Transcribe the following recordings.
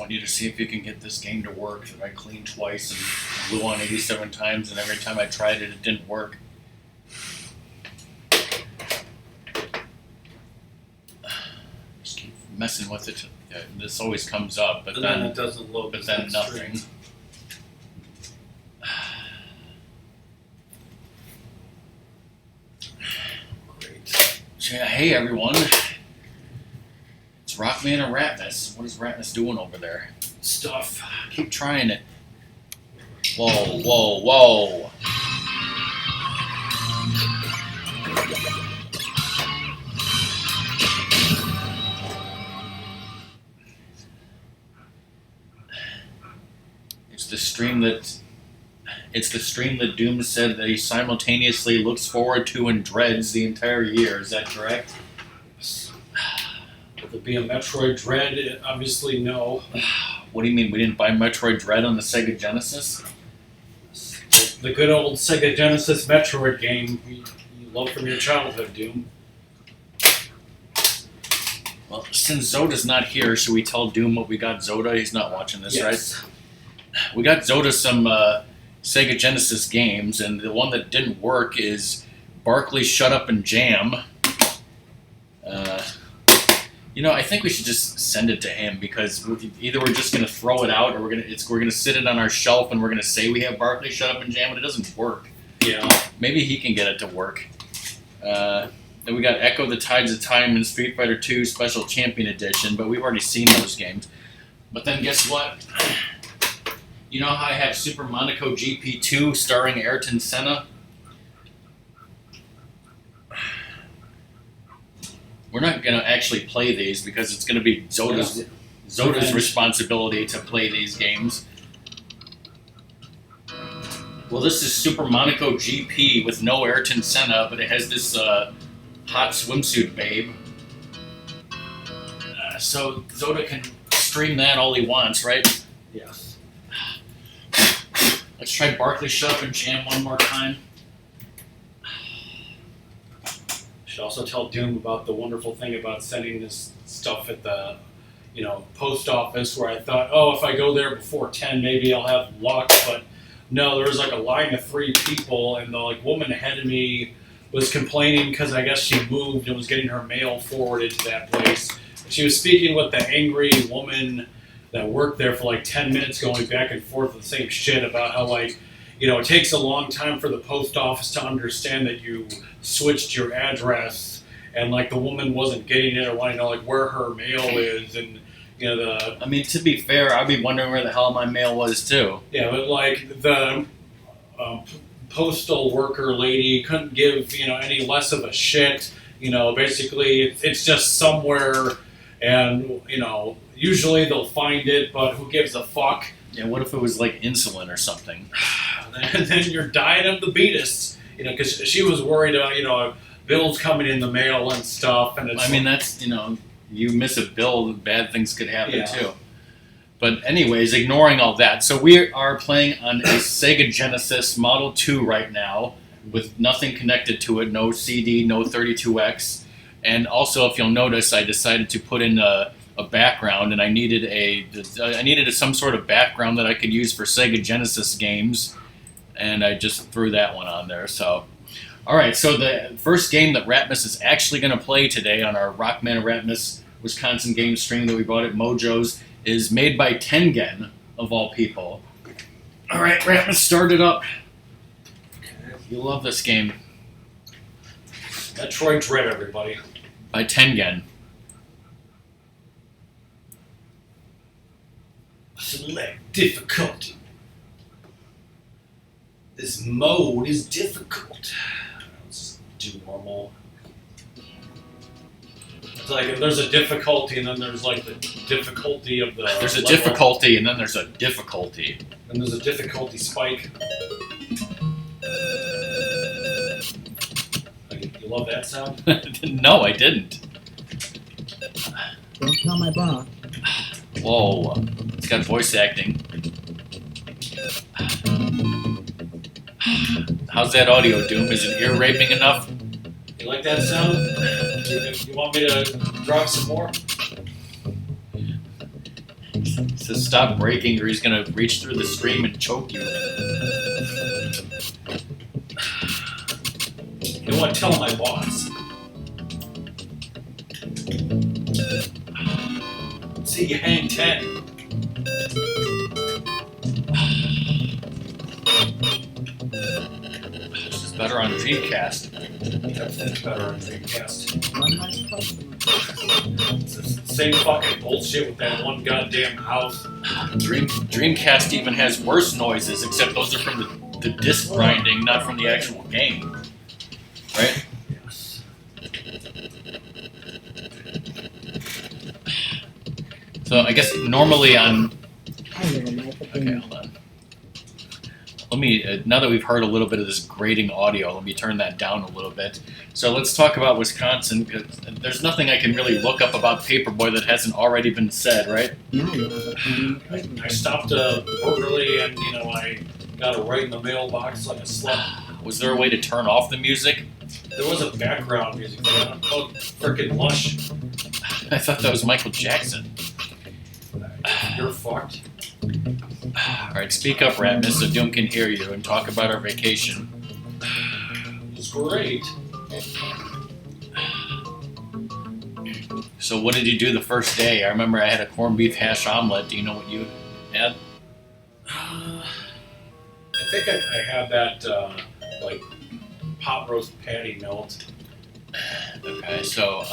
want you to see if you can get this game to work. That I cleaned twice and blew on 87 times, and every time I tried it, it didn't work. Just keep messing with it. Yeah, this always comes up, but then it doesn't load. But then nothing. Stream. Great. Yeah, hey everyone. It's RockMan and Ratmus. What is Ratmus doing over there? Stuff. Keep trying it. Whoa, whoa, whoa. It's the stream that Doom said that he simultaneously looks forward to and dreads the entire year. Is that correct? Will there be a Metroid Dread? Obviously, no. What do you mean? We didn't buy Metroid Dread on the Sega Genesis? The good old Sega Genesis Metroid game you love from your childhood, Doom. Well, since Zoda's not here, should we tell Doom what we got Zoda? He's not watching this, Yes. right? We got Zoda some Sega Genesis games, and the one that didn't work is Barkley Shut Up and Jam. I think we should just send it to him, because either we're just going to throw it out, or we're going to sit it on our shelf and we're going to say we have Barkley Shut Up and Jam, but it doesn't work. Yeah. Maybe he can get it to work. Then we got Echo the Tides of Time and Street Fighter II Special Champion Edition, but we've already seen those games. But then guess what? You know how I have Super Monaco GP2 starring Ayrton Senna? We're not going to actually play these because it's going to be Zoda's responsibility to play these games. Well, this is Super Monaco GP with no Ayrton Senna, but it has this hot swimsuit babe. So Zoda can stream that all he wants, right? Yes. Let's try Barkley Shut Up and Jam one more time. Should also tell Doom about the wonderful thing about sending this stuff at the, post office, where I thought, if I go there before 10, maybe I'll have luck, but no, there was like a line of 3 people, and the woman ahead of me was complaining because I guess she moved and was getting her mail forwarded to that place. She was speaking with the angry woman that worked there for 10 minutes, going back and forth with the same shit about how it takes a long time for the post office to understand that you switched your address, and the woman wasn't getting it or wanting to know where her mail is, and I mean, to be fair, I'd be wondering where the hell my mail was too. Yeah, but the postal worker lady couldn't give any less of a shit. Basically it's just somewhere, and usually they'll find it, but who gives a fuck? Yeah, what if it was insulin or something? And then you're dying of the beatus, because she was worried about bills coming in the mail and stuff. And it's that's you miss a bill, bad things could happen too. But anyways, ignoring all that, so we are playing on a Sega Genesis Model 2 right now, with nothing connected to it, no CD, no 32X, and also if you'll notice, I decided to put in a background, and I needed some sort of background that I could use for Sega Genesis games, and I just threw that one on there. So, all right. So the first game that Ratmus is actually going to play today on our RockMan and Ratmus Wisconsin game stream that we bought at Mojo's is made by Tengen, of all people. All right, Ratmus, start it up. You'll love this game. Metroid Dread, everybody. By Tengen. Select difficulty. This mode is difficult. Let's do normal. It's there's a difficulty, and then there's the difficulty of the There's a level. difficulty, and then there's a difficulty. And there's a difficulty spike. You love that sound? No, I didn't. Don't tell my boss. Whoa. It's got voice acting. How's that audio, Doom? Is it ear raping enough? You like that sound? You want me to drop some more? says stop breaking or he's gonna reach through the stream and choke you. You know what? Tell my boss. See, you hang 10. This is better on Dreamcast. That's better on Dreamcast. It's the same fucking bullshit with that one goddamn house. Dreamcast even has worse noises, except those are from the disc grinding, not from the actual game. Right? Yes. So I guess normally on... I never like the Okay, thing. hold on. Let me, now that we've heard a little bit of this grating audio, let me turn that down a little bit. So let's talk about Wisconsin, because there's nothing I can really look up about Paperboy that hasn't already been said, right? Now you have a plan. I stopped early and, I got it right in the mailbox like a slut. Was there a way to turn off the music? There was a background music there. Oh, frickin' Lush. I thought that was Michael Jackson. You're fucked. Alright, speak up, Ratmus, so Doom can hear you and talk about our vacation. It was great. So what did you do the first day? I remember I had a corned beef hash omelet. Do you know what you had? I think I had that, pot roast patty melt. Okay, so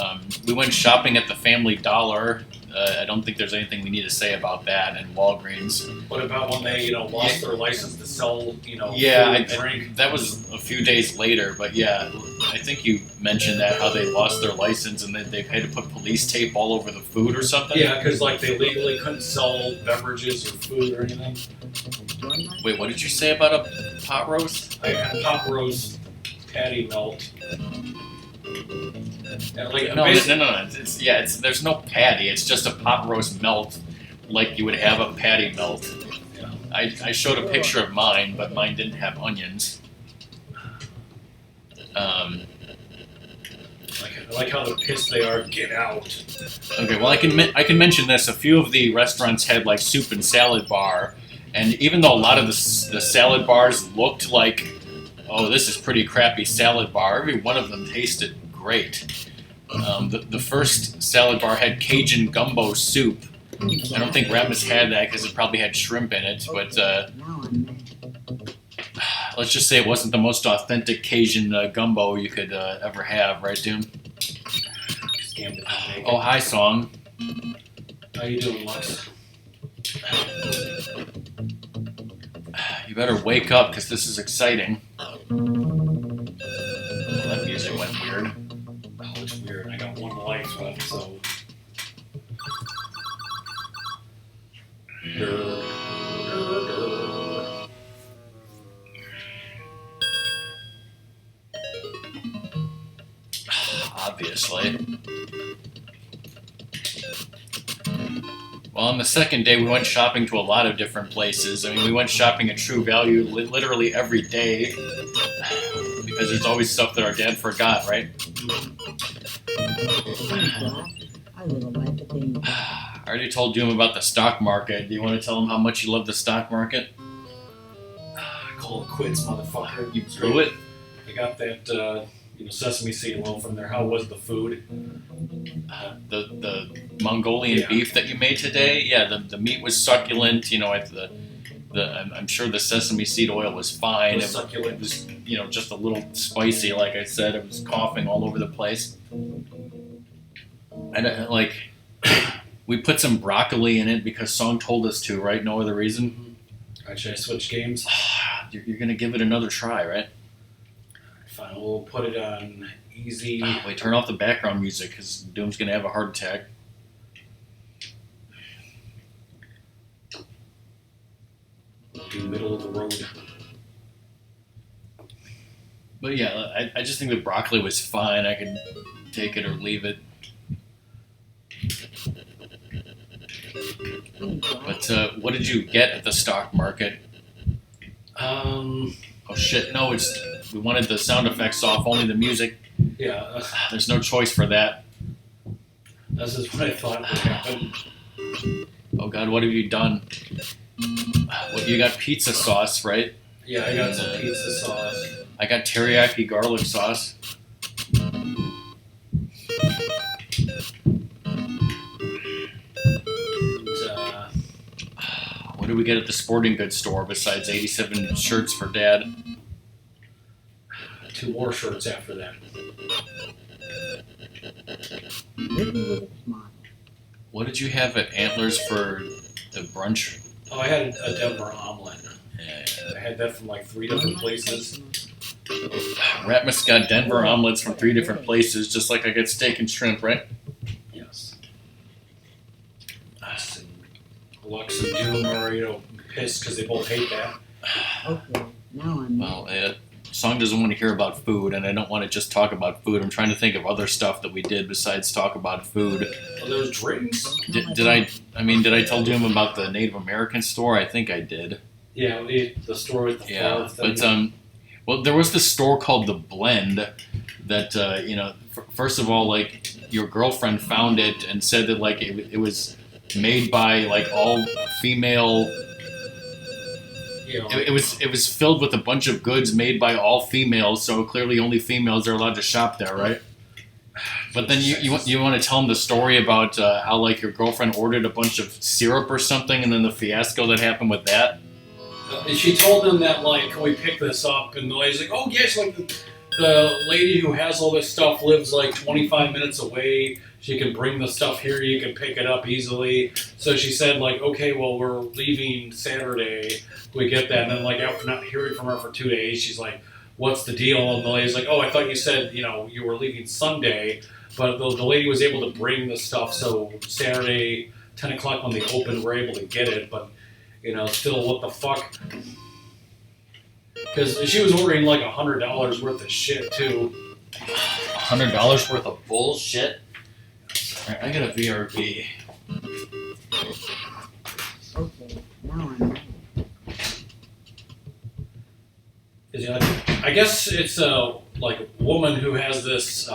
we went shopping at the Family Dollar. I don't think there's anything we need to say about that, and Walgreens. What about when they, lost their license to sell, Yeah, food and drink? that was a few days later, but yeah, I think you mentioned that, how they lost their license and that they've had to put police tape all over the food or something? Yeah, because, they legally couldn't sell beverages or food or anything. Wait, what did you say about a pot roast? I had pot roast patty melt. And No. There's no patty. It's just a pot roast melt, like you would have a patty melt. Yeah. I showed a picture of mine, but mine didn't have onions. I like how they're pissed they are. Get out. Okay, well I can mention this. A few of the restaurants had like soup and salad bar, and even though a lot of the salad bars looked like, oh, this is pretty crappy salad bar, every one of them tasted great. The first salad bar had Cajun gumbo soup. I don't think Ratmus had that because it probably had shrimp in it, but Now I'm mad. let's just say it wasn't the most authentic Cajun gumbo you could ever have, right, Doom? Scammed it. Oh, hi, Song. How you doing, Lux? You better wake up because this is exciting. Well, that music went weird. Oh, it's weird. I got one life left, so. Obviously. Well, on the second day, we went shopping to a lot of different places. I mean, we went shopping at True Value literally every day because there's always stuff that our dad forgot, right? I would have liked the thing. I already told Doom about the stock market. Do you want to tell him how much you love the stock market? I call it quits, motherfucker. You blew it? I got that, sesame seed oil from there. How was the food? The Mongolian Yeah. beef that you made today, yeah, the meat was succulent. I'm sure the sesame seed oil was fine. It was succulent. It was, just a little spicy. Like I said, it was coughing all over the place. And we put some broccoli in it because Song told us to, right? No other reason. Should I switch games? You're gonna give it another try, right? Fine, we'll put it on easy. Wait, turn off the background music because Doom's gonna have a heart attack. Do middle of the road. But yeah, I just think the broccoli was fine. I could take it or leave it. But what did you get at the stock market? Oh shit! No, we wanted the sound effects off, only the music. Yeah, There's no choice for that. this is what I thought would happen. Oh God, what have you done? Well, you got pizza sauce, right? Yeah, I got some pizza sauce. I got teriyaki garlic sauce. And, What did we get at the sporting goods store besides 87 shirts for Dad? 2 more shirts after that. Living with a smile. What did you have at Antlers for the brunch? Oh, I had a Denver omelet. Yeah. I had that from like 3 different places. Ratmus got Denver omelets from 3 different places, just like I get steak and shrimp, right? Yes. And Lux and Doom are, pissed because they both hate that. Okay, now I'm Well, Song doesn't want to hear about food, and I don't want to just talk about food. I'm trying to think of other stuff that we did besides talk about food. Well, there's drinks. Did I tell Doom about the Native American store? I think I did. Yeah, the store with the Yeah, flowers. but well, there was this store called The Blend that first of all, like your girlfriend found it and said that like it was made by like all female. It was filled with a bunch of goods made by all females, so clearly only females are allowed to shop there, right? But then you want to tell them the story about how like your girlfriend ordered a bunch of syrup or something, and then the fiasco that happened with that. And she told them that, like, can we pick this up? And the lady's like, oh, yes, like, the lady who has all this stuff lives, like, 25 minutes away. She can bring the stuff here. You can pick it up easily. So she said, like, okay, well, we're leaving Saturday. We get that. And then, like, after not hearing from her for 2 days, she's like, what's the deal? And the lady's like, oh, I thought you said, you were leaving Sunday. But the lady was able to bring the stuff. So Saturday, 10 o'clock when they opened, we're able to get it. But still, what the fuck? Because she was ordering like $100 worth of shit too. $100 worth of bullshit. All right, I got a VRV. okay, now I'm mad. I guess it's a woman who has this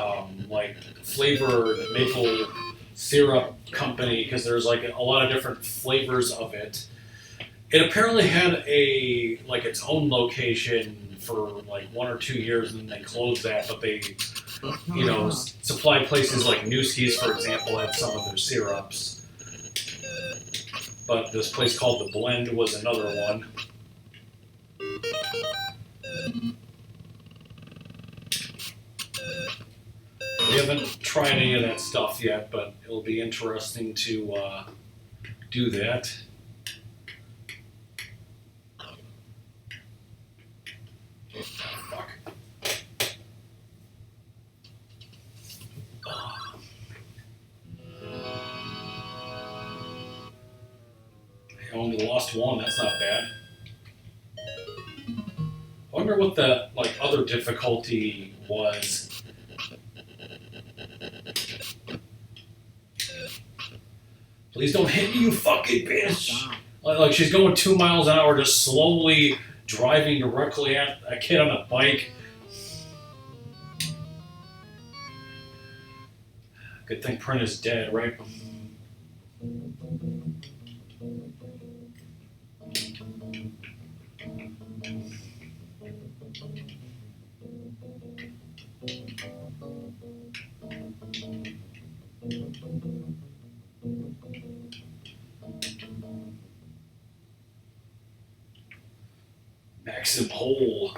flavored maple syrup company because there's like a lot of different flavors of it. It apparently had its own location for like 1 or 2 years, and then they closed that. But they, supply places like Newski's, for example, had some of their syrups. But this place called The Blend was another one. We haven't tried any of that stuff yet, but it'll be interesting to do that. Fuck. I only lost one, that's not bad. I wonder what the other difficulty was. Please don't hit me, you fucking bitch! Like she's going 2 miles an hour, just slowly driving directly at a kid on a bike. Good thing Print is dead, right? Maxim hole.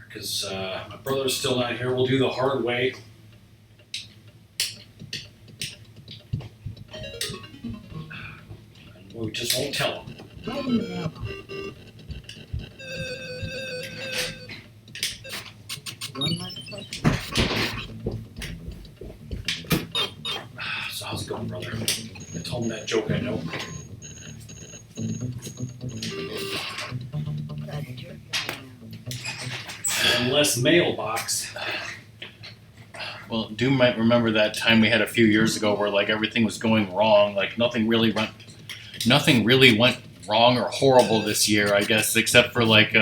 Because my brother's still not here, we'll do the hard way. And we just won't tell him. Right in the elbow. One last question. So how's it going, brother? I told him that joke I know. Got a jerk And less mailbox. Well, Doom might remember that time we had a few years ago where like everything was going wrong. Like nothing really went wrong or horrible this year, I guess, except for like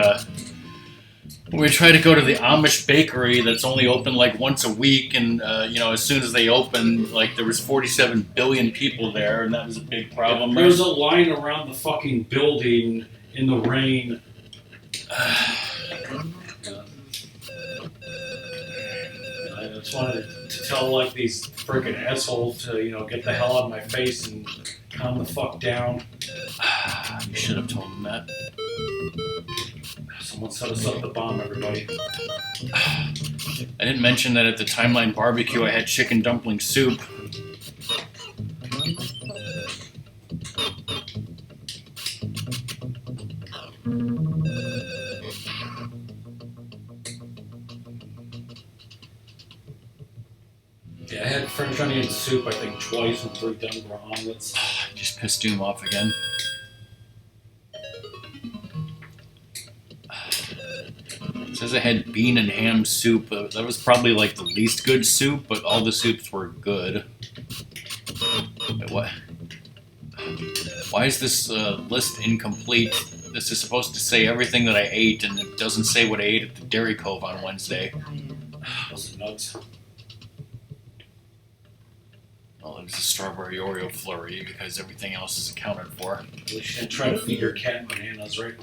We tried to go to the Amish bakery that's only open like once a week, and as soon as they opened, like there was 47 billion people there, and that was a big problem. There was a line around the fucking building in the rain. I just wanted to tell like these freaking assholes to get the hell out of my face and calm the fuck down. You should have told them that. Someone set us up the bomb, everybody. I didn't mention that at the Timeline Barbecue I had chicken dumpling soup. Yeah, I had French onion soup, I think, twice and 3 Denver omelets. Just pissed Doom off again. It says I had bean and ham soup. That was probably like the least good soup, but all the soups were good. Wait, what? Why is this list incomplete? This is supposed to say everything that I ate, and it doesn't say what I ate at the Dairy Cove on Wednesday. Was it nuts? Well, it was a strawberry Oreo flurry because everything else is accounted for. You should try to feed your cat bananas, right?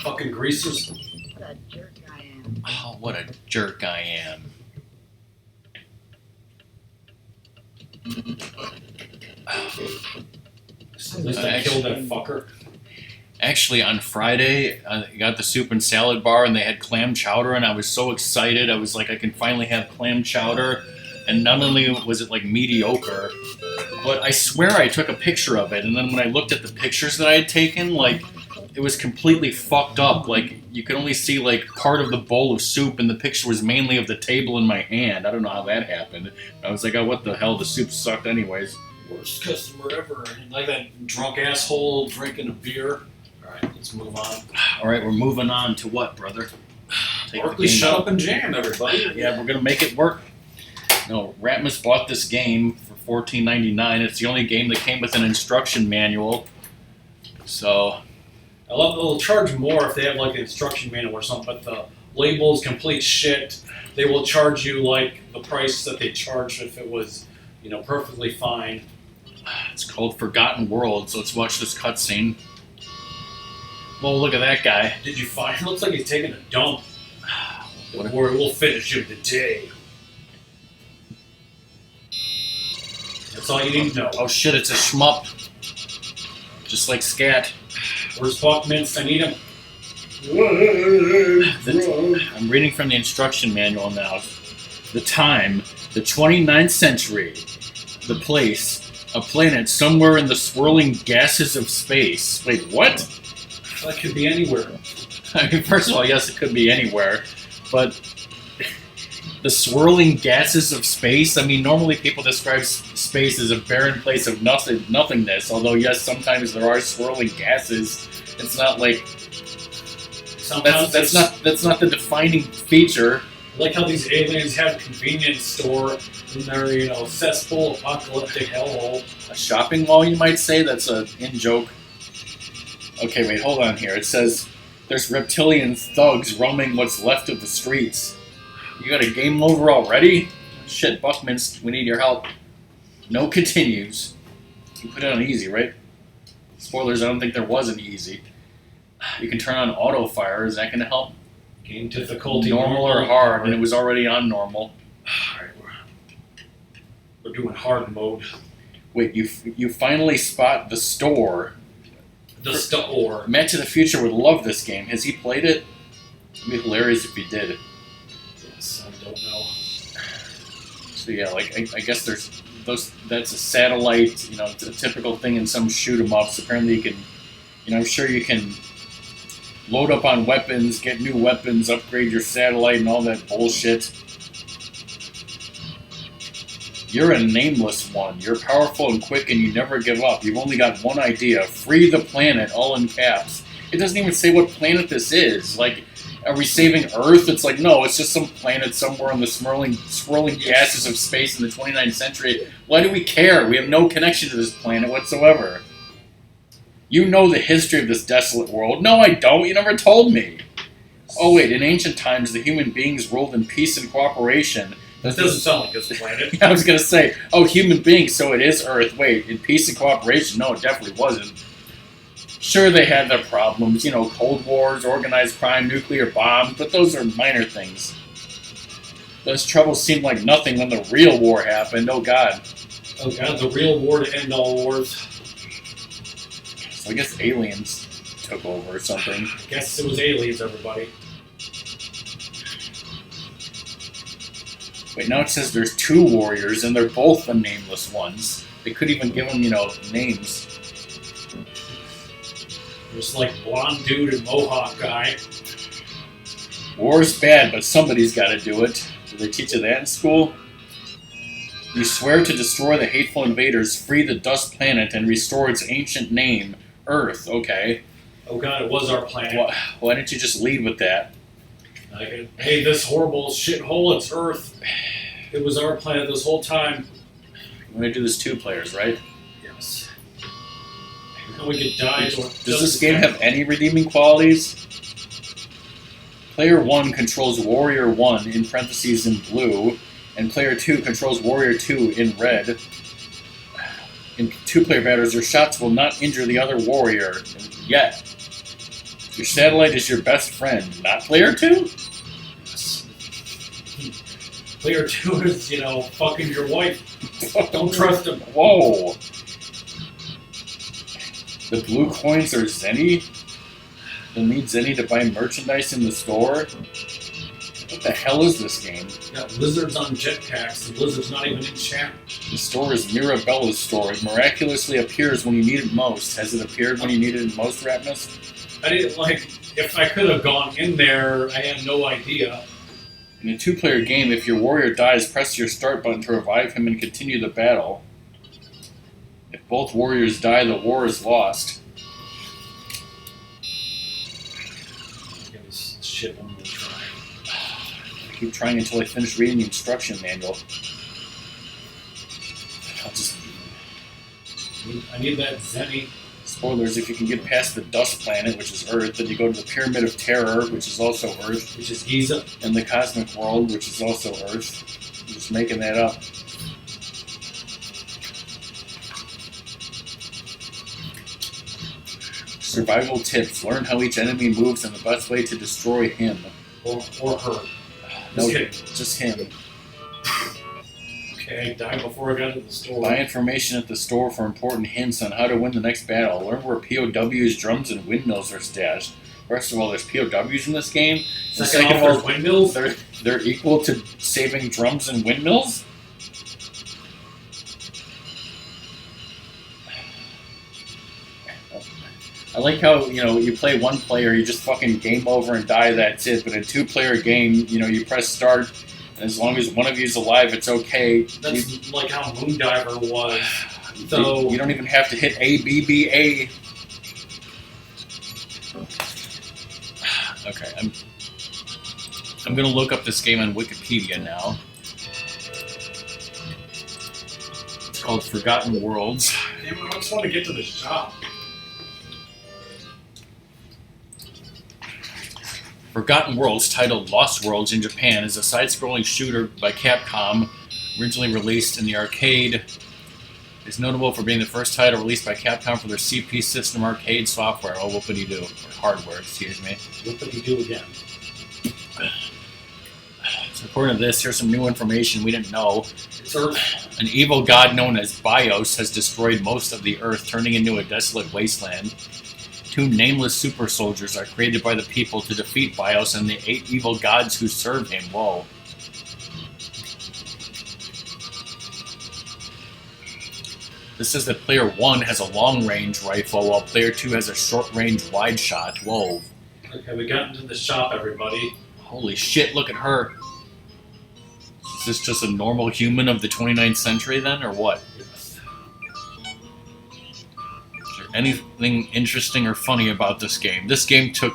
Fucking greasers. What a jerk I am. Oh, what a jerk I am. At least I killed that fucker. Actually, on Friday, I got the soup and salad bar, and they had clam chowder, and I was so excited. I was like, I can finally have clam chowder. And not only was it like mediocre, but I swear I took a picture of it, and then when I looked at the pictures that I had taken, like, it was completely fucked up. Like, you could only see like part of the bowl of soup, and the picture was mainly of the table in my hand. I don't know how that happened. I was like, oh, what the hell? The soup sucked anyways. Worst customer ever. Like that drunk asshole drinking a beer. Alright, let's move on. Alright, we're moving on to what, brother? Berkeley, shut up and jam, everybody. Yeah, we're gonna make it work. No, Ratmus bought this game for $14.99. It's the only game that came with an instruction manual. So, I love they'll charge more if they have like an instruction manual or something, but the label is complete shit. They will charge you like the price that they charged if it was, perfectly fine. It's called Forgotten Worlds. Let's watch this cutscene. Well, look at that guy. Did you find? It looks like he's taking a dump. What Don't worry, we'll finish him today. That's all you need to know. Oh shit, it's a shmup. Just like Scat. Where's Buckminst? I need him. I'm reading from the instruction manual now. The time, the 29th century. The place, a planet somewhere in the swirling gases of space. Wait, what? That could be anywhere. I mean, first of all, yes, it could be anywhere, but the swirling gases of space? I mean, normally people describe space as a barren place of nothingness, although, yes, sometimes there are swirling gases. It's not like... That's not the defining feature. I like how these aliens have a convenience store in their, cesspool apocalyptic hellhole. A shopping mall, you might say? That's an in-joke. Okay, wait, hold on here. It says, there's reptilian thugs roaming what's left of the streets. You got a game over already? Shit, Buckminst, we need your help. No continues. You put it on easy, right? Spoilers, I don't think there was an easy. You can turn on auto fire. Is that going to help? Game difficulty. Normal or hard, and it was already on normal. Alright, we're doing hard mode. Wait, you finally spot the store. The store. Matt to the Future would love this game. Has he played it? It'd be hilarious if he did. Yes, I don't know. So yeah, like I guess there's those. That's a satellite. It's a typical thing in some shoot 'em ups. Apparently, you can. I'm sure you can load up on weapons, get new weapons, upgrade your satellite, and all that bullshit. You're a nameless one. You're powerful and quick, and you never give up. You've only got one idea: free the planet, all in caps. It doesn't even say what planet this is. Like, Are we saving Earth? It's like, no, it's just some planet somewhere in the swirling gases of space in the 29th century. Why do we care? We have no connection to this planet whatsoever. You know the history of this desolate world. No, I don't. You never told me. Oh, wait. In ancient times, the human beings ruled in peace and cooperation. That doesn't sound like this planet. I was going to say, oh, human beings, so it is Earth. Wait, in peace and cooperation? No, it definitely wasn't. Sure, they had their problems, Cold Wars, organized crime, nuclear bombs, but those are minor things. Those troubles seemed like nothing when the real war happened. Oh, God. Oh, God, the real war to end all wars. So I guess aliens took over or something. I guess it was aliens, everybody. Wait, now it says there's 2 warriors, and they're both the nameless ones. They could even give them, names. Just like blonde dude and mohawk guy. War's bad, but somebody's got to do it. Did they teach you that in school? You swear to destroy the hateful invaders, free the dust planet, and restore its ancient name, Earth. Okay. Oh God, it was our planet. Why didn't you just lead with that? Hey, this horrible shithole, it's Earth. It was our planet this whole time. I'm going to do this 2 players, right? Yes. And we could die. Does this game have any redeeming qualities? Player 1 controls Warrior 1 in parentheses in blue, and Player 2 controls Warrior 2 in red. In 2-player battles, your shots will not injure the other warrior, yet. Your satellite is your best friend, not Player 2? Yes. Player 2 is, fucking your wife. Don't trust him. Whoa. The blue coins are Zenny? You'll need Zenny to buy merchandise in the store? What the hell is this game? Got lizards on jetpacks. The lizard's not even in chat. The store is Mirabella's store. It miraculously appears when you need it most. Has it appeared when you needed it most, Ratmus? I didn't if I could have gone in there, I had no idea. In a 2-player game, if your warrior dies, press your start button to revive him and continue the battle. If both warriors die, the war is lost. Get this shit one more try. I keep trying until I finish reading the instruction manual. I need that Zenny. Spoilers, if you can get past the dust planet, which is Earth, then you go to the Pyramid of Terror, which is also Earth. Which is Giza. And the Cosmic World, which is also Earth. I'm just making that up. Survival tips. Learn how each enemy moves and the best way to destroy him. Or her. No, just him. Okay, I died before I got to the store. Buy information at the store for important hints on how to win the next battle. Learn where POWs, drums, and windmills are stashed. First of all, there's POWs in this game. Second of all, windmills? They're equal to saving drums and windmills? I like how, you play 1 player, you just fucking game over and die, that's it. But in a 2-player game, you press start, and as long as one of you's alive, it's okay. That's like how Moondiver was. So you don't even have to hit A, B, B, A. Okay, I'm gonna look up this game on Wikipedia now. It's called Forgotten Worlds. Damn it, I just want to get to the shop. Forgotten Worlds, titled Lost Worlds in Japan, is a side-scrolling shooter by Capcom, originally released in the arcade. It is notable for being the first title released by Capcom for their CP system arcade software. Oh, whoopity-doo. Or hardware, excuse me. Whoopity-doo again. So according to this, here's some new information we didn't know. It's Earth. An evil god known as Bios has destroyed most of the Earth, turning into a desolate wasteland. 2 nameless super soldiers are created by the people to defeat Bios and the 8 evil gods who serve him. Whoa. This says that player 1 has a long-range rifle, while player 2 has a short-range wide shot. Whoa. Okay, we got into the shop, everybody. Holy shit, look at her. Is this just a normal human of the 29th century then, or what? Yes. anything interesting or funny about this game. This game took...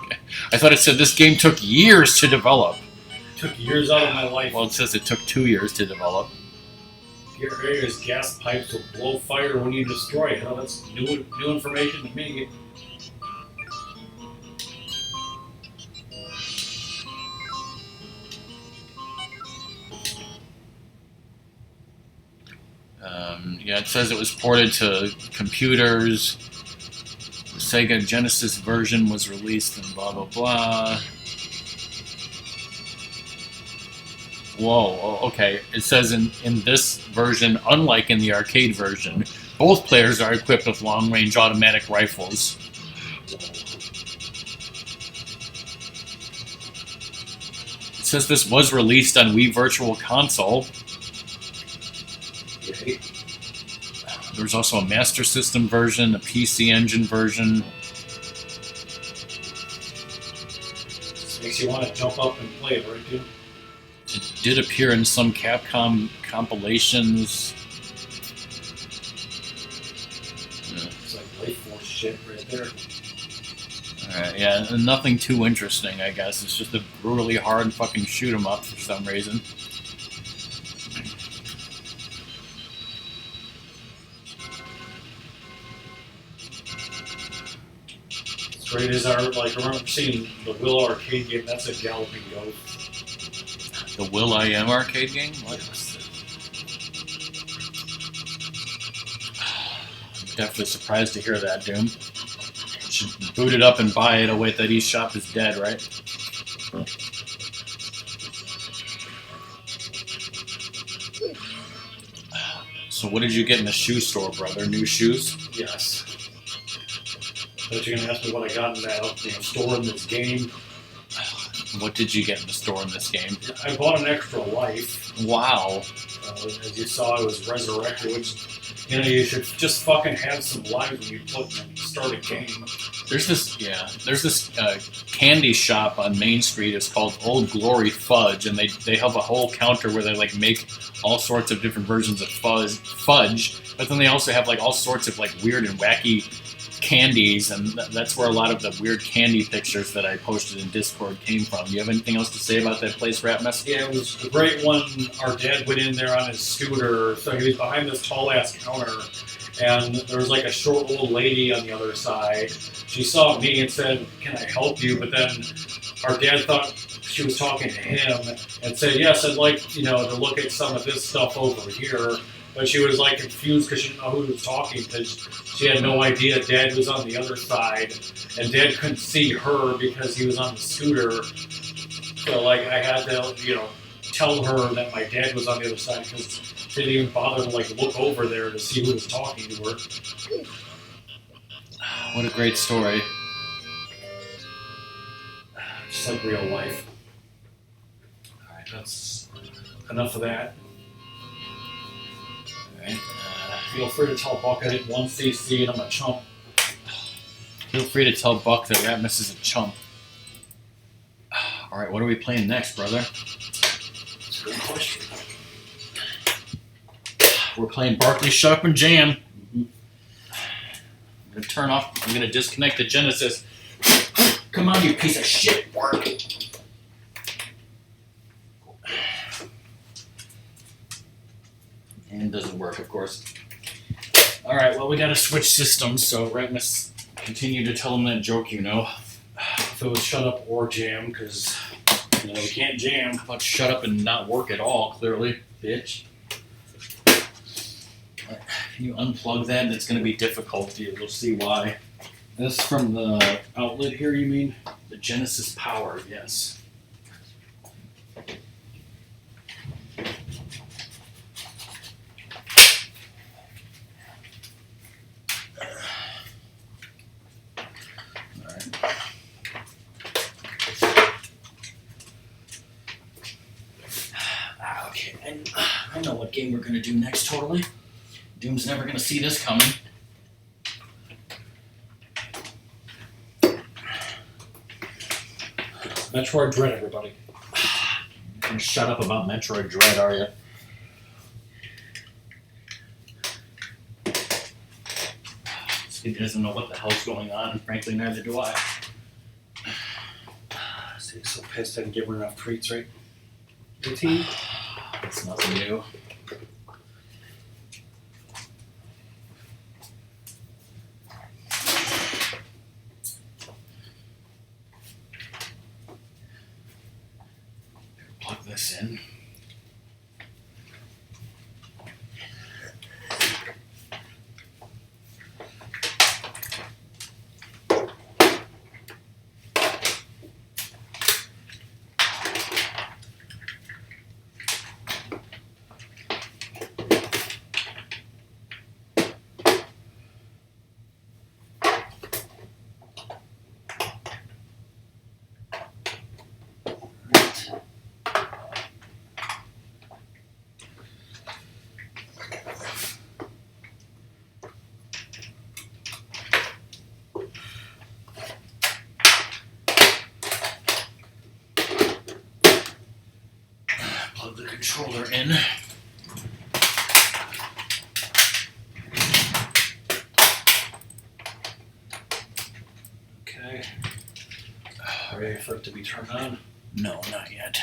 I thought it said this game took years to develop. Took years out of my life. Well, it says it took 2 years to develop. Various gas pipes will blow fire when you destroy it. Oh, that's new information to me. Yeah, it says it was ported to computers. The Sega Genesis version was released and blah blah blah. Whoa, okay. It says in this version, unlike in the arcade version, both players are equipped with long-range automatic rifles. It says this was released on Wii Virtual Console. Okay. There's also a Master System version, a PC Engine version. This makes you want to jump up and play it, right, dude? It did appear in some Capcom compilations. It's like Life Force shit right there. Alright, yeah, and nothing too interesting, I guess. It's just a brutally hard fucking shoot 'em up for some reason. As great as I remember seeing the Will arcade game. That's a galloping ghost. The Will I Am arcade game? What? I'm definitely surprised to hear that, Doom. Should boot it up and buy it. Oh wait, that eShop is dead, right? So what did you get in the shoe store, brother? New shoes? Yes. But you're gonna ask me what I got in that store in this game. What did you get in the store in this game? I bought an extra life. Wow. As you saw, I was resurrected, which, you should just fucking have some lives when you start a game. There's this candy shop on Main Street. It's called Old Glory Fudge, and they have a whole counter where they like make all sorts of different versions of fudge, but then they also have like all sorts of like weird and wacky candies, and that's where a lot of the weird candy pictures that I posted in Discord came from. Do you have anything else to say about that place, Ratmus? Yeah, it was great when our dad went in there on his scooter. So he was behind this tall ass counter, and there was like a short old lady on the other side. She saw me and said, "Can I help you?" But then our dad thought she was talking to him and said, "Yes, I'd like to look at some of this stuff over here." But she was like confused because she didn't know who was talking, because she had no idea Dad was on the other side, and Dad couldn't see her because he was on the scooter. So like I had to tell her that my dad was on the other side, because she didn't even bother to like look over there to see who was talking to her. What a great story. Just like real life. Alright, that's enough of that. Feel free to tell Buck I hit 1 CC and I'm a chump. Feel free to tell Buck that Ratmus is a chump. Alright, what are we playing next, brother? That's a good question. We're playing Barkley Sharp and Jam. I'm gonna disconnect the Genesis. Come on, you piece of shit, Bark. And it doesn't work, of course. Alright, well, we gotta switch systems, so Ratmus, continue to tell him that joke you know. If it was shut up or jam, because we can't jam. How about shut up and not work at all, clearly, bitch? Can you unplug that? It's gonna be difficult. You'll see why. This from the outlet here, you mean? The Genesis power, yes. Okay, I know what game we're gonna do next, totally. Doom's never gonna see this coming. Metroid Dread, everybody. You're gonna shut up about Metroid Dread, are you? He doesn't know what the hell's going on, and frankly, neither do I. See, so pissed I didn't give her enough treats, right? 18? It's nothing new. Plug this in. Plug the controller in. Okay. Ready for it to be turned on? No, not yet.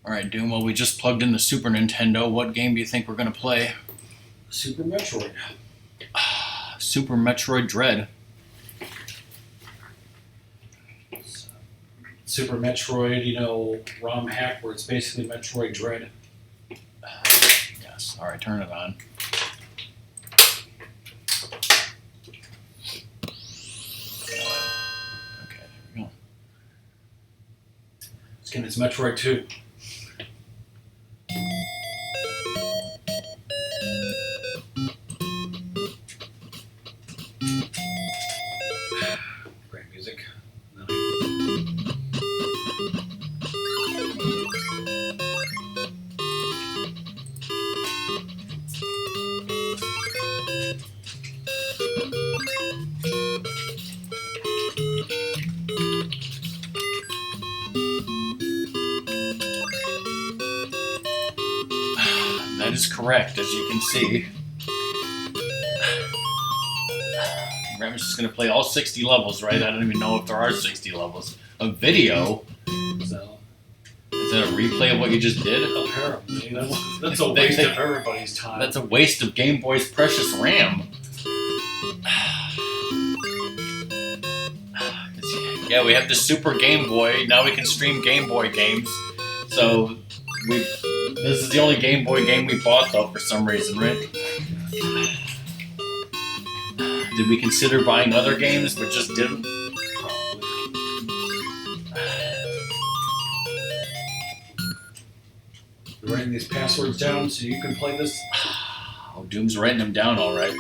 Alright, Doom, well, we just plugged in the Super Nintendo. What game do you think we're going to play? Super Metroid. Super Metroid Dread. Super Metroid, you know, ROM hack where it's basically Metroid Dread. Yes. Alright, turn it on. Okay, there we go. Skin it's Metroid 2. Great music. That is correct, as you can see. Ratmus is going to play all 60 levels, right? I don't even know if there are 60 levels. A video? So, Is that a replay of what you just did? apparently, that's a waste of everybody's time. That's a waste of Game Boy's precious RAM. Yeah, we have the Super Game Boy. Now we can stream Game Boy games. So, this is the only Game Boy game we bought, though, for some reason, right? Did we consider buying other games, but just didn't? You're writing these passwords down so you can play this? Oh, Doom's writing them down all right.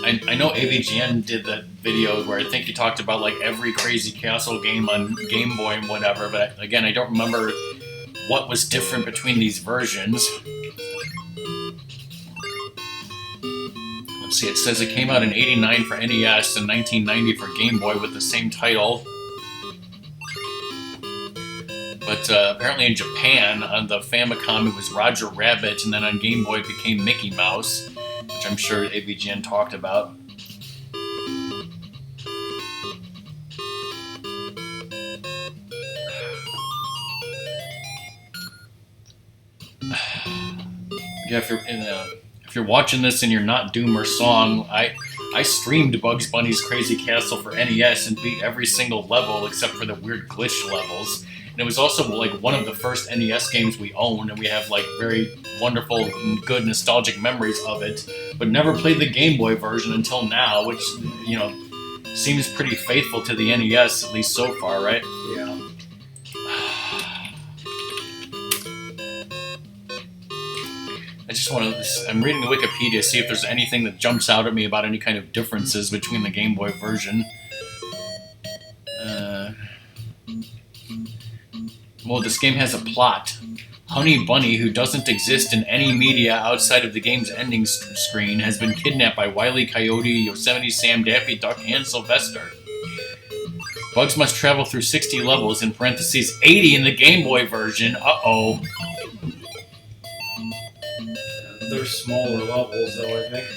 I know AVGN did that video where I think he talked about like every Crazy Castle game on Game Boy and whatever, but again, I don't remember what was different between these versions. Let's see, it says it came out in '89 for NES and 1990 for Game Boy with the same title. But apparently in Japan, on the Famicom, it was Roger Rabbit, and then on Game Boy it became Mickey Mouse, which I'm sure AVGN talked about. Yeah, if you're watching this and you're not Doom or Song, I streamed Bugs Bunny's Crazy Castle for NES and beat every single level except for the weird glitch levels. And it was also like one of the first NES games we owned, and we have like very wonderful and good nostalgic memories of it, but never played the Game Boy version until now, which, you know, seems pretty faithful to the NES, at least so far, right? Yeah. I just want to, I'm reading the Wikipedia to see if there's anything that jumps out at me about any kind of differences between the Game Boy version. Well, this game has a plot. Honey Bunny, who doesn't exist in any media outside of the game's ending screen, has been kidnapped by Wile E. Coyote, Yosemite Sam, Daffy Duck, and Sylvester. Bugs must travel through 60 levels, in parentheses 80 in the Game Boy version. Uh-oh. They're smaller levels, though, I think.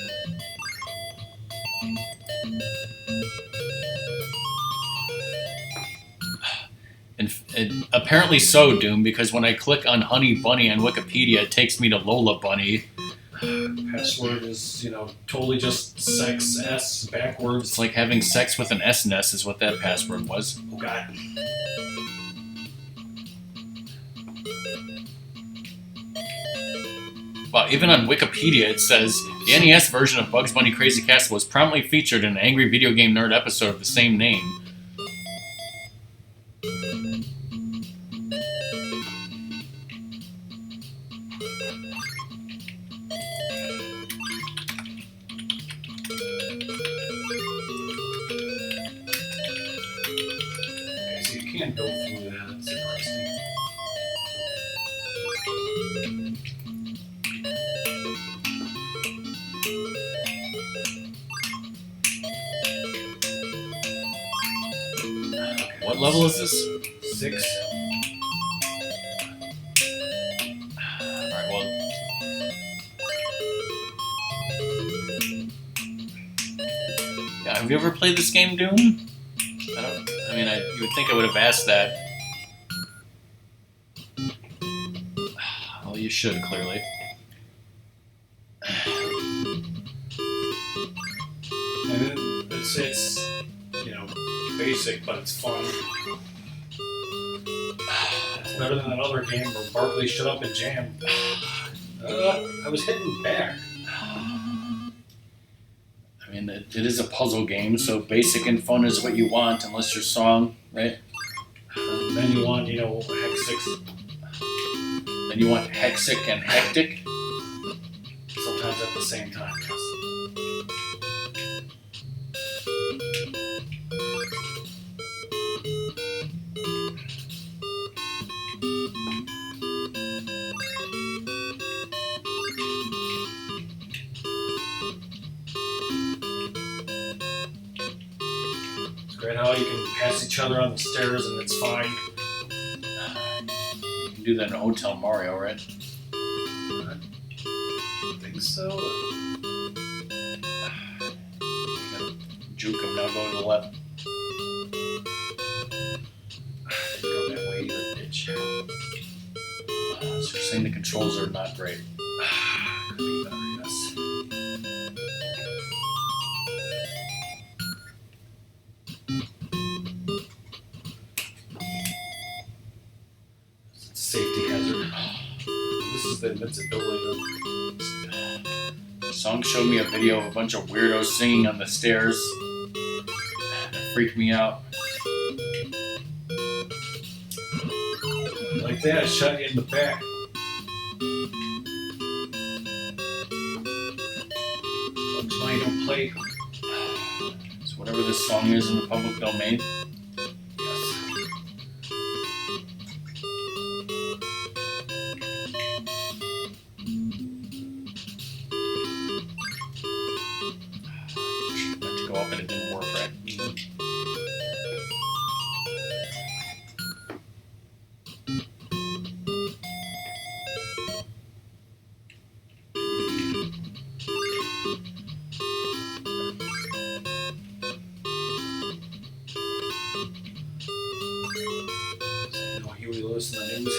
And apparently so, Doom, because when I click on Honey Bunny on Wikipedia, it takes me to Lola Bunny. Password is, totally just sex S backwards. It's like having sex with an S&S is what that password was. Oh, God. Well, even on Wikipedia it says, the NES version of Bugs Bunny Crazy Castle was prominently featured in an Angry Video Game Nerd episode of the same name. Can't go through that. It's interesting. What level is this? 6. Alright, well. Yeah, have you ever played this game, Doom? You would think I would have asked that. Well, you should, clearly. And it's basic, but it's fun. It's better than that other game where Barkley shut up and jammed. I was hitting back. I mean, it is a puzzle game, so basic and fun is what you want, unless you're Song, right? Then you want, Hexic. Then you want Hexic and Hectic. Sometimes at the same time, yes. Great how you can pass each other on the stairs and it's fine. You can do that in Hotel Mario, right? I think so. Juke him, now go to the left. Go that way, you're a bitch. So you're saying the controls are not great. Could be better, yes. Safety hazard. This is the invincibility. Song showed me a video of a bunch of weirdos singing on the stairs. It freaked me out. Like that, shut you in the back. Looks like you don't play. So whatever this song is in the public domain. Yes. Meant to go up and it didn't work right. You listen to the news.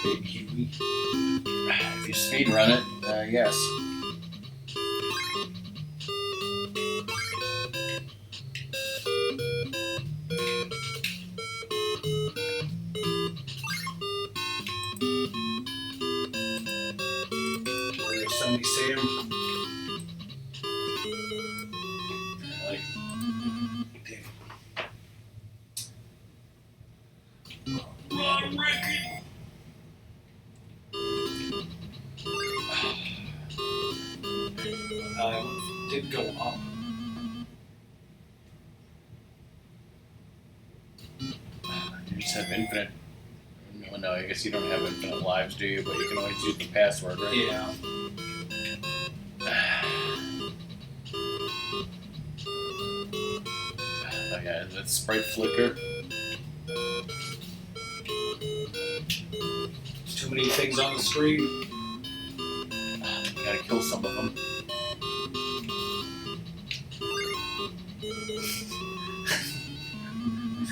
Big Kiwi. If you speed run it, yes. Yosemite Sam. Like, damn. Didn't go up. You just have infinite. No, I guess you don't have infinite lives, do you? But you can always use the password, right? Yeah. Oh yeah, that sprite flicker. There's too many things on the screen. You gotta kill some of them.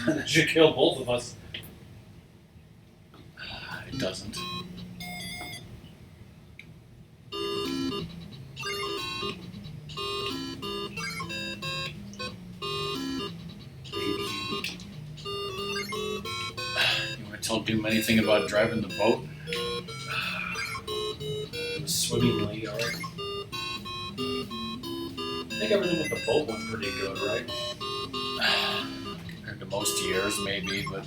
That should kill both of us. It doesn't. You want to tell Doom anything about driving the boat? Swimmingly, alright. I think everything with the boat went pretty good, right? Compared to most years, maybe, but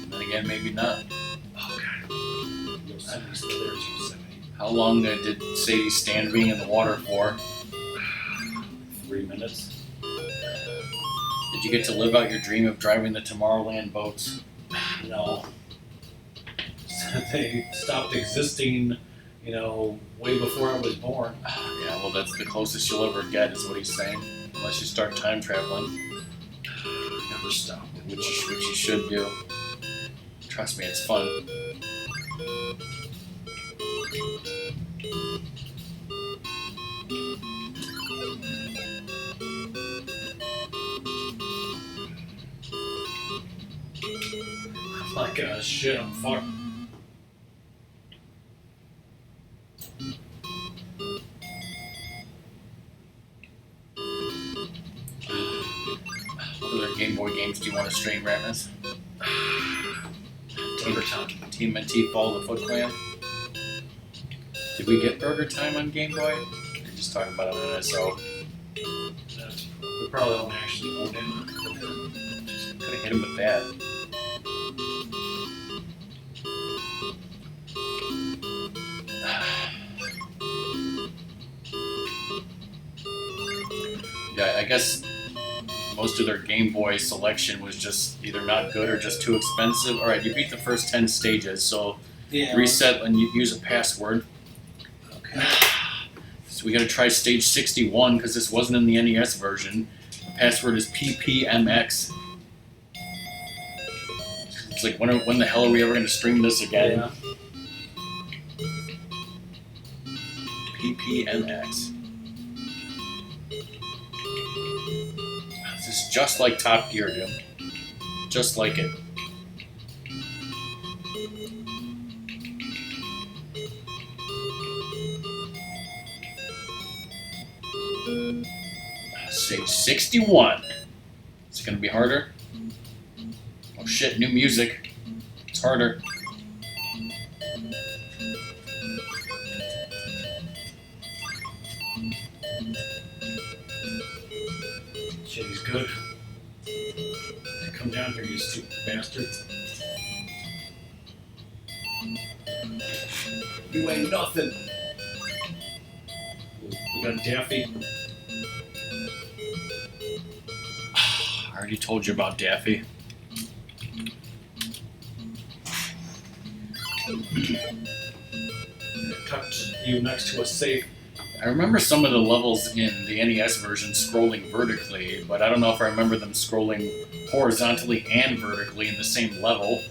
then again, maybe not. Oh god. Yosemite's still there, Yosemite. How long did Sadie stand being in the water for? 3 minutes. Did you get to live out your dream of driving the Tomorrowland boats? No. They stopped existing, way before I was born. Yeah, well, that's the closest you'll ever get, is what he's saying. Unless you start time traveling, Never stopped. which you should do. Trust me, it's fun. I'm like, shit, I'm fucked. What other Game Boy games do you want to stream, Ratmus? Team and T Fall the Foot Clan? Did we get Burger Time on Game Boy? We're just talking about it on NSO. We probably don't actually own it. Could have hit him with that. Yeah, I guess most of their Game Boy selection was just either not good or just too expensive. Alright, you beat the first 10 stages, so reset and you use a password. Okay. So we gotta try stage 61 because this wasn't in the NES version. The password is PPMX. It's like, when the hell are we ever gonna stream this again? Yeah. PPMX. This is just like Top Gear, dude. Just like it. Stage 61. Is it gonna be harder? Oh shit, new music. It's harder. Shit, he's good. Come down here, you stupid bastard. You ain't nothing. We got Daffy. I already told you about Daffy. Tucked you next to a safe. I remember some of the levels in the NES version scrolling vertically, but I don't know if I remember them scrolling horizontally and vertically in the same level.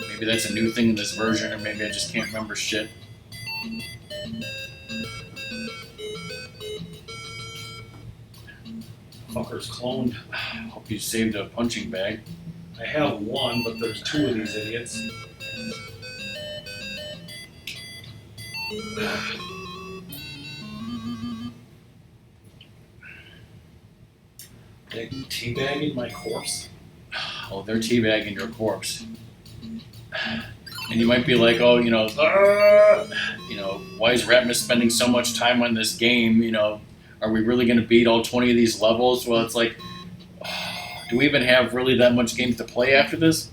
Maybe that's a new thing in this version, or maybe I just can't remember shit. Fucker's cloned. Hope you saved a punching bag. I have one, but there's two of these idiots. They teabagging my corpse? Oh, they're teabagging your corpse. And you might be like, oh, why is Ratmus spending so much time on this game? Are we really going to beat all 20 of these levels? Well, it's like, do we even have really that much games to play after this?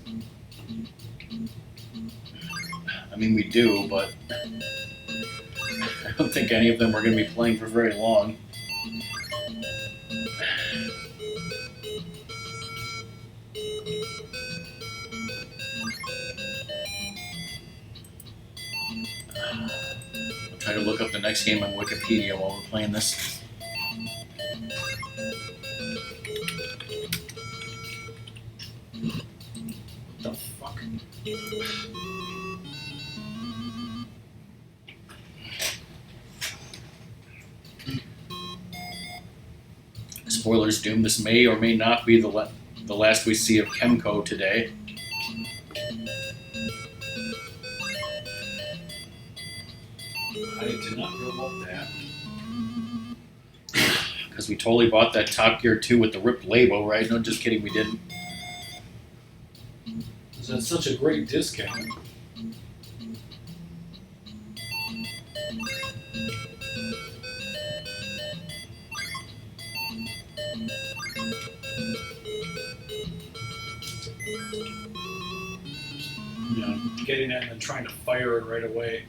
I mean, we do, but I don't think any of them are going to be playing for very long. I'll try to look up the next game on Wikipedia while we're playing this. What the fuck? Spoilers, Doom. This may or may not be the last we see of Kemco today. I did not know about that. Because we totally bought that Top Gear 2 with the ripped label, right? No, just kidding, we didn't. Is that such a great discount? You know, getting it and then trying to fire it right away.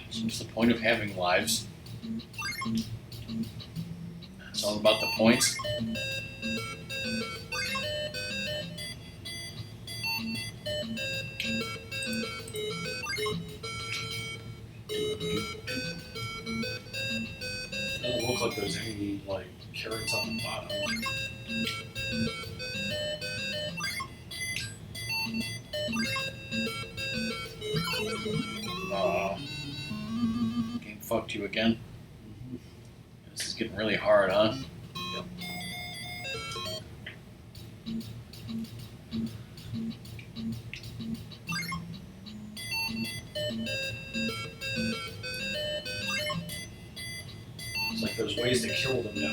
So what's the point of having lives? It's all about the points. Doesn't look like there's any like carrots on the bottom. Game fucked you again. This is getting really hard, huh? Yep. It's like there's ways to kill them down there.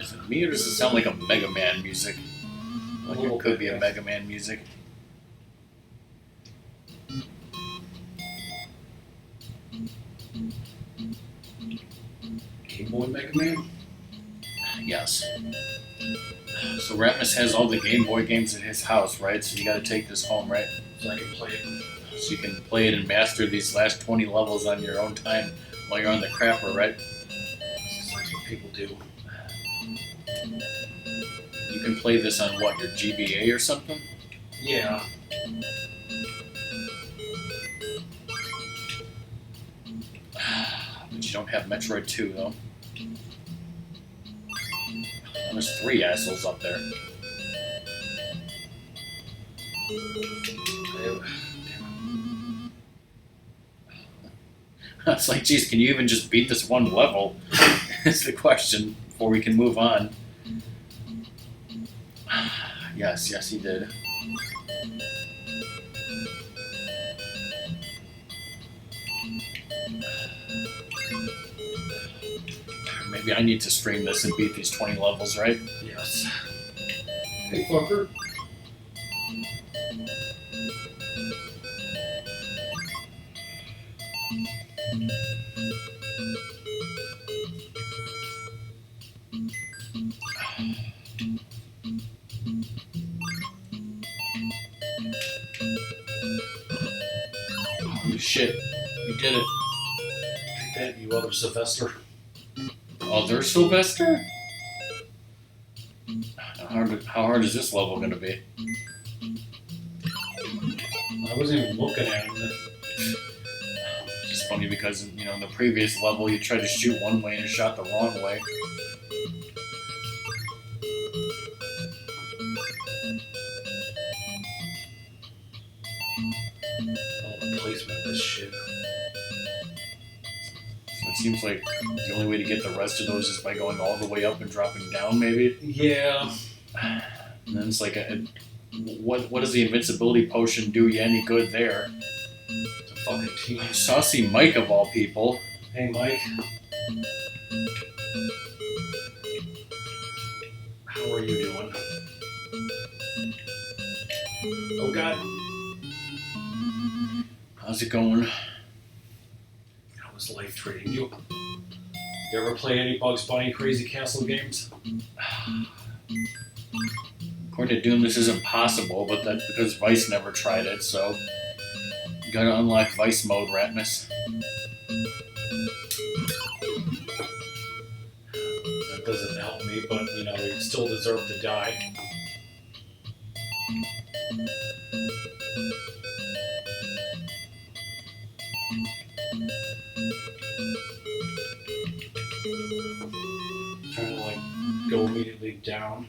Is it me or does it sound like a Mega Man music? Like little it could bit, be a yes. Mega Man music. Game Boy Mega Man? Yes. So Ratmus has all the Game Boy games at his house, right? So you gotta take this home, right? So I can play it. So you can play it and master these last 20 levels on your own time while you're on the crapper, right? That's what people do. You can play this on what, your GBA or something? Yeah. But you don't have Metroid 2, though. And there's 3 assholes up there. It's like, geez, can you even just beat this one level? Is the question before we can move on. Yes, he did. Maybe I need to stream this and beat these 20 levels, right? Yes. Hey, fucker. Holy shit, you did it. Take that, you other Sylvester. Other Sylvester? How hard is this level gonna be? I wasn't even looking at him. It's funny because, you know, in the previous level you tried to shoot one way and shot the wrong way. Oh, the placement of this shit. So it seems like the only way to get the rest of those is by going all the way up and dropping down, maybe. Yeah. And then it's like, what does the invincibility potion do you any good there? It's a fucking tease. Saucy Mike of all people. Hey, Mike. How are you doing? Oh, God. How's it going? How was life treating you? You ever play any Bugs Bunny Crazy Castle games? According to Doom, this isn't possible, but that's because Vice never tried it, so you gotta unlock Vice mode, Ratmus. That doesn't help me, but you know, they still deserve to die. Trying to like go immediately down.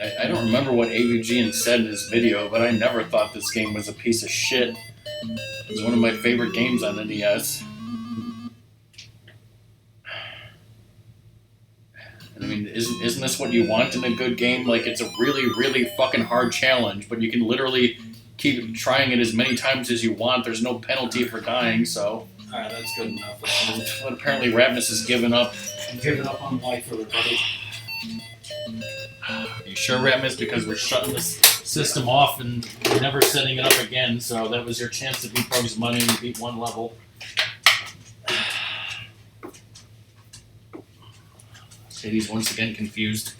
I don't remember what AVGN said in his video, but I never thought this game was a piece of shit. It was one of my favorite games on NES. And I mean, isn't this what you want in a good game? Like, it's a really, really fucking hard challenge, but you can literally keep trying it as many times as you want. There's no penalty for dying, so... Alright, that's good enough. But apparently Ratmus has given up. I'm giving up on life, everybody. Are you sure, Ratmus? Because we're shutting this system off and never setting it up again, so that was your chance to beat Bugs Bunny and beat one level. Sadie's once again confused.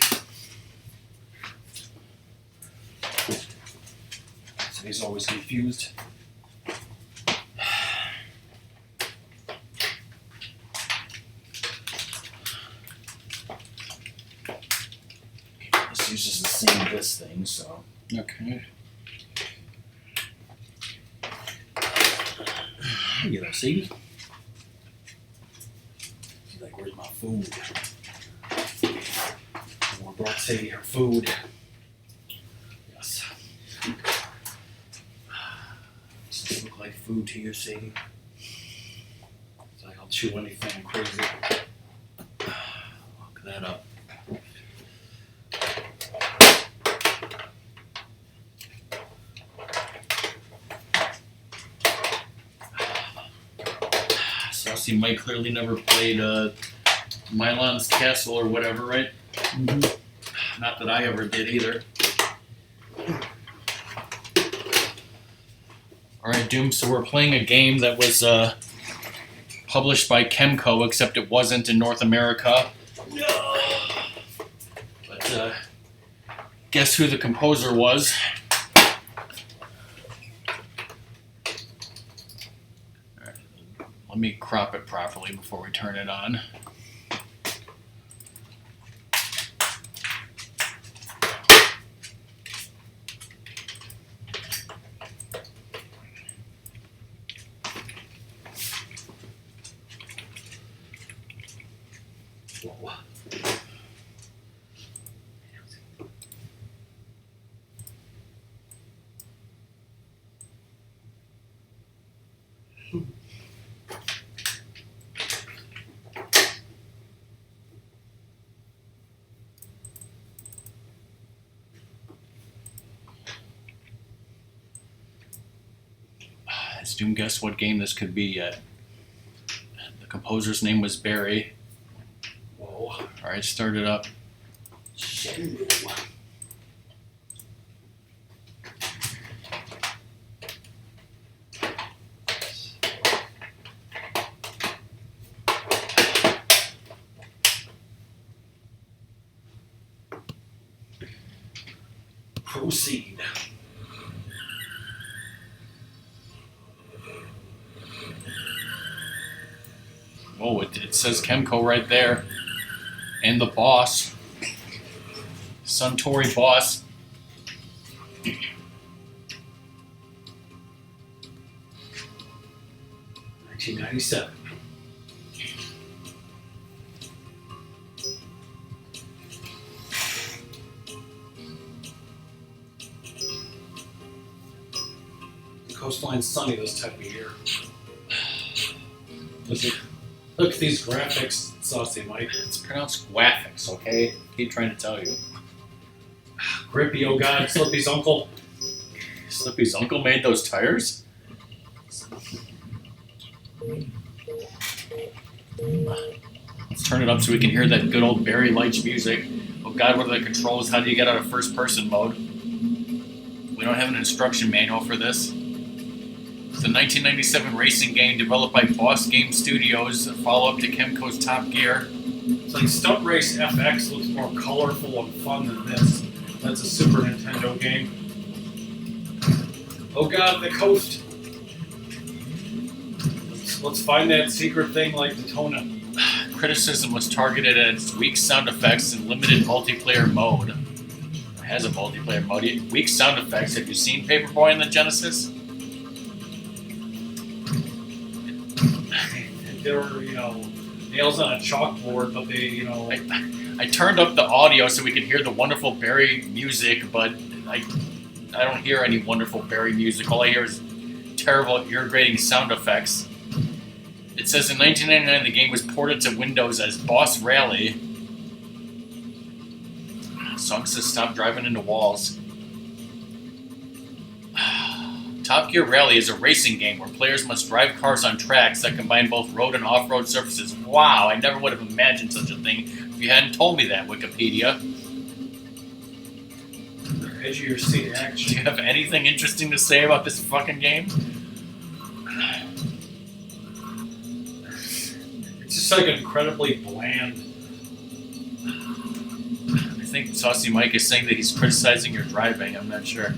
Sadie's always confused. This uses the same this thing, so. Okay. You know, Sadie? She's like, where's my food? We brought Sadie her food. Yes. Does this look like food to you, Sadie? It's like, I'll chew anything crazy. Look that up. Saucy Mike clearly never played Mylon's Castle or whatever, right? Mm-hmm. Not that I ever did either. Alright, Doom, so we're playing a game that was published by Kemco, except it wasn't in North America. No! But guess who the composer was? Let me crop it properly before we turn it on. Whoa. Has Doom guessed what game this could be yet? The composer's name was Barry. Whoa. Alright, start it up. Proceed. Oh, it says Kemco right there. And the boss. Suntory boss. 1997. The coastline's sunny this type of year. Look at these graphics, Saucy Mike. It's pronounced graphics, okay? Keep trying to tell you. Grippy, oh god, Slippy's uncle. Slippy's uncle made those tires? Let's turn it up so we can hear that good old Barry Leitch music. Oh God, what are the controls? How do you get out of first person mode? We don't have an instruction manual for this. It's a 1997 racing game developed by Boss Game Studios, a follow-up to Kemco's Top Gear. It's like Stunt Race FX looks more colorful and fun than this. That's a Super Nintendo game. Oh God, the coast. Let's find that secret thing like Daytona. Criticism was targeted at its weak sound effects and limited multiplayer mode. It has a multiplayer mode. Weak sound effects. Have you seen Paperboy in the Genesis? There were, nails on a chalkboard, but they, I turned up the audio so we could hear the wonderful Barry music, but I don't hear any wonderful Barry music. All I hear is terrible, irritating sound effects. It says in 1999 the game was ported to Windows as Boss Rally. Song says stop driving into walls. Top Gear Rally is a racing game where players must drive cars on tracks that combine both road and off-road surfaces. Wow, I never would have imagined such a thing if you hadn't told me that, Wikipedia. Edge of your seat Do action. you have anything interesting to say about this fucking game? It's just like incredibly bland. I think Saucy Mike is saying that he's criticizing your driving. I'm not sure.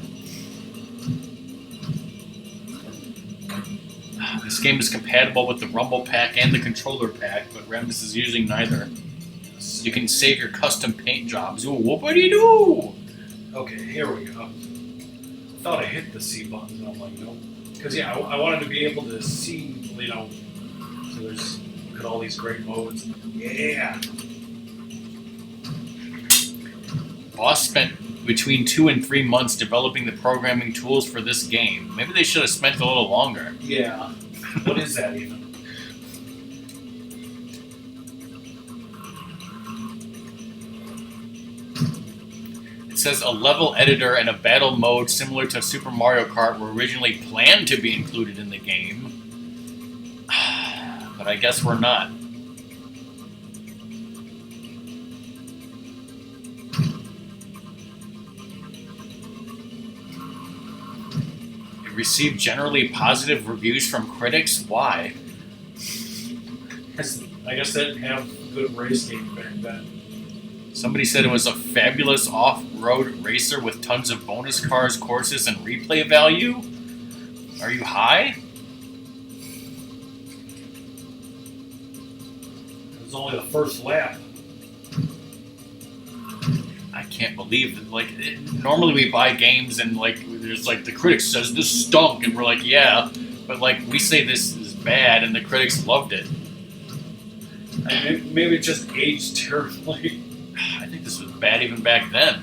This game is compatible with the Rumble Pack and the Controller Pack, but Ratmus is using neither. You can save your custom paint jobs. Ooh, whoop-a-dee-doo! Okay, here we go. I thought I hit the C button, and I'm like, nope. Because, I wanted to be able to see, so there's, look at all these great modes. Yeah! Boss spent between 2 and 3 months developing the programming tools for this game. Maybe they should have spent a little longer. Yeah. What is that even? It says a level editor and a battle mode similar to Super Mario Kart were originally planned to be included in the game. But I guess we're not. It received generally positive reviews from critics. Why? I guess they didn't have good race games back then. Somebody said it was a fabulous off-road racer with tons of bonus cars, courses, and replay value. Are you high? It was only the first lap. I can't believe it. Normally we buy games and there's the critic says this stunk and we're like, yeah, but we say this is bad and the critics loved it. Maybe it just aged terribly. I think this was bad even back then.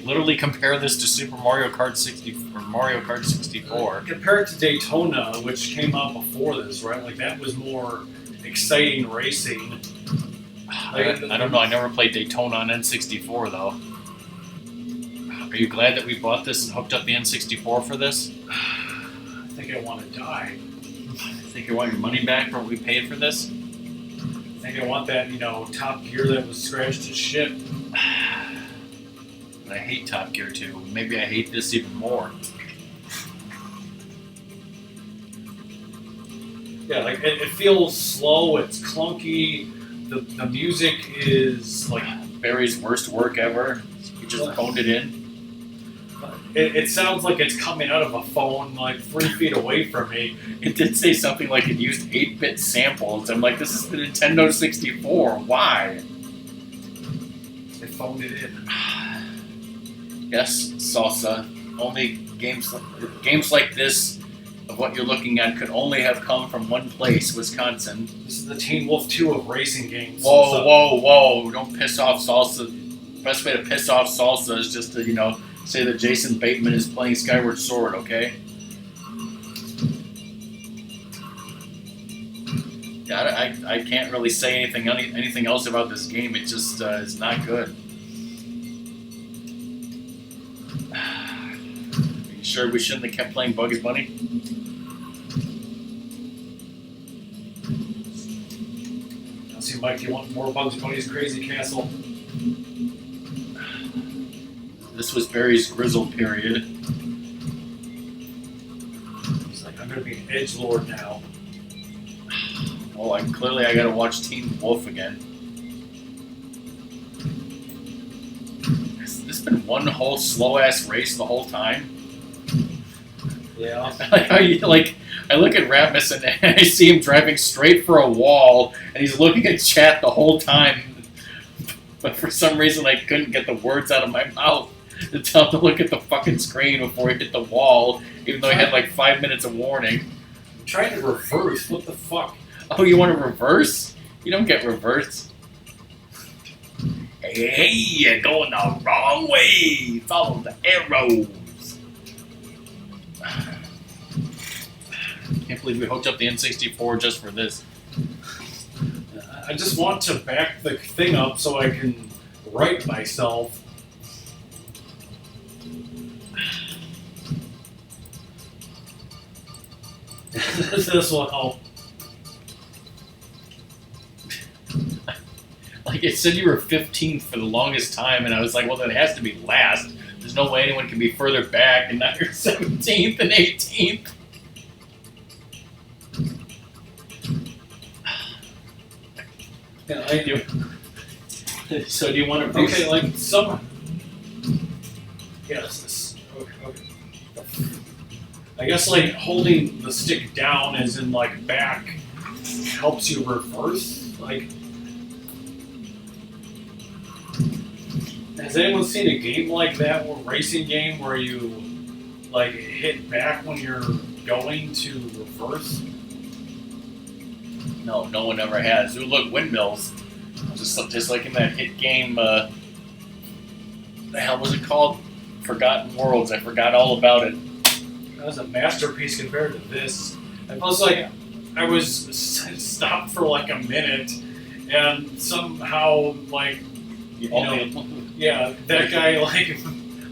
Literally compare this to Super Mario Kart 60 or Mario Kart 64. Compare it to Daytona, which came out before this, right? That was more exciting racing. I don't know. I never played Daytona on N64 though. Are you glad that we bought this and hooked up the N64 for this? I think I want to die. Think you want your money back for what we paid for this? I think I want that, Top Gear that was scratched to shit. But I hate Top Gear 2. Maybe I hate this even more. Yeah, it feels slow, it's clunky, the music is Barry's worst work ever. He just phoned it in. It sounds like it's coming out of a phone 3 feet away from me. It did say something like it used 8-bit samples. I'm like, this is the Nintendo 64. Why? They phoned it in. Yes, Salsa. Only games like this, of what you're looking at, could only have come from one place, Wisconsin. This is the Teen Wolf 2 of racing games. Whoa, whoa, whoa. Don't piss off Salsa. The best way to piss off Salsa is just to, say that Jason Bateman is playing Skyward Sword, okay? Yeah, I can't really say anything else about this game. It just is not good. Are you sure we shouldn't have kept playing Bugs Bunny? Let's see, Mike, do you want more Bugs Bunny's Crazy Castle? This was Barry's grizzle period. He's like, I'm gonna be an edgelord now. Oh, I gotta watch Teen Wolf again. Has this been one whole slow ass race the whole time? Yeah. I look at Ratmus and I see him driving straight for a wall, and he's looking at chat the whole time. But for some reason, I couldn't get the words out of my mouth to tell him to look at the fucking screen before he hit the wall, even though he had like 5 minutes of warning. I'm trying to reverse. What the fuck? Oh, you want to reverse? You don't get reverse. Hey, you're going the wrong way. Follow the arrows. Can't believe we hooked up the N64 just for this. I just want to back the thing up so I can right myself. This will help. Like, it said you were 15th for the longest time, and I was like, well, that has to be last. There's no way anyone can be further back, and now you're 17th and 18th. Yeah, I do. So do you want to... Okay, like some... Yes, this... Okay. I guess, like, holding the stick down as in, like, back helps you reverse. Like... Has anyone seen a game like that, a racing game, where you, like, hit back when you're going to reverse? No, no one ever has. Ooh, look, windmills. Just like in that hit game, the hell was it called? Forgotten Worlds. I forgot all about it. That was a masterpiece compared to this. And plus, like, I was stopped for like a minute, and somehow, like, yeah, that guy, like,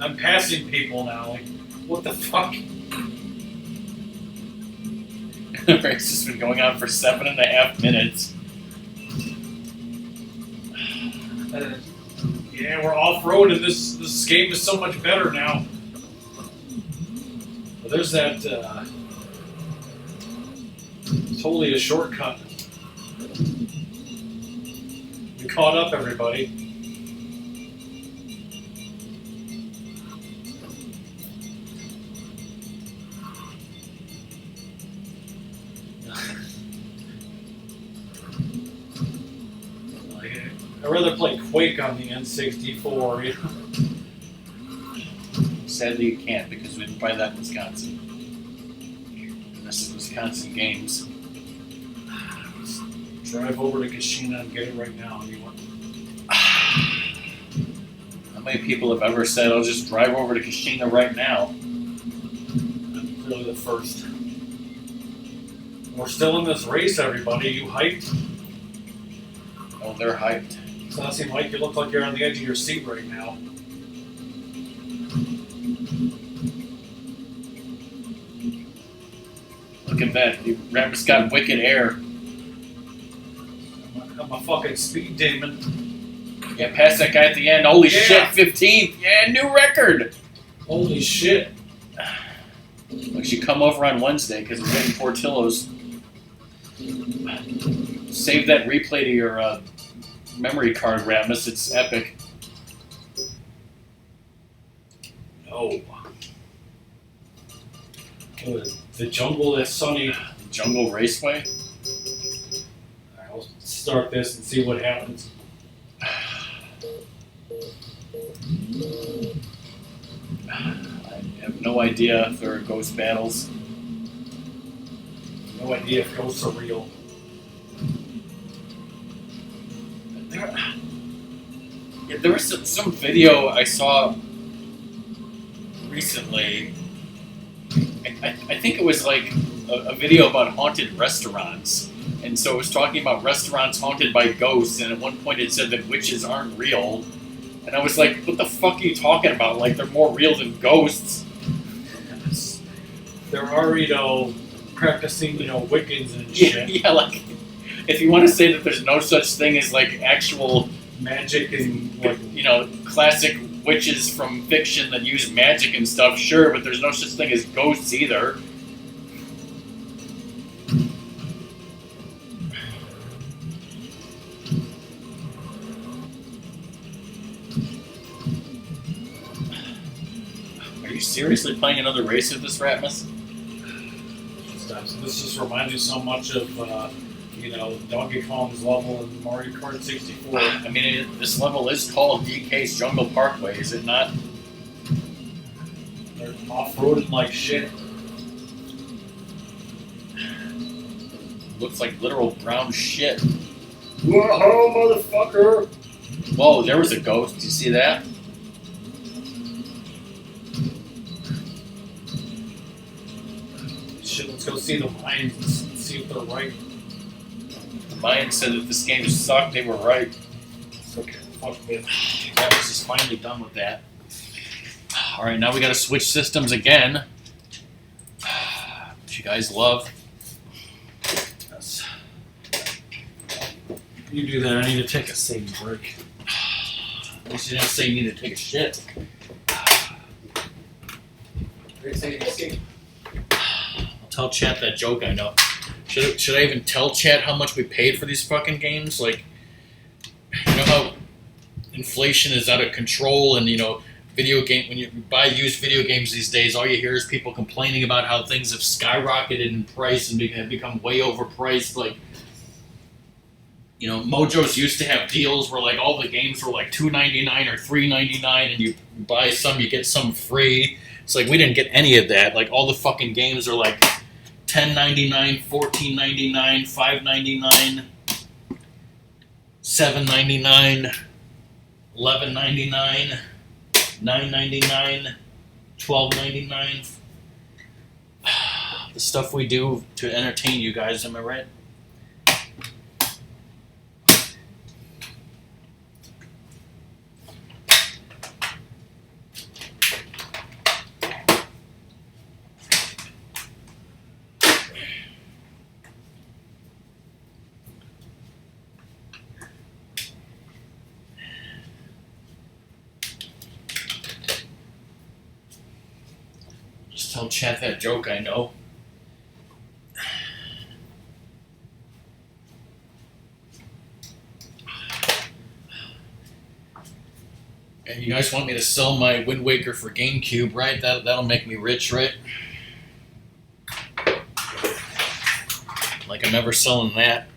I'm passing people now. Like, what the fuck? The race has been going on for 7.5 minutes. Yeah, we're off-road, and this game is so much better now. But there's that, totally a shortcut. We caught up, everybody. I'd rather play Quake on the N64, you know? Sadly, you can't because we didn't buy that in Wisconsin. This is Wisconsin Games. Let's drive over to Kashina and get it right now. You want? How many people have ever said, "I'll just drive over to Kashina right now"? I'm clearly the first. We're still in this race, everybody. You hyped? Oh, they're hyped. Sassy Mike, you look like you're on the edge of your seat right now. Look at that. Ratmus got wicked air. I'm a fucking speed demon. Yeah, past that guy at the end. Holy Yeah. shit, 15th. Yeah, new record. Holy shit. We should come over on Wednesday because we're getting Portillo's. Save that replay to your memory card, Ratmus. It's epic. No. The jungle is sunny. Jungle Raceway. Alright, I'll start this and see what happens. I have no idea if there are ghost battles. No idea if ghosts are real. There was some video I saw recently. I think it was like a video about haunted restaurants. And so it was talking about restaurants haunted by ghosts, and at one point it said that witches aren't real. And I was like, what the fuck are you talking about? Like, they're more real than ghosts. They're already, practicing, Wiccans and shit. Yeah, like, if you want to say that there's no such thing as like actual Magic and like classic witches from fiction that use magic and stuff, sure, but there's no such thing as ghosts either. Are you seriously playing another race of this, Ratmus? this just reminds me so much of Donkey Kong's level in Mario Kart 64. I mean, this level is called DK's Jungle Parkway, is it not? They're off-roading like shit. Looks like literal brown shit. Whoa, motherfucker! Whoa, there was a ghost. Did you see that? Shit, let's go see the mines and see if they're right. The Mayans said that this game sucked. They were right. Okay, fuck it. Travis is finally done with that. All right, now we got to switch systems again. Which you guys love. Yes. You do that. I need to take a saving break. At least you didn't say you need to take a shit. I'll tell chat that joke I know. Should I even tell chat how much we paid for these fucking games? Like, you know how inflation is out of control, and video game, when you buy used video games these days, all you hear is people complaining about how things have skyrocketed in price and have become way overpriced. Like, Mojos used to have deals where like all the games were like $2.99 or $3.99, and you buy some, you get some free. It's like we didn't get any of that. Like all the fucking games are like $10.99, $14.99, $5.99, $7.99, $11.99, $9.99, $12.99. The stuff we do to entertain you guys, am I right? Tell chat that joke I know. And you guys want me to sell my Wind Waker for GameCube, right? That'll make me rich, right? Like I'm never selling that.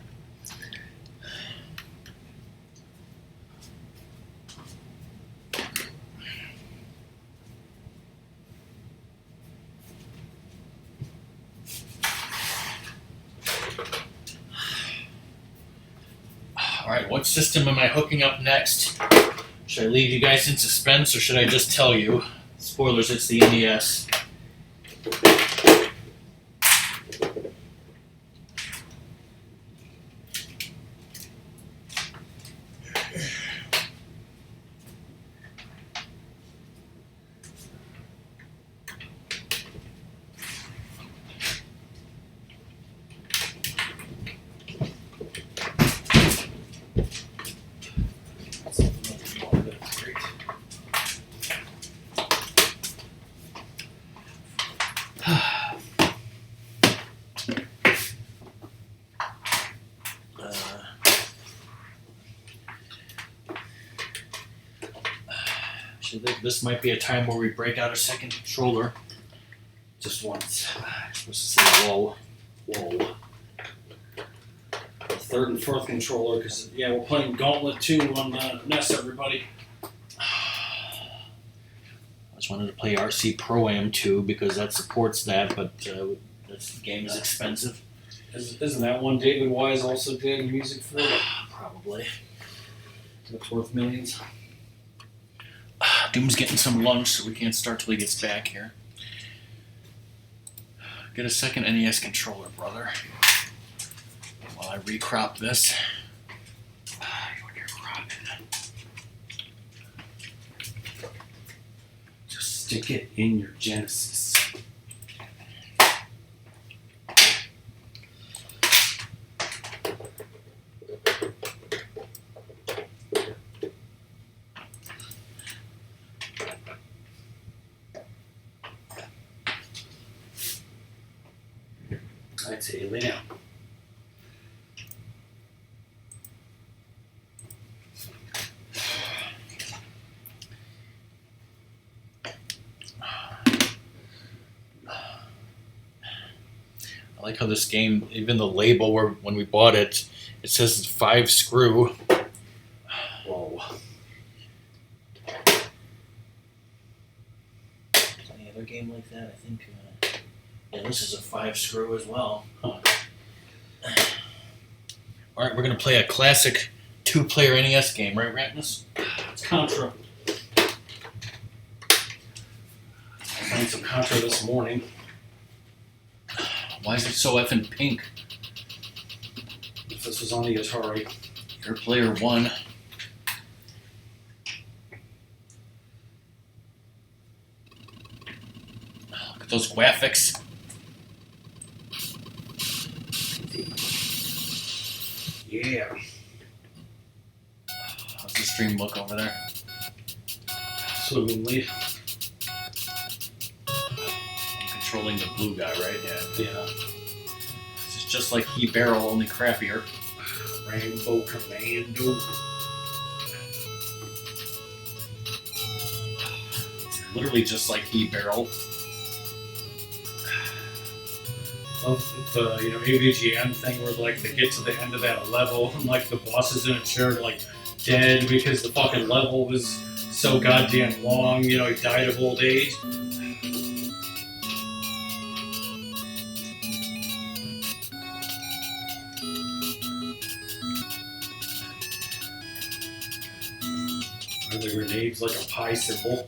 Alright, what system am I hooking up next? Should I leave you guys in suspense, or should I just tell you? Spoilers, it's the NES. This might be a time where we break out a second controller. Just once. I'm supposed to say whoa. Whoa. The third and fourth controller, because, we're playing Gauntlet 2 on the NES, everybody. I just wanted to play RC Pro-Am 2 because that supports that, but this game is expensive. Isn't that one David Wise also did music for? Probably. That's worth millions. Doom's getting some lunch, so we can't start till he gets back here. Get a second NES controller, brother. While I recrop this. You're cropping. Just stick it in your Genesis. I'd say lay down. I like how this game, even the label where when we bought it, it says 5 screw. Whoa. Any other game like that? I think. Yeah, this is a 5 screw as well. Huh. All right, we're gonna play a classic 2-player NES game, right, Ratmus? It's Contra. I found some Contra this morning. Why is it so effing pink? If this was on the Atari. Your player 1. Look at those graphics. Yeah. How's the stream look over there? Swimmingly. I'm controlling the blue guy, right? Yeah. Yeah. This is just like He Barrel, only crappier. Rainbow Commando. Literally just like He Barrel. Love the AVGN thing where like they get to the end of that level and like the boss is in a chair like dead because the fucking level was so goddamn long, he died of old age. Are the grenades like a pi symbol?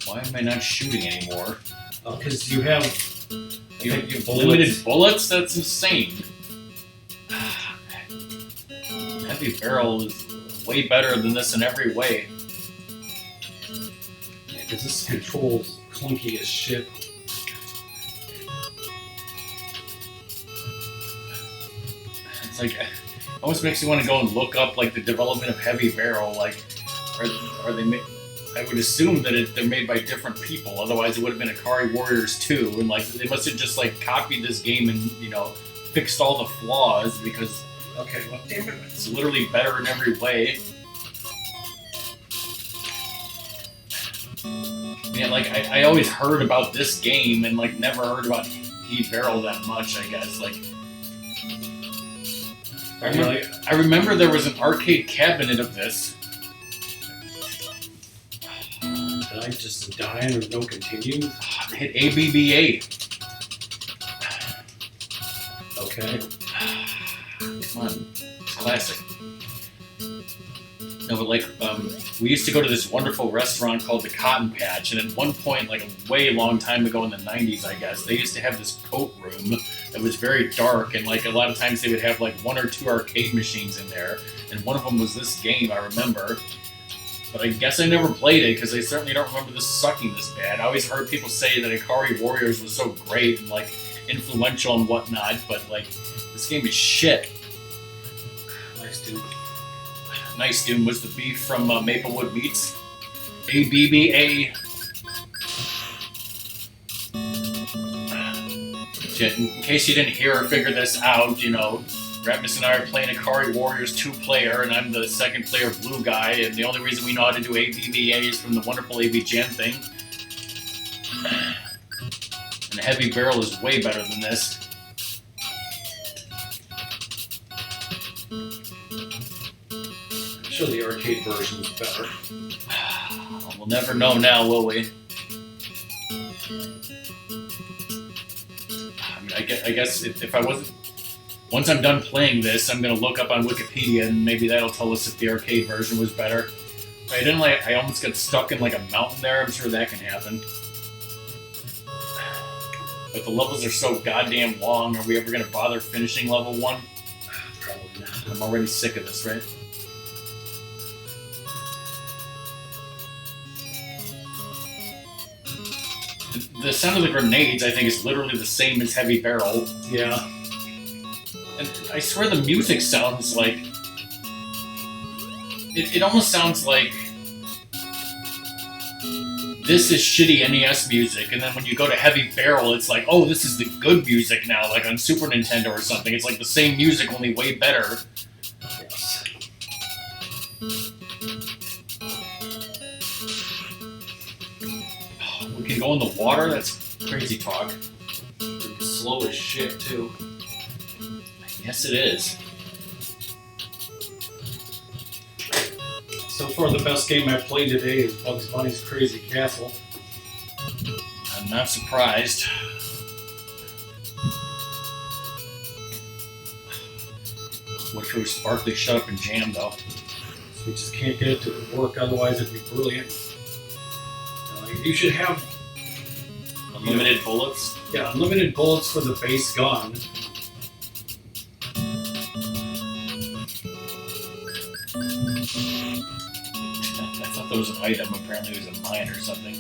Why am I not shooting anymore? Because you have You have bullets. limited bullets? That's insane. Heavy Barrel is way better than this in every way. Yeah, because this controls clunky as shit. It's like, it almost makes you want to go and look up like the development of Heavy Barrel. Like, are they made? I would assume that they're made by different people. Otherwise, it would have been Ikari Warriors 2, and like they must have just like copied this game and fixed all the flaws because Okay, well, damn it. it's literally better in every way. Yeah, like I always heard about this game and like never heard about Heat Barrel that much. I guess like I remember there was an arcade cabinet of this. Did I just die and there's no continue? Hit ABBA. Okay. Come on, it's classic. No, but like, we used to go to this wonderful restaurant called the Cotton Patch, and at one point, like a way long time ago in the 90s, I guess, they used to have this coat room that was very dark, and like a lot of times they would have like 1 or 2 arcade machines in there, and one of them was this game, I remember. But I guess I never played it, because I certainly don't remember this sucking this bad. I always heard people say that Ikari Warriors was so great and like influential and whatnot, but like, this game is shit. Nice dude. Nice Doom was the beef from Maplewood Meats. ABBA. In case you didn't hear or figure this out, Ratmus and I are playing Ikari Warriors 2-player, and I'm the second player blue guy, and the only reason we know how to do ABBA is from the wonderful AVGN thing. And Heavy Barrel is way better than this. I'm sure the arcade version is better. We'll never know now, will we? I mean, I guess if I wasn't... Once I'm done playing this, I'm going to look up on Wikipedia, and maybe that'll tell us if the arcade version was better. I didn't I almost got stuck in like a mountain there. I'm sure that can happen. But the levels are so goddamn long. Are we ever going to bother finishing level 1? Probably not. I'm already sick of this, right? The sound of the grenades, I think, is literally the same as Heavy Barrel. Yeah. And I swear the music sounds like... It almost sounds like... this is shitty NES music, and then when you go to Heavy Barrel, it's like, oh, this is the good music now, like on Super Nintendo or something. It's like the same music, only way better. Yes. We can go in the water? That's crazy talk. It's slow as shit, too. Yes, it is. So far, the best game I've played today is Bugs Bunny's Crazy Castle. I'm not surprised. What if it was Sparkly Shut Up and Jam, though? We just can't get it to work, otherwise it'd be brilliant. You should have Unlimited bullets? Yeah, unlimited bullets for the base gun. I thought that was an item. Apparently it was a mine or something.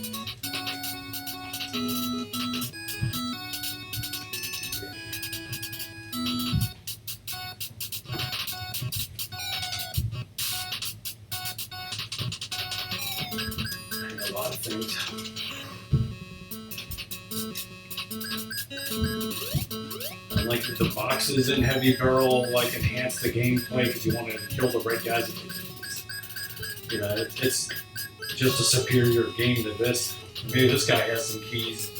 A lot of things. I like that the boxes in Heavy Barrel like enhance the gameplay because you want to kill the red guys. You know, it's just a superior game to this. Maybe this guy has some keys.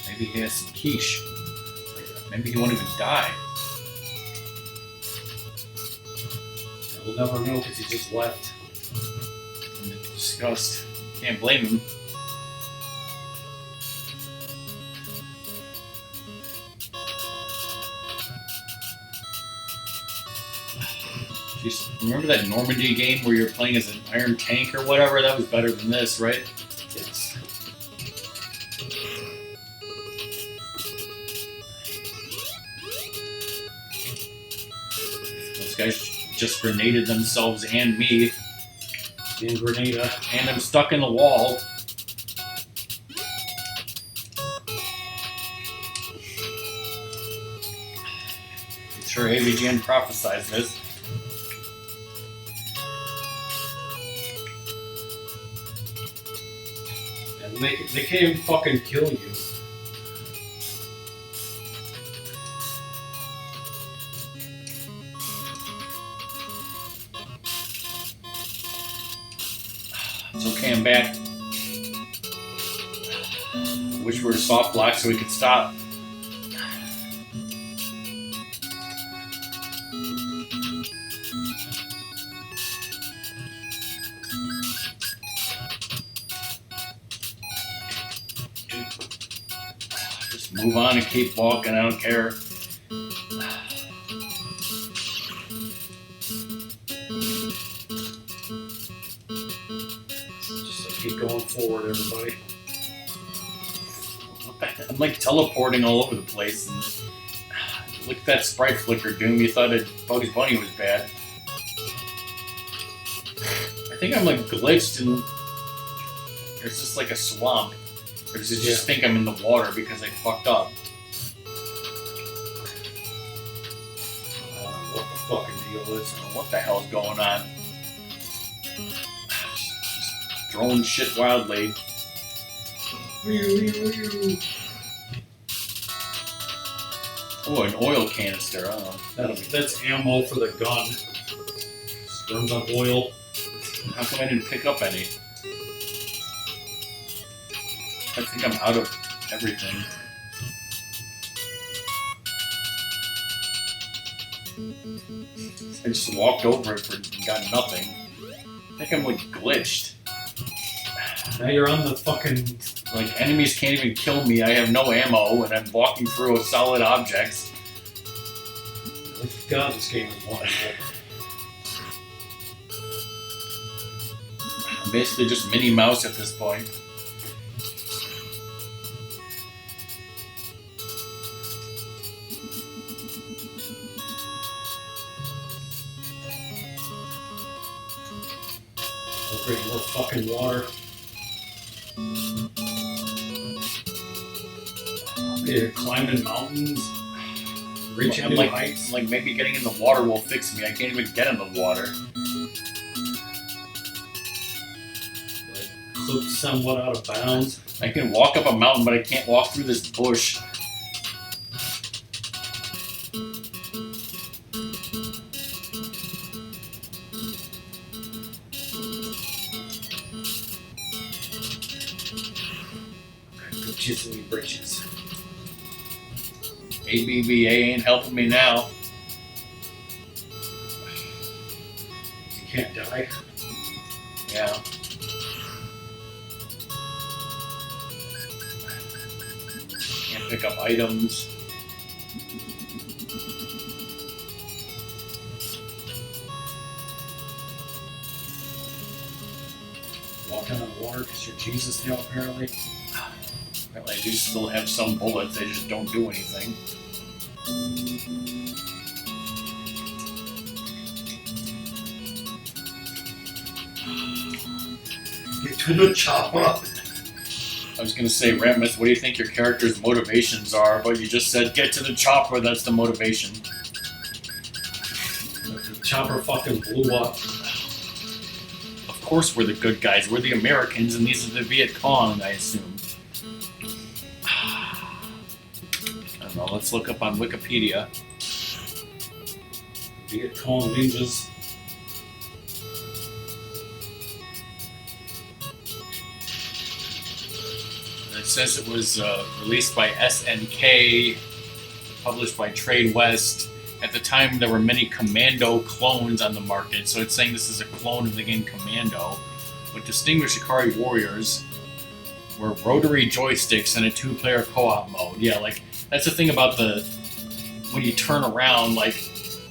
Maybe he has some quiche. Maybe he won't even die. We'll never know because he just left. Disgust. Can't blame him. Jeez, remember that Normandy game where you're playing as an iron tank or whatever? That was better than this, right? Yes. Those guys just grenaded themselves and me. And Grenada. And I'm stuck in the wall. I'm sure AVGN prophesized this. And they can't even fucking kill you. It's okay, I'm back. Wish we were soft block so we could stop. Just move on and keep walking, I don't care. Keep going forward, everybody. What the hell? I'm like teleporting all over the place. And look at that sprite flicker, Doom. You thought Bugs Bunny was bad. I think I'm like glitched and there's just like a swamp. Or does it just think I'm in the water because I fucked up? I don't know what the fucking deal is. I don't know what the hell's going on? Throwing shit wildly. Oh, an oil canister. Oh, That's ammo for the gun. Runs on oil. how come I didn't pick up any? I think I'm out of everything. I just walked over it and got nothing. I think I'm like glitched. Now you're on the fucking... Like, enemies can't even kill me, I have no ammo, and I'm walking through solid objects. God, this game is wonderful. I'm basically just Minnie Mouse at this point. I'll bring more fucking water. You're climbing mountains, reaching new heights. Like maybe getting in the water will fix me. I can't even get in the water. Like, looked somewhat out of bounds. I can walk up a mountain, but I can't walk through this bush. Bitches and britches. ABBA ain't helping me now. You can't die. Yeah. Can't pick up items. Walking on water because you're Jesus now, apparently. Apparently I do still have some bullets, they just don't do anything. Get to the chopper. I was gonna say, Ratmus, what do you think your character's motivations are? But you just said, get to the chopper, that's the motivation. The chopper fucking blew up. Of course we're the good guys, we're the Americans, and these are the Viet Cong, I assume. I don't know, let's look up on Wikipedia. Viet Cong ninjas. It says it was released by SNK, published by Trade West. At the time, there were many Commando clones on the market, so it's saying this is a clone of the game Commando. What distinguished Ikari Warriors were rotary joysticks and a 2-player co-op mode. Yeah, like, that's the thing about when you turn around, like,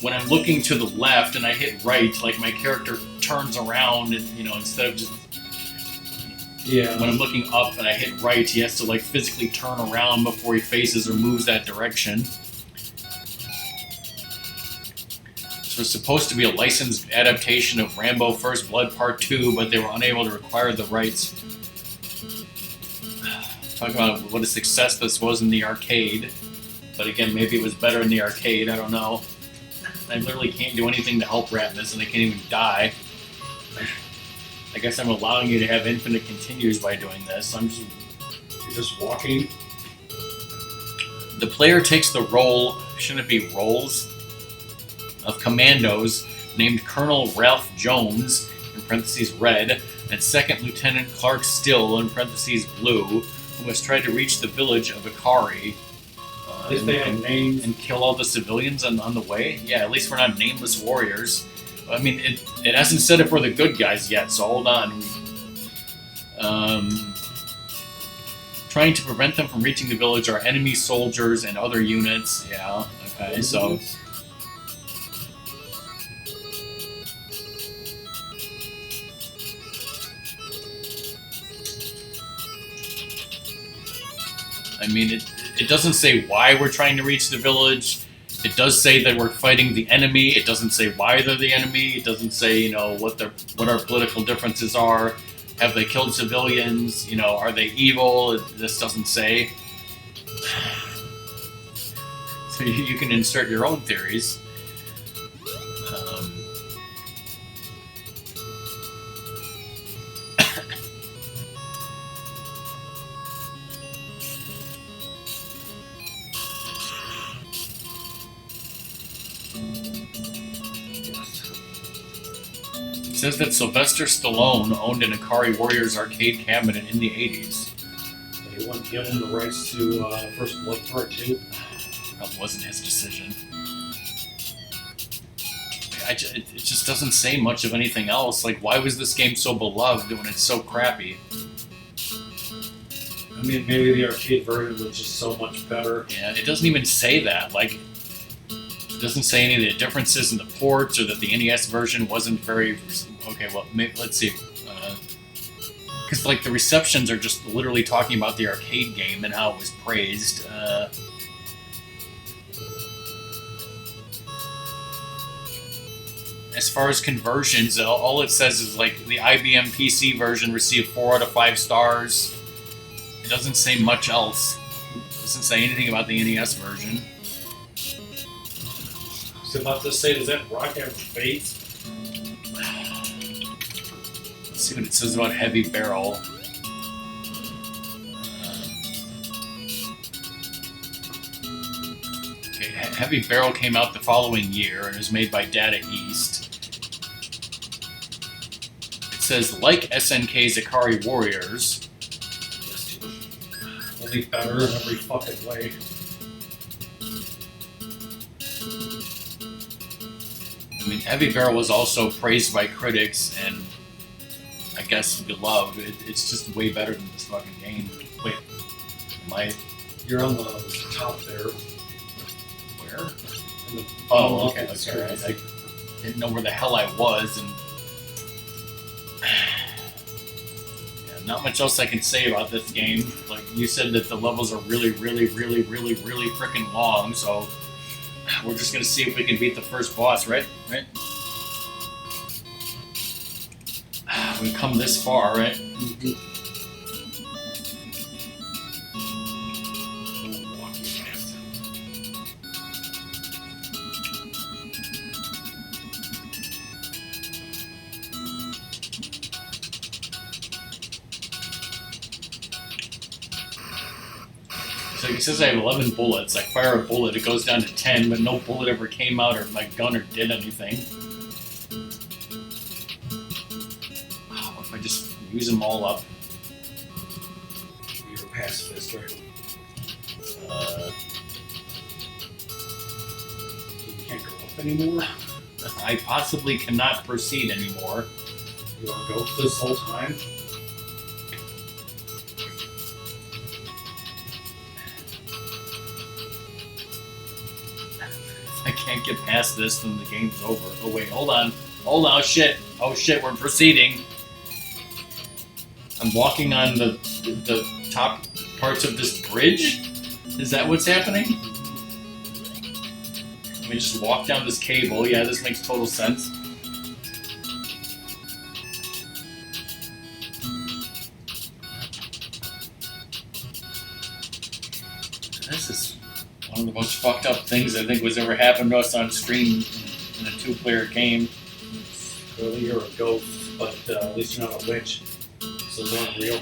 when I'm looking to the left and I hit right, like, my character turns around and, instead of just... Yeah. When I'm looking up and I hit right, he has to, like, physically turn around before he faces or moves that direction. So it's supposed to be a licensed adaptation of Rambo First Blood Part 2, but they were unable to acquire the rights. Talking about what a success this was in the arcade. But again, maybe it was better in the arcade, I don't know. I literally can't do anything to help Ratmus, and I can't even die. I guess I'm allowing you to have infinite continues by doing this. You're just walking. The player takes the role, shouldn't it be roles, of commandos named Colonel Ralph Jones, in parentheses red, and Second Lieutenant Clark Still, in parentheses blue, who must try to reach the village of Ikari. At least they have names. And kill all the civilians on the way? Yeah, at least we're not nameless warriors. I mean, it hasn't said if we're the good guys yet, so hold on. Trying to prevent them from reaching the village are enemy soldiers and other units. Yeah, okay, so... I mean, it doesn't say why we're trying to reach the village. It does say that we're fighting the enemy. It doesn't say why they're the enemy. It doesn't say, what our political differences are. Have they killed civilians? Are they evil? This doesn't say. So you can insert your own theories. It says that Sylvester Stallone owned an Ikari Warriors arcade cabinet in the 80s. They wouldn't give him the rights to First Blood Part 2. That wasn't his decision. It just doesn't say much of anything else. Like, why was this game so beloved when it's so crappy? I mean, maybe the arcade version was just so much better. Yeah, it doesn't even say that. Like, it doesn't say any of the differences in the ports or that the NES version wasn't very... Okay, well, let's see. Because, like, the receptions are just literally talking about the arcade game and how it was praised. As far as conversions, all it says is, like, the IBM PC version received 4 out of 5 stars. It doesn't say much else. It doesn't say anything about the NES version. I was about to say, does that rock have a face? Let's see what it says about Heavy Barrel. Okay, Heavy Barrel came out the following year and was made by Data East. It says, like SNK's Ikari Warriors. Yes, dude. Only better in every fucking way. I mean, Heavy Barrel was also praised by critics and I guess beloved. It's just way better than this fucking game. Wait, You're on the top there. where? In the Oh, okay. Mafat Okay. Conspiracy. I didn't know where the hell I was, and yeah, not much else I can say about this game. Like you said, that the levels are really freaking long. So we're just gonna see if we can beat the first boss, right? Right. We've come this far, right? So it says I have 11 bullets. I fire a bullet, it goes down to 10, but no bullet ever came out or my gun or did anything. Oh, what if I just use them all up? You're a pacifist, right? You can't go up anymore? I possibly cannot proceed anymore. You want to go this whole time? I can't get past this, then the game's over. Oh wait, hold on. Hold on, shit. Oh shit, we're proceeding. I'm walking on the top parts of this bridge? Is that what's happening? Let me just walk down this cable. Yeah, this makes total sense. This is one of the most fucked up things I think was ever happened to us on screen in a two-player game. Clearly you're a ghost, but at least you're not a witch. So it's not real.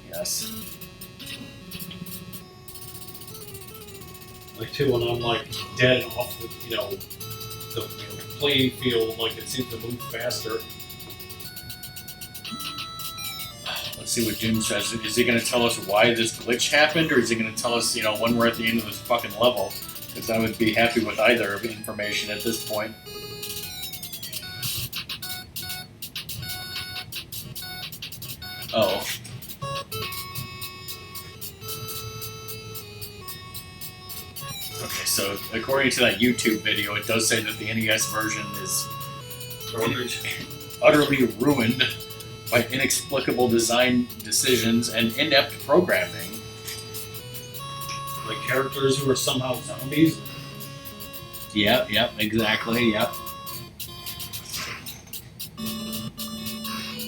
Yes. Like too, when I'm like dead off the playing field, like it seems to move faster. Let's see what Jim says. Is he going to tell us why this glitch happened, or is he going to tell us, when we're at the end of this fucking level? Because I would be happy with either information at this point. Oh. Okay, so according to that YouTube video, it does say that the NES version is utterly ruined by inexplicable design decisions and inept programming. Like characters who are somehow zombies. Yep, exactly, yep.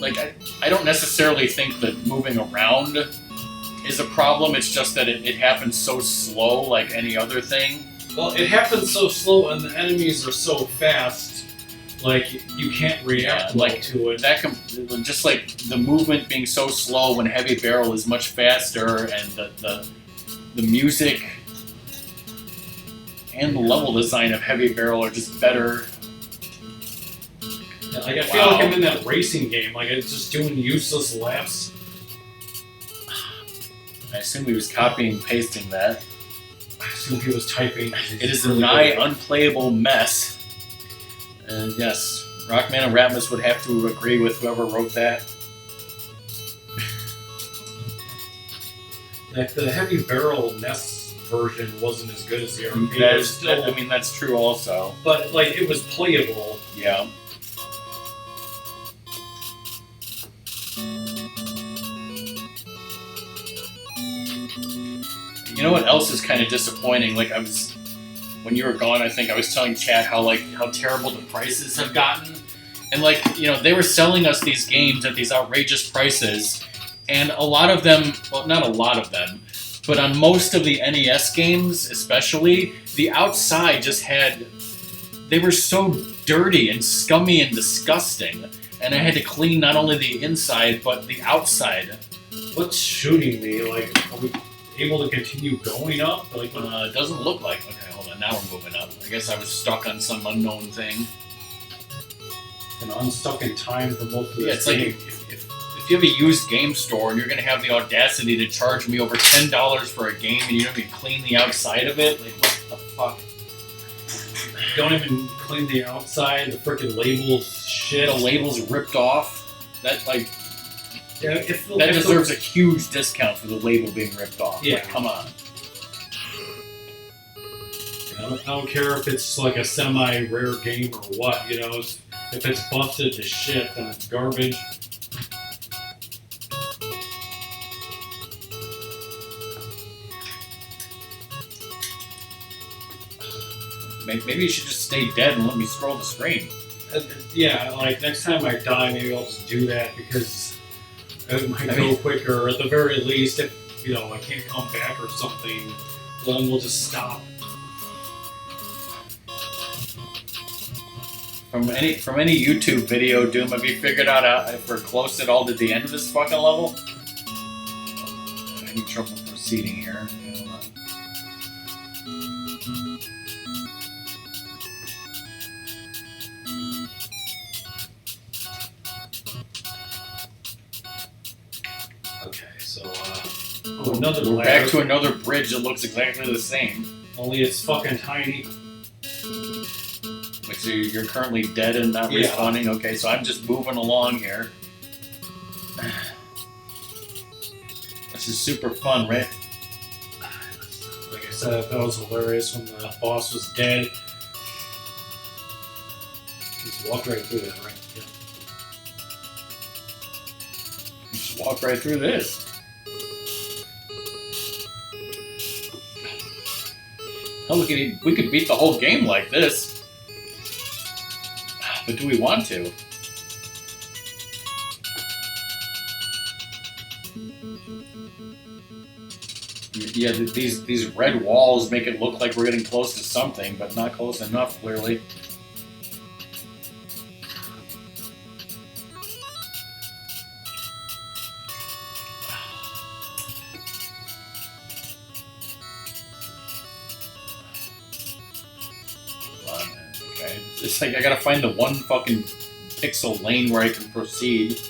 Like, I don't necessarily think that moving around is a problem, it's just that it happens so slow like any other thing. Well, it happens so slow and the enemies are so fast, like, you can't react to it. Just like the movement being so slow when Heavy Barrel is much faster, and the music and the level design of Heavy Barrel are just better. Like, I feel like I'm in that racing game, like it's just doing useless laps. I assume he was copying and pasting that. I assume he was typing. It is a nigh unplayable mess. And yes, RockMan and Ratmus would have to agree with whoever wrote that. Like the Heavy Barrel NES version wasn't as good as the arcade. That's true also. But like it was playable. Yeah. You know what else is kind of disappointing? Like when you were gone, I think I was telling Chad how terrible the prices have gotten. And they were selling us these games at these outrageous prices, and a lot of them, well, not a lot of them, but on most of the NES games especially, the outside they were so dirty and scummy and disgusting, and I had to clean not only the inside, but the outside. What's shooting me? Like, able to continue going up? Like, It doesn't look like. Okay, hold on. Now we're moving up. I guess I was stuck on some unknown thing. and unstuck in time for most of this Yeah, it's like game. if you have a used game store and you're going to have the audacity to charge me over $10 for a game and you don't even clean the outside of it, like what the fuck? Don't even clean the outside. The freaking labels shit. The label's ripped off. That like Yeah, that deserves a huge discount for the label being ripped off. Yeah. Like, come on. I don't care if it's like a semi-rare game or what. You know, if it's busted to shit, then it's garbage. Maybe you should just stay dead and let me scroll the screen. Yeah, like next time I die, maybe I'll just do that because it might go quicker. At the very least, if I can't come back or something, then we'll just stop. From any YouTube video, Doom, have you figured out if we're close at all to the end of this fucking level? I'm having trouble proceeding here. Hold on. Okay, so another We're ladder. back to another bridge that looks exactly the same. Only it's fucking tiny. Like, so you're currently dead and not Yeah. respawning? Okay, so I'm just moving along here. This is super fun, right? Like I said, that was hilarious when the boss was dead. Just walked right through that, right? Yeah. Just walk right through this. Hell, we could beat the whole game like this. But do we want to? Yeah, these red walls make it look like we're getting close to something, but not close enough, clearly. Okay, it's like I gotta find the one fucking pixel lane where I can proceed.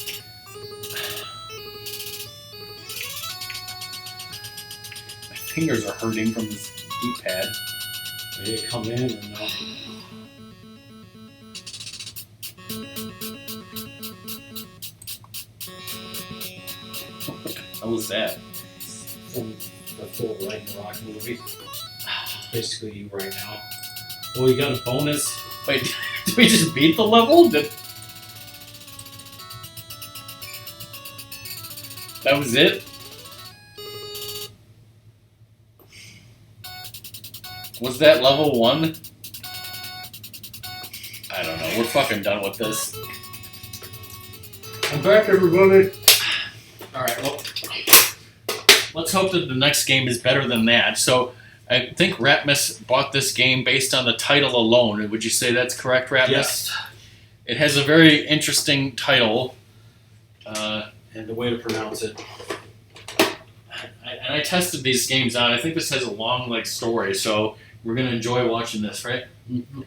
My fingers are hurting from this D-pad. They come in and What the hell is that? from the full Ragnarok movie. Basically you right now. Well, you got a bonus. Wait, did we just beat the level? That was it? Was that level 1? I don't know. We're fucking done with this. I'm back, everybody. Alright, well, let's hope that the next game is better than that. So, I think Ratmus bought this game based on the title alone. Would you say that's correct, Ratmus? Yes. It has a very interesting title. And the way to pronounce it. I tested these games out. I think this has a long story, so we're going to enjoy watching this, right? Mm-hmm.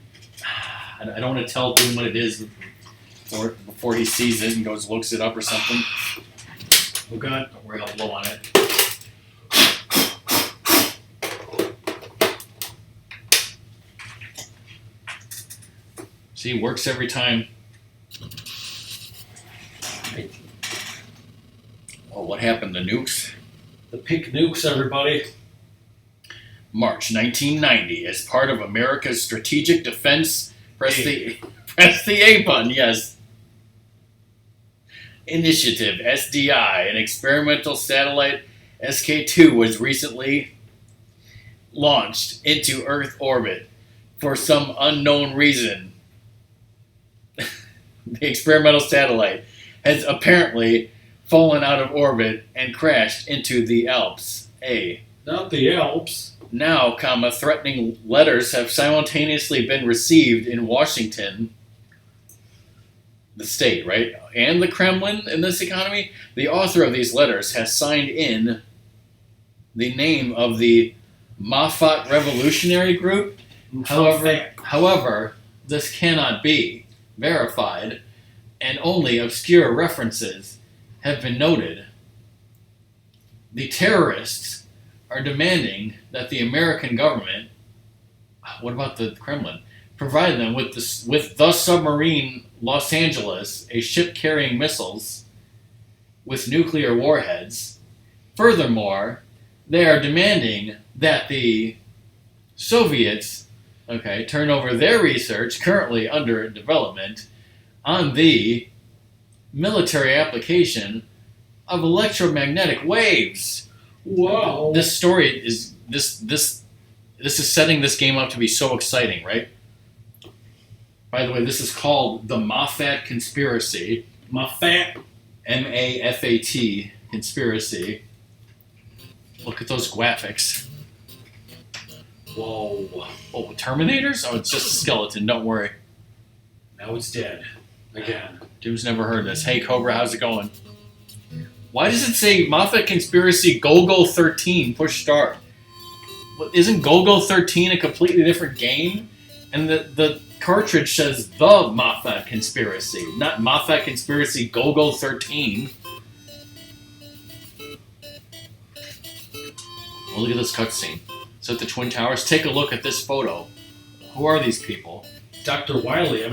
I don't want to tell Doom what it is before he sees it and looks it up or something. Oh, God. We're all low on it. See, works every time. Oh, what happened? The nukes? The pink nukes, everybody. March 1990, as part of America's strategic defense, press the A button, yes. Initiative, SDI, an experimental satellite SK-2 was recently launched into Earth orbit. For some unknown reason, the experimental satellite has apparently fallen out of orbit and crashed into the Alps. Not the Alps. Now, threatening letters have simultaneously been received in Washington, the state, right, and the Kremlin in this economy. The author of these letters has signed in the name of the Mafat Revolutionary Group. However, this cannot be verified, and only obscure references have been noted. The terrorists are demanding that the American government, what about the Kremlin, provide them with the submarine Los Angeles, a ship carrying missiles with nuclear warheads. Furthermore, they are demanding that the Soviets, turn over their research currently under development on the military application of electromagnetic waves. Wow. This story is this is setting this game up to be so exciting, right? By the way, this is called the Mafat Conspiracy. Mafat. M-A-F-A-T Conspiracy. Look at those graphics. Whoa. Oh, Terminators? Oh, it's just a skeleton, don't worry. Now it's dead. Again. Dude's never heard this. Hey, Cobra, how's it going? Why does it say Mafat Conspiracy Go-Go 13 push start? Isn't Go-Go 13 a completely different game? And the cartridge says the Mafat Conspiracy, not Mafat Conspiracy Go-Go 13. Oh, look at this cutscene. It's at the Twin Towers. Take a look at this photo. Who are these people? Dr. Wiley,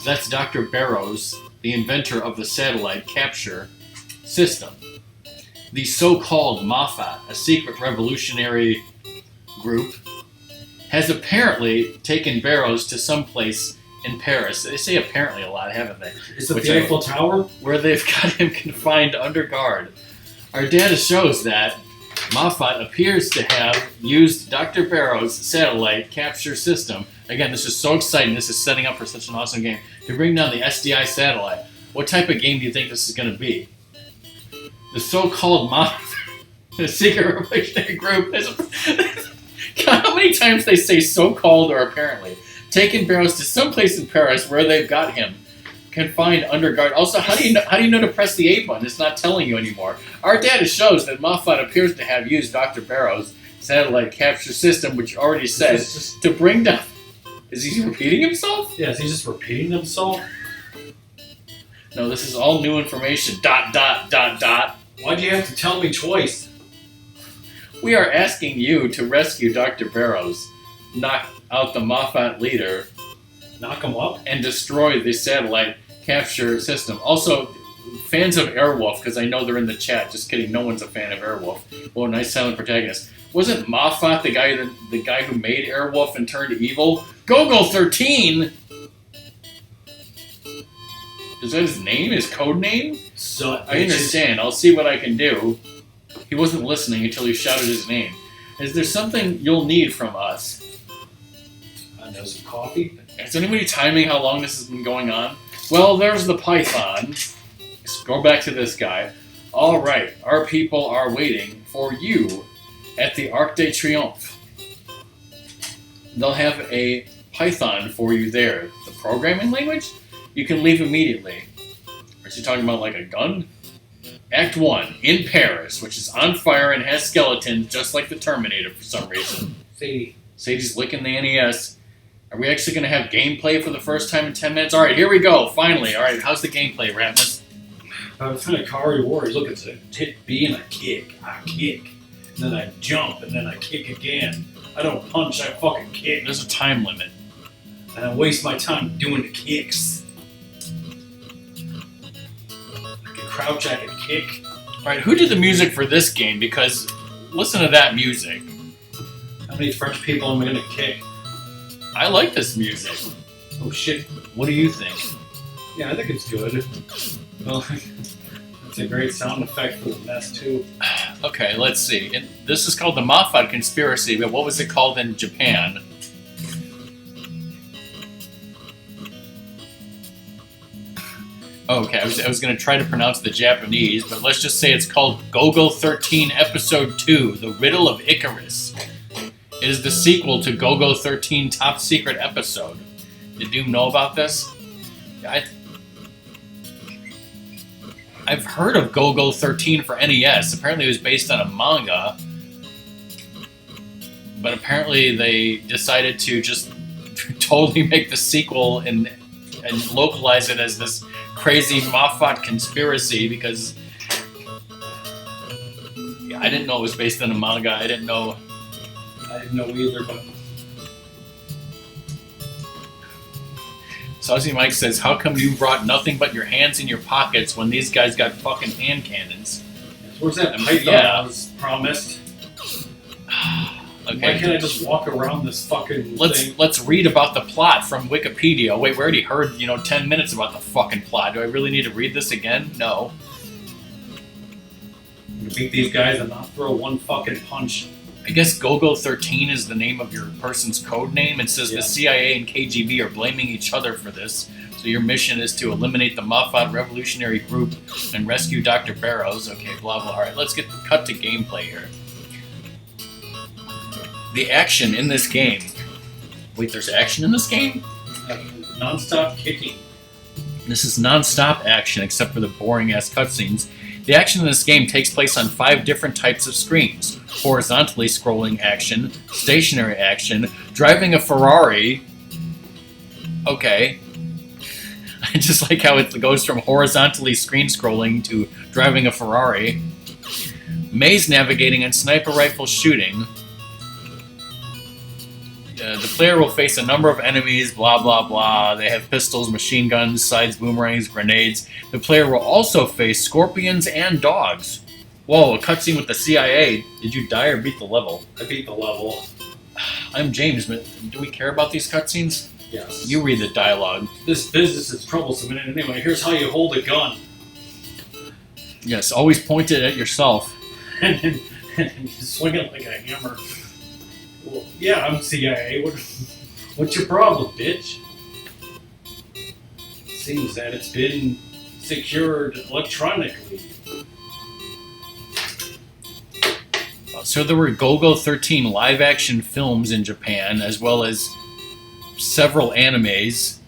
That's Dr. Barrows, the inventor of the satellite capture system. The so-called Mafat, a secret revolutionary group, has apparently taken Barrows to some place in Paris. They say apparently a lot, haven't they? Is it the Eiffel Tower? Where they've got him confined under guard. Our data shows that Mafat appears to have used Dr. Barrows' satellite capture system. Again, this is so exciting. This is setting up for such an awesome game. To bring down the SDI satellite. What type of game do you think this is going to be? The so-called Mafat, the secret revolutionary group, God, how many times they say so-called or apparently? Taken Barrows to someplace in Paris where they've got him confined under guard. Also, how do you know to press the A button? It's not telling you anymore. Our data shows that Mafat appears to have used Dr. Barrows' satellite capture system, which already says to bring down. Is he repeating himself? Yeah, is he just repeating himself? No, this is all new information. ... Why do you have to tell me twice? We are asking you to rescue Dr. Barrows, knock out the Mafat leader, knock him up, and destroy the satellite capture system. Also, fans of Airwolf, because I know they're in the chat. Just kidding, no one's a fan of Airwolf. Oh, nice silent protagonist. Wasn't Mafat the guy who made Airwolf and turned evil? Go-Go 13. Is that his name? His code name? I understand. I'll see what I can do. He wasn't listening until you shouted his name. Is there something you'll need from us? I know, some coffee. Is anybody timing how long this has been going on? Well, there's the Python. Let's go back to this guy. All right, our people are waiting for you at the Arc de Triomphe. They'll have a Python for you there. The programming language? You can leave immediately. Is he talking about like a gun? Act 1, in Paris, which is on fire and has skeletons just like the Terminator for some reason. Sadie's licking the NES. Are we actually going to have gameplay for the first time in 10 minutes? Alright, here we go, finally. Alright, how's the gameplay, Ratmus? It's kind of Ikari Warriors. Look, it's a hit B and a kick. I kick. And then I jump, and then I kick again. I don't punch, I fucking kick. There's a time limit. And I waste my time doing the kicks. I can crouch, I can kick. Alright, who did the music for this game? Because listen to that music. How many French people am I going to kick? I like this music. Oh shit. What do you think? Yeah, I think it's good. Well, it's a great sound effect for the mess too. Okay, let's see. This is called the Mafat Conspiracy, but what was it called in Japan? Okay, I was going to try to pronounce the Japanese, but let's just say it's called Go-Go 13 Episode 2, The Riddle of Icarus. It is the sequel to Go-Go 13 Top Secret Episode. Did Doom know about this? I've heard of Go-Go 13 for NES. Apparently it was based on a manga. but apparently they decided to just totally make the sequel and localize it as this crazy Mafat Conspiracy because I didn't know it was based on a manga. I didn't know either, but Saucy Mike says, how come you brought nothing but your hands in your pockets when these guys got fucking hand cannons? where's that python yeah. I was promised? Okay. Why can't I just walk around this fucking thing? Let's read about the plot from Wikipedia. Wait, we already heard, 10 minutes about the fucking plot. Do I really need to read this again? No. I'm gonna beat these guys and not throw one fucking punch. I guess Gogo 13 is the name of your person's code name. It says the CIA and KGB are blaming each other for this. So your mission is to eliminate the Mafat Revolutionary Group and rescue Dr. Barrows. Okay, blah, blah. All right, let's cut to gameplay here. The action in this game... Wait, there's action in this game? Non-stop kicking. This is non-stop action except for the boring-ass cutscenes. The action in this game takes place on 5 different types of screens. Horizontally scrolling action, stationary action, driving a Ferrari... Okay. I just like how it goes from horizontally screen scrolling to driving a Ferrari. Maze navigating and sniper rifle shooting. The player will face a number of enemies, blah, blah, blah. They have pistols, machine guns, sides, boomerangs, grenades. The player will also face scorpions and dogs. Whoa, a cutscene with the CIA. Did you die or beat the level? I beat the level. I'm James, but do we care about these cutscenes? Yes. You read the dialogue. This business is troublesome, and anyway, here's how you hold a gun. Yes, always point it at yourself. and you swing it like a hammer. Well, yeah, I'm CIA. What's your problem, bitch? Seems that it's been secured electronically. So there were Gogo 13 live-action films in Japan, as well as several animes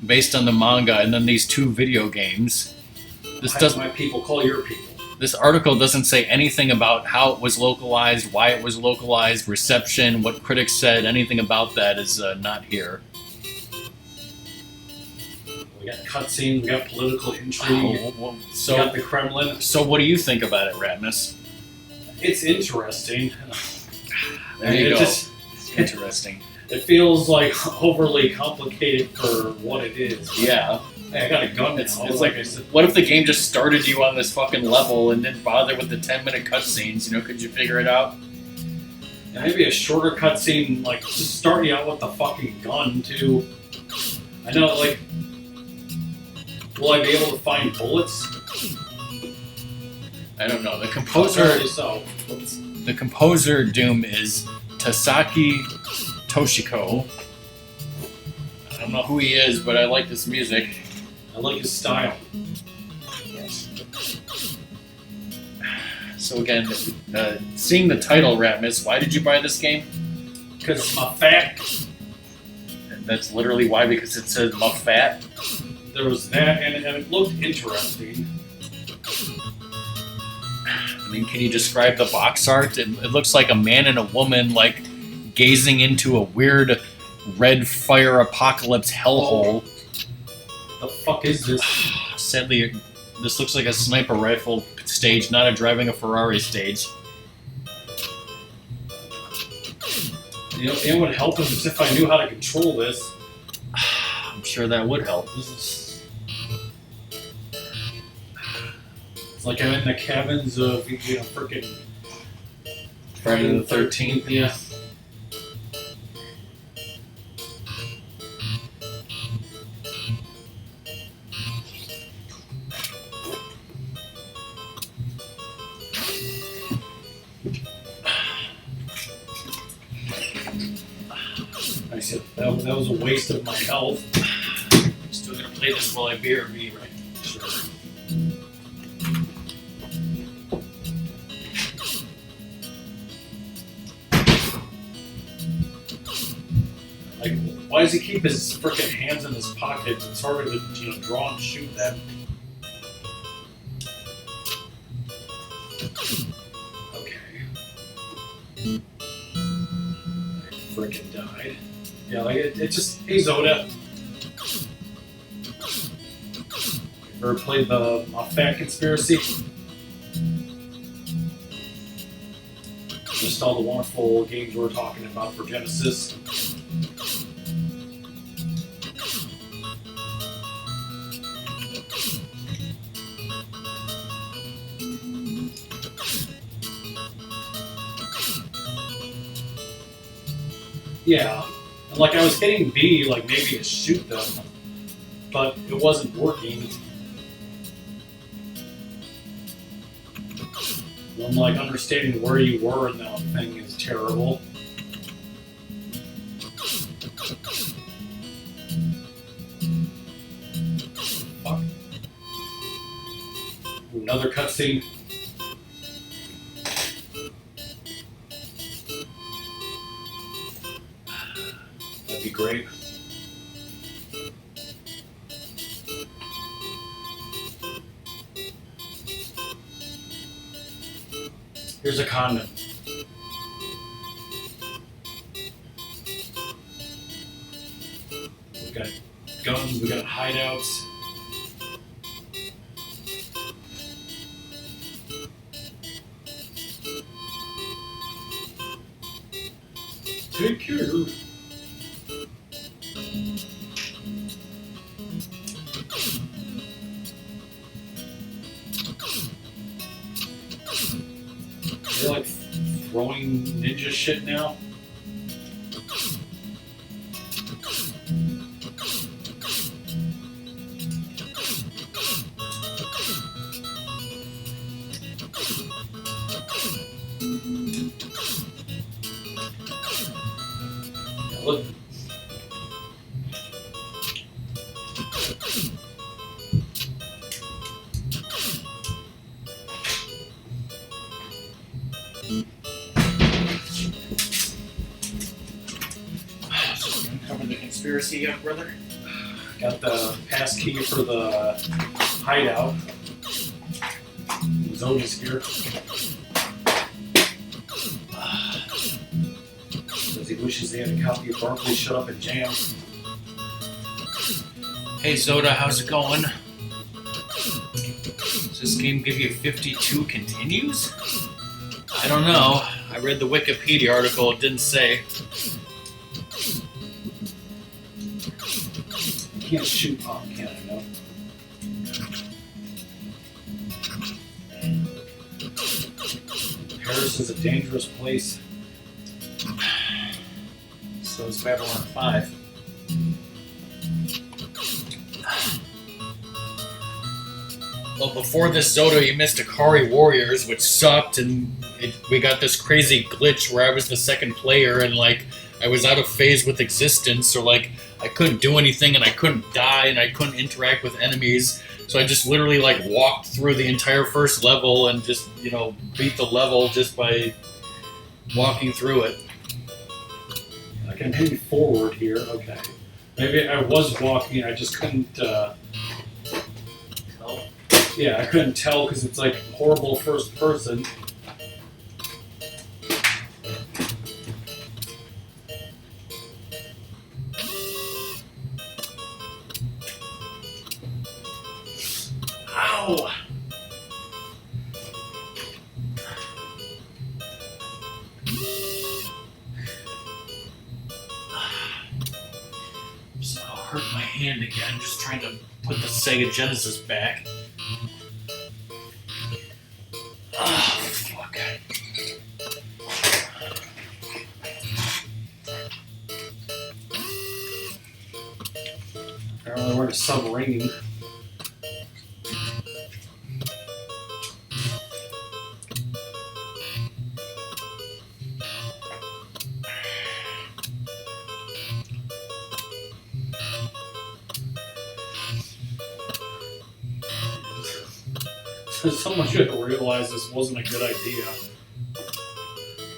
based on the manga, and then these 2 video games. Why do my people call your people? This article doesn't say anything about how it was localized, why it was localized, reception, what critics said. Anything about that is not here. We got cutscenes, we got political intrigue, we got the Kremlin. So what do you think about it, Ratmus? It's interesting. There you go. It's interesting. It feels like overly complicated for what it is. Yeah. Hey, I got a gun now. It's like, what if the game just started you on this fucking level and didn't bother with the 10-minute cutscenes? Could you figure it out? And maybe a shorter cutscene, like, just start you out with the fucking gun, too. I know, like, will I be able to find bullets? I don't know. The composer Doom is Tasaki Toshiko. I don't know who he is, but I like this music. I like his style. Yes. So again, seeing the title, Ratmus, why did you buy this game? Because it's my fat. That's literally why, because it says Mafat. There was that, and it looked interesting. I mean, can you describe the box art? It looks like a man and a woman, like, gazing into a weird red fire apocalypse hellhole. The fuck is this? Sadly, this looks like a sniper rifle stage, not a driving a Ferrari stage. It would help us if I knew how to control this. I'm sure that would help. It's like I'm in the cabins of, frickin' Friday the 13th. Yeah. I said that was a waste of my health. Still gonna play this while I BRB, right? Sure. Like, why does he keep his frickin' hands in his pockets? It's harder to draw and shoot them. Okay. freaking died. Yeah, like it just, hey Zoda. Ever played the Mafat Conspiracy? Just all the wonderful games we're talking about for Genesis. Yeah, and like I was hitting B, like maybe to shoot them, but it wasn't working. I'm like understanding where you were in that thing is terrible. Fuck. Another cutscene. That'd be great. Here's a condom. We got guns, we got hideouts. Take care. They're like throwing ninja shit now. Yeah, look. Cover the conspiracy yet, brother? Got the pass key for the hideout. Zoda's here. Says he wishes he had a copy of Barkley Shut Up and Jam. Hey Zoda, how's it going? Does this game give you 52 continues? I don't know. I read the Wikipedia article, it didn't say. You can't shoot pop, can I? No. Paris is a dangerous place. So is Babylon 5. Well, before this Zoda, you missed Ikari Warriors, which sucked, and we got this crazy glitch where I was the second player, and like I was out of phase with existence, so like I couldn't do anything, and I couldn't die, and I couldn't interact with enemies. So I just literally like walked through the entire first level and just beat the level just by walking through it. I can move forward here. Okay. Maybe I was walking. I just couldn't. Yeah, I couldn't tell because it's like horrible first person. Ow! Somehow hurt my hand again, just trying to put the Sega Genesis back. Ah, fuck. Apparently we're in a submarine. Someone should have realized this wasn't a good idea.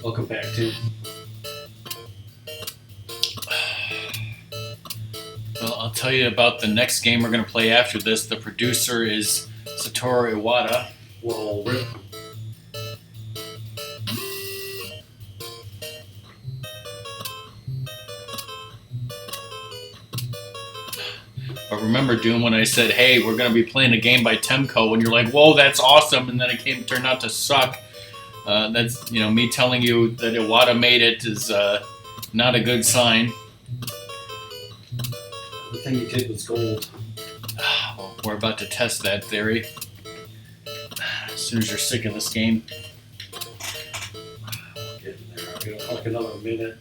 Welcome back to. Well, I'll tell you about the next game we're going to play after this. The producer is Satoru Iwata. Well, rip. But remember, Doom, when I said, hey, we're going to be playing a game by Temco, and you're like, whoa, that's awesome, and then it turned out to suck. That's, me telling you that Iwata made it is not a good sign. The thing he did was gold. Well, we're about to test that theory. As soon as you're sick of this game. Getting there. I'm gonna talk another minute.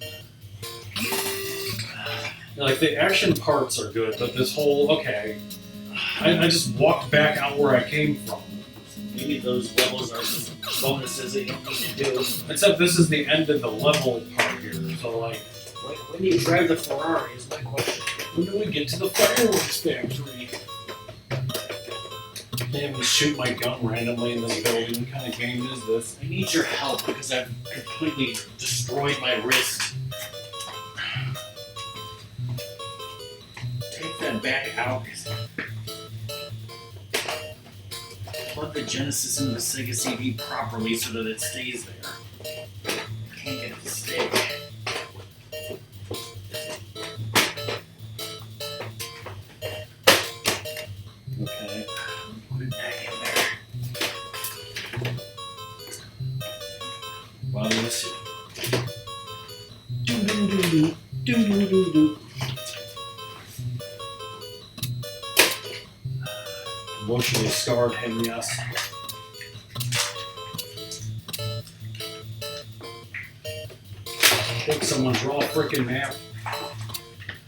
Like, the action parts are good, but this whole, okay. I just walked back out where I came from. Maybe those levels are bonuses that you don't need to do. Except this is the end of the level part here, so like... When do you drive the Ferrari is my question. When do we get to the fireworks factory? I can't even shoot my gun randomly in this building. What kind of game is this? I need your help because I've completely destroyed my wrist. Take that back out. Plug the Genesis into the Sega CD properly so that it stays there. Can't get it to stay. Okay. Put it back in there. Well, let's see. Emotionally scarred him, yes. Take someone's raw freaking map.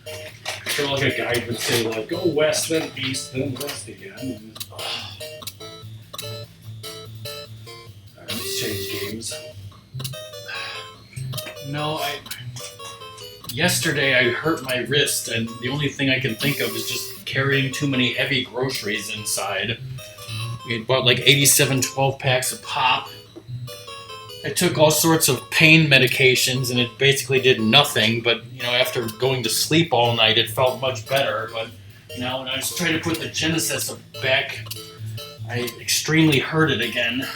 I feel like a guide would say, like, go west, then east, then west again. Alright, let's change games. No, yesterday I hurt my wrist, and the only thing I can think of is just carrying too many heavy groceries inside. We had bought like 87 12-packs of pop. I took all sorts of pain medications, and it basically did nothing, but, after going to sleep all night, it felt much better. But now when I was trying to put the Genesis back, I extremely hurt it again.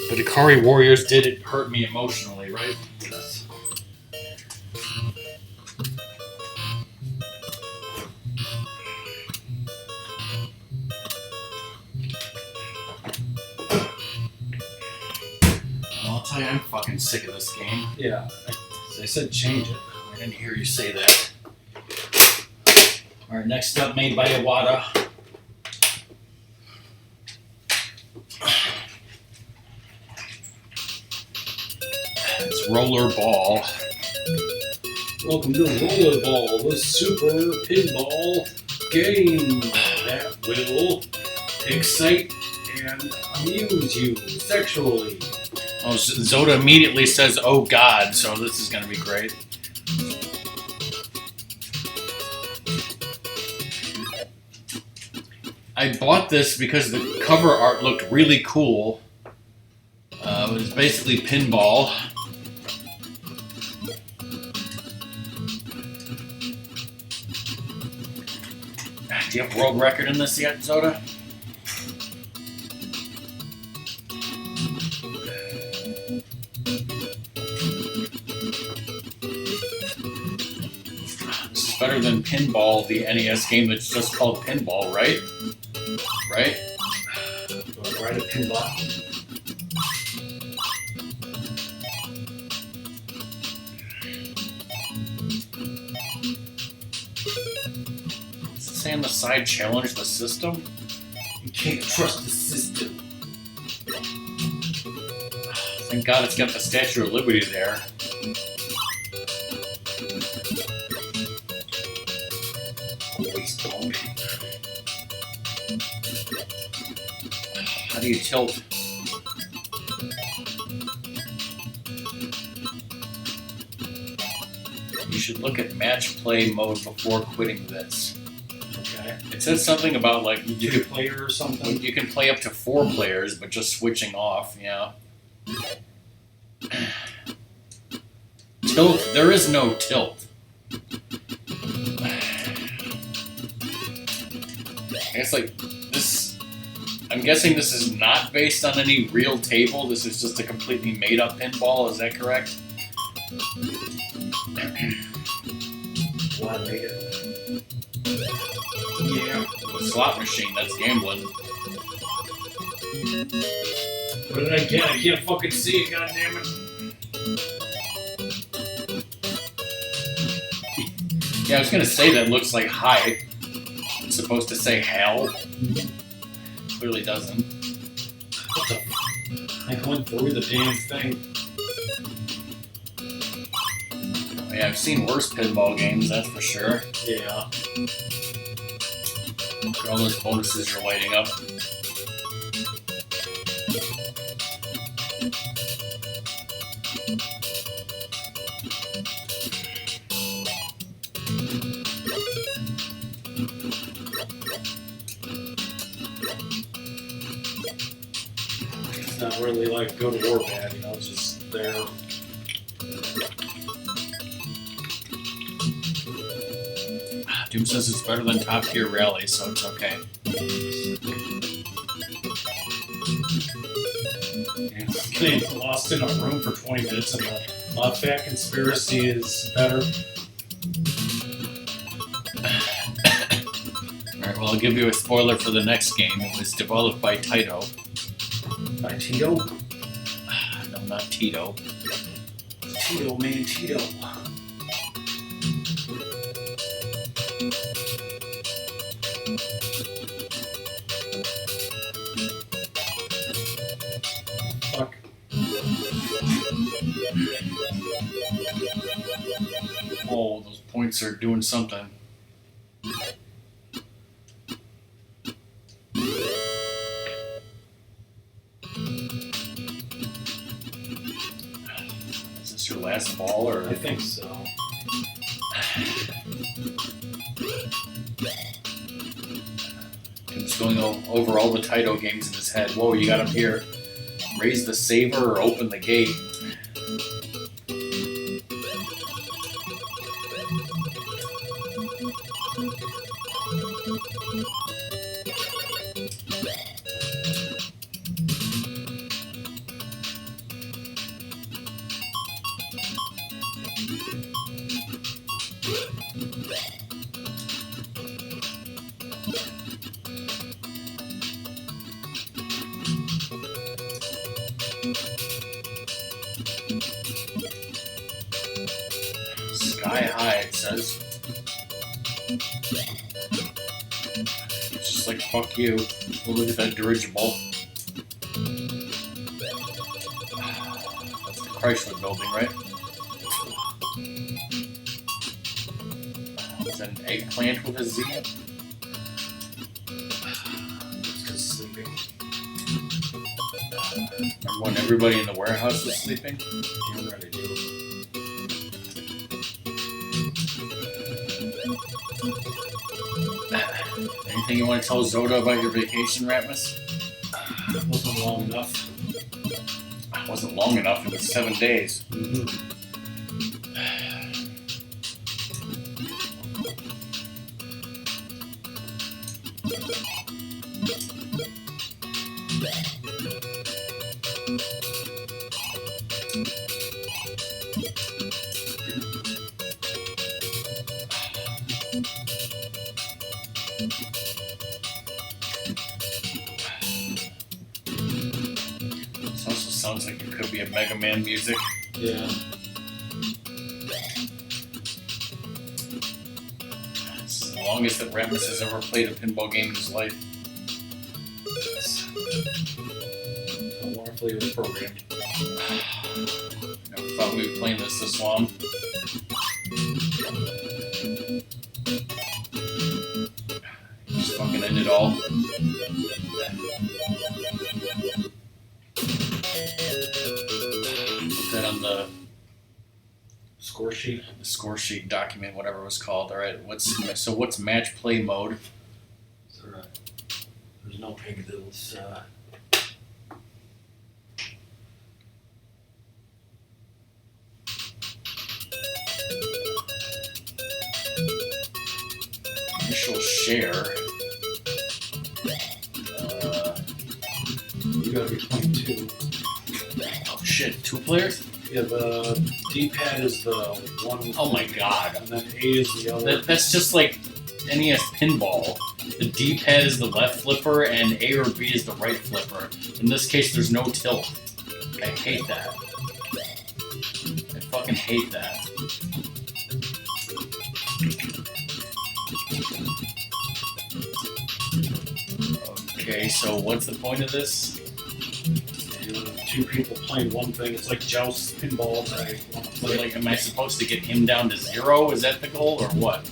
But Ikari Warriors did hurt me emotionally, right? Yes. I'll tell you, I'm fucking sick of this game. Yeah, I said change it. I didn't hear you say that. Alright, next up, made by Iwata. It's Rollerball. Welcome to Rollerball, the super pinball game that will excite and amuse you sexually. Oh, Zoda immediately says, oh god, so this is going to be great. I bought this because the cover art looked really cool. It was basically pinball. Do you have world record in this yet, Zoda? This is better than Pinball, the NES game that's just called Pinball, right? Right? Go right at pinball. Say on the side, challenge the system? You can't trust the system. Thank God it's got the Statue of Liberty there. Always don't. How do you tilt? You should look at match play mode before quitting this. Okay. It says something about like you Two can player or something. you can play up to 4 players, but just switching off. Yeah. Tilt. There is no tilt. I guess like this. I'm guessing this is not based on any real table. This is just a completely made-up pinball. Is that correct? why I made it. Yeah. A slot machine, that's gambling. What did I get? I can't fucking see it, goddammit. Yeah, I was gonna say that looks like hi. It's supposed to say hell. Clearly doesn't. What the? I went through the damn thing. Yeah, I've seen worse pinball games, that's for sure. Yeah. Look at all those bonuses you're lighting up. It's not really like good or bad, you know, it's just there. Doom says it's better than Top Gear Rally, so it's okay. Getting lost in a room for 20 minutes and the Mafat Conspiracy is better. Alright, well, I'll give you a spoiler for the next game. It was developed by Taito. By Tito? No, not Tito. Tito, man, Tito. Fuck. Oh, those points are doing something. Is this your last ball, or? I think so. Tim's going over all the Taito games in his head. Whoa, you got up here. Raise the saver or open the gate. Sky high, it says. It's just like, fuck you. Well, look at that dirigible. That's the Chrysler building, right? Is that an eggplant with a Z? Just 'cause sleeping. Remember when everybody in the warehouse was sleeping? Damn right I do. Anything you want to tell Zoda about your vacation, Ratmus? It wasn't long enough. It wasn't long enough, it was 7 days. Mm-hmm. This also sounds like it could be a Mega Man music. Yeah. This is the longest that Ratmus has ever played a pinball game in his life. How wonderfully it was programmed. Never thought we'd be playing this long. Just fucking end it all. Put that on the Score sheet. score sheet document, whatever it was called. All right, what's match play mode? There's no pig diddles. Initial share. You gotta be playing two. Oh shit, 2 players? Yeah, the D-pad is the one. Oh my god. And then A is the other. That's just like NES pinball. The D-pad is the left flipper and A or B is the right flipper. In this case, there's no tilt. I hate that. I fucking hate that. Okay, so what's the point of this? Two people playing one thing. It's like joust pinball. Like, am I supposed to get him down to 0? Is that the goal, or what?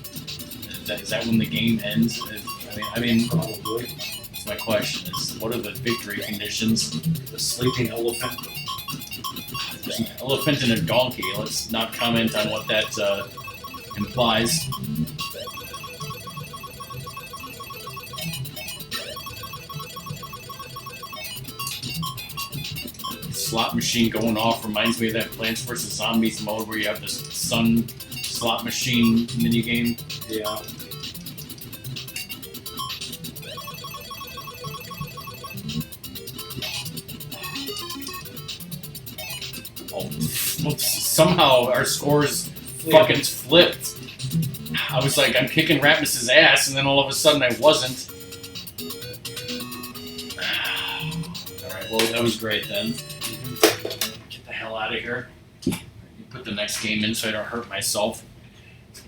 Is that when the game ends? I mean, Probably. that's my question. Is what are the victory conditions? The sleeping elephant. There's an elephant and a donkey. Let's not comment on what that implies. Slot machine going off reminds me of that Plants vs. Zombies mode where you have this sun slot machine minigame. Yeah. Oh, somehow our scores fucking flipped. I was like, I'm kicking Ratmus's ass, and then all of a sudden I wasn't. Alright, well, that was great then. Get the hell out of here. Put the next game in so I don't hurt myself.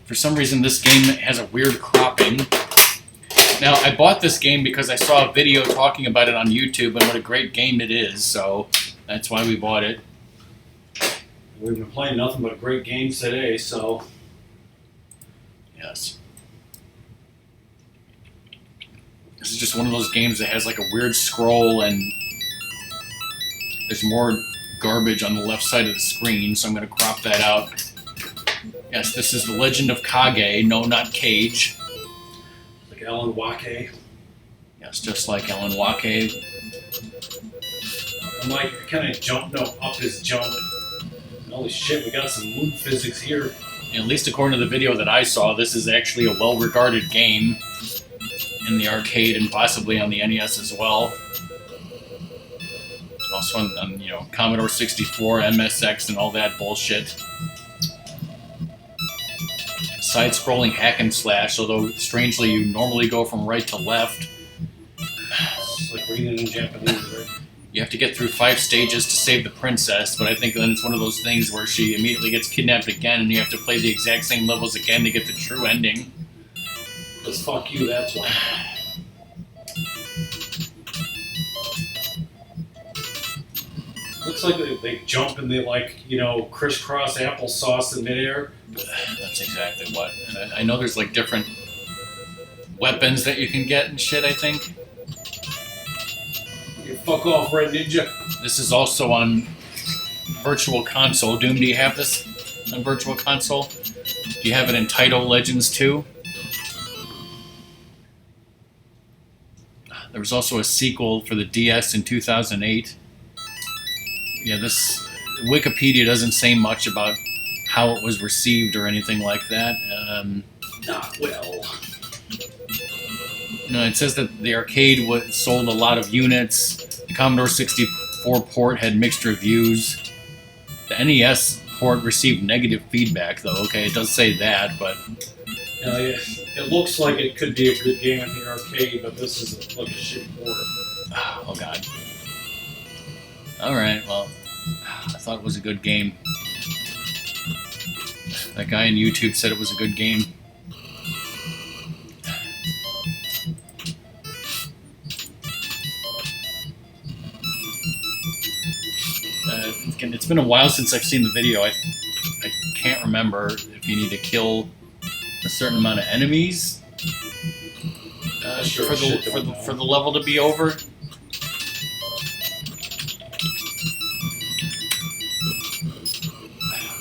For some reason, this game has a weird cropping. Now, I bought this game because I saw a video talking about it on YouTube and what a great game it is, so that's why we bought it. We've been playing nothing but great games today, so. Yes. This is just one of those games that has like a weird scroll and there's more garbage on the left side of the screen, so I'm going to crop that out. Yes, this is the Legend of Kage. No, not Cage. Like Alan Wake. Yes, just like Alan Wake. I'm like, can I jump? No, up his jump. Holy shit, we got some moon physics here. At least according to the video that I saw, this is actually a well-regarded game in the arcade and possibly on the NES as well. Also on Commodore 64, MSX, and all that bullshit. Side-scrolling hack and slash, although strangely you normally go from right to left. It's like reading in Japanese, right? You have to get through 5 stages to save the princess, but I think then it's one of those things where she immediately gets kidnapped again and you have to play the exact same levels again to get the true ending. Because fuck you, that's why. Looks like they jump and they crisscross applesauce in midair. That's exactly what. And I know there's like different weapons that you can get and shit, I think. Fuck off, Red Ninja. This is also on Virtual Console. Doom, do you have this on Virtual Console? Do you have it in Title Legends 2? There was also a sequel for the DS in 2008. Yeah, this Wikipedia doesn't say much about how it was received or anything like that. Not well. No, it says that the arcade sold a lot of units. The Commodore 64 port had mixed reviews. The NES port received negative feedback, though. Okay, it does say that, but... It looks like it could be a good game in the arcade, but this is like a shit port. Oh, God. Alright, well, I thought it was a good game. That guy on YouTube said it was a good game. It's been a while since I've seen the video. I can't remember if you need to kill a certain amount of enemies for the level to be over.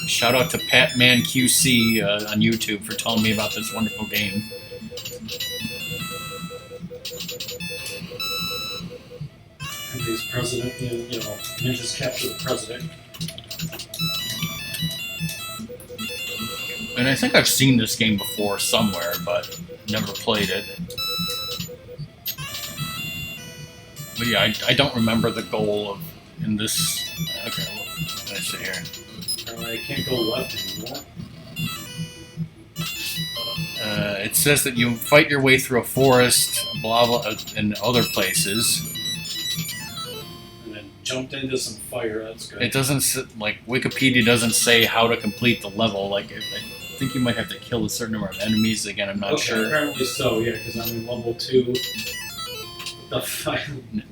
Shout out to Patman QC on YouTube for telling me about this wonderful game. He's president, ninjas capture the president. And I think I've seen this game before somewhere, but never played it. But yeah, I don't remember the goal in this. Okay, what did I say here? I can't go left anymore. It says that you fight your way through a forest, blah blah, and other places. And then jumped into some fire. That's good. It doesn't like Wikipedia doesn't say how to complete the level. Like I think you might have to kill a certain number of enemies. Again, I'm not Okay, sure. apparently so. Yeah, because I'm in level 2. The fight.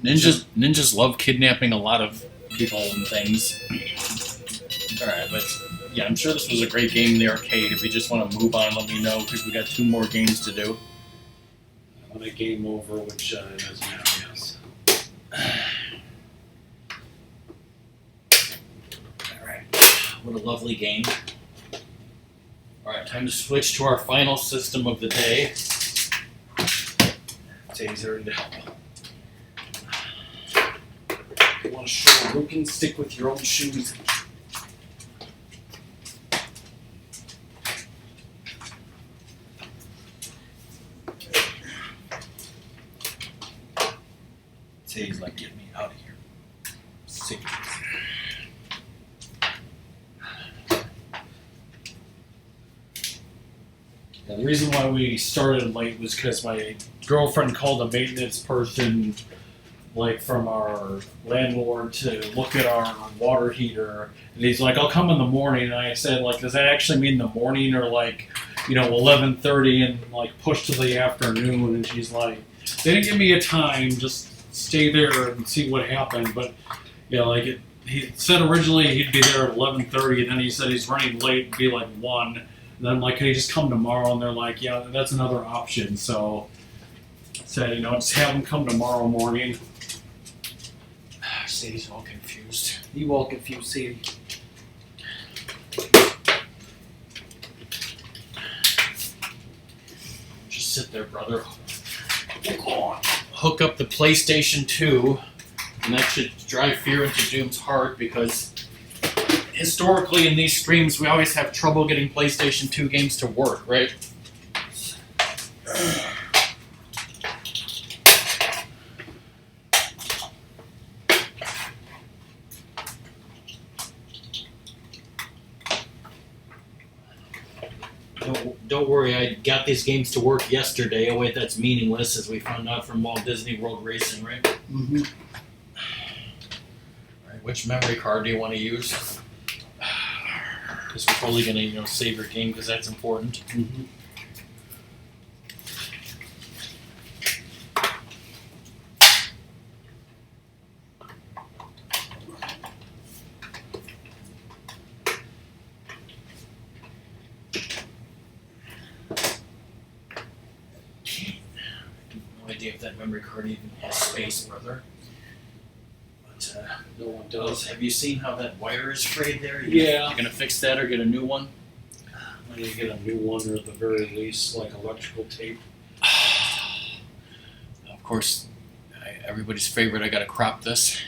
Ninjas love kidnapping a lot of people and things. All right, but yeah, I'm sure this was a great game in the arcade. If you just want to move on, let me know because we got 2 more games to do. I'm on a game over, which is now, yes. All right, what a lovely game. All right, time to switch to our final system of the day. Today's already to help. You want to show who can stick with your own shoes? Today's like, get me out of here. Sick. Yeah, the reason why we started late was because my girlfriend called a maintenance person, like from our landlord, to look at our water heater, and he's like, "I'll come in the morning." And I said, "Like, does that actually mean the morning or like, 11:30 and like push to the afternoon?" And she's like, "They didn't give me a time. Just stay there and see what happened." But yeah, like he said originally he'd be there at 11:30, and then he said he's running late, it'd be like 1. And then I'm like, "Can you just come tomorrow?" And they're like, "Yeah, that's another option." So I said, just have them come tomorrow morning. Sadie's all confused. You all confused, Sadie. Just sit there, brother. Hook up the PlayStation 2, and that should drive fear into Doom's heart because historically in these streams we always have trouble getting PlayStation 2 games to work, right? Don't worry, I got these games to work yesterday. Oh wait, that's meaningless, as we found out from Walt Disney World Racing, right? Mm-hmm. Alright, which memory card do you want to use? Because we're probably going to, save your game because that's important. Mm-hmm. No idea if that memory card even has space, brother. But No one does. have you seen how that wire is frayed there? Yeah. You gonna fix that or get a new one? I need to get a new one, or at the very least, like electrical tape. Of course, everybody's favorite. I gotta crop this.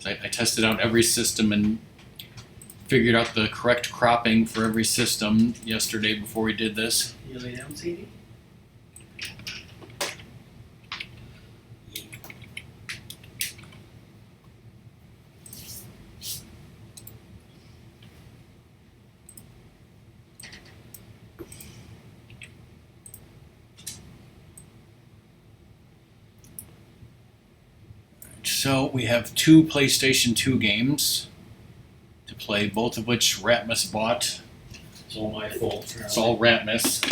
I tested out every system and figured out the correct cropping for every system yesterday before we did this. You lay down, Sadie? So we have 2 PlayStation 2 games to play, both of which Ratmus bought. It's all my fault. It's all Ratmus.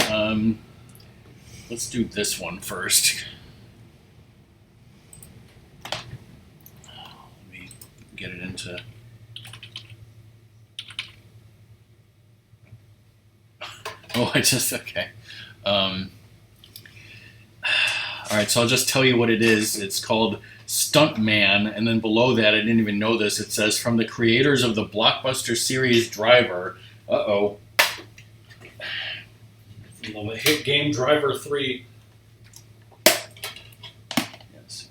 Let's do this one first. Let me get it into... Oh, okay. Alright, so I'll just tell you what it is. It's called Stuntman, and then below that, I didn't even know this, it says, from the creators of the blockbuster series Driver. Uh-oh. From the hit game Driver 3. Yes.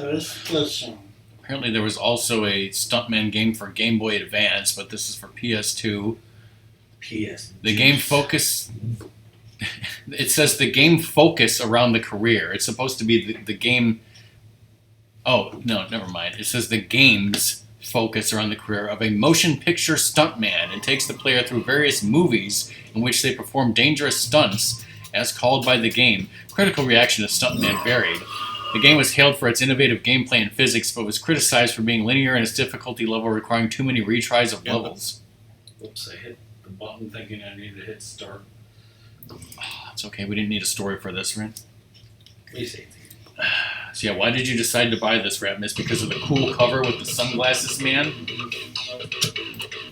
Transmission. Apparently, there was also a Stuntman game for Game Boy Advance, but this is for PS2. PS. The game focus. It says the game focus around the career. It's supposed to be the game. Oh no, never mind. It says the games focus around the career of a motion picture stuntman and takes the player through various movies in which they perform dangerous stunts, as called by the game. Critical reaction to Stuntman varied. The game was hailed for its innovative gameplay and physics, but was criticized for being linear in its difficulty level, requiring too many retries of levels. Whoops, I hit the button thinking I needed to hit start. It's okay, we didn't need a story for this, right? Easy. So yeah, why did you decide to buy this, Ratmus? Because of the cool cover with the sunglasses man?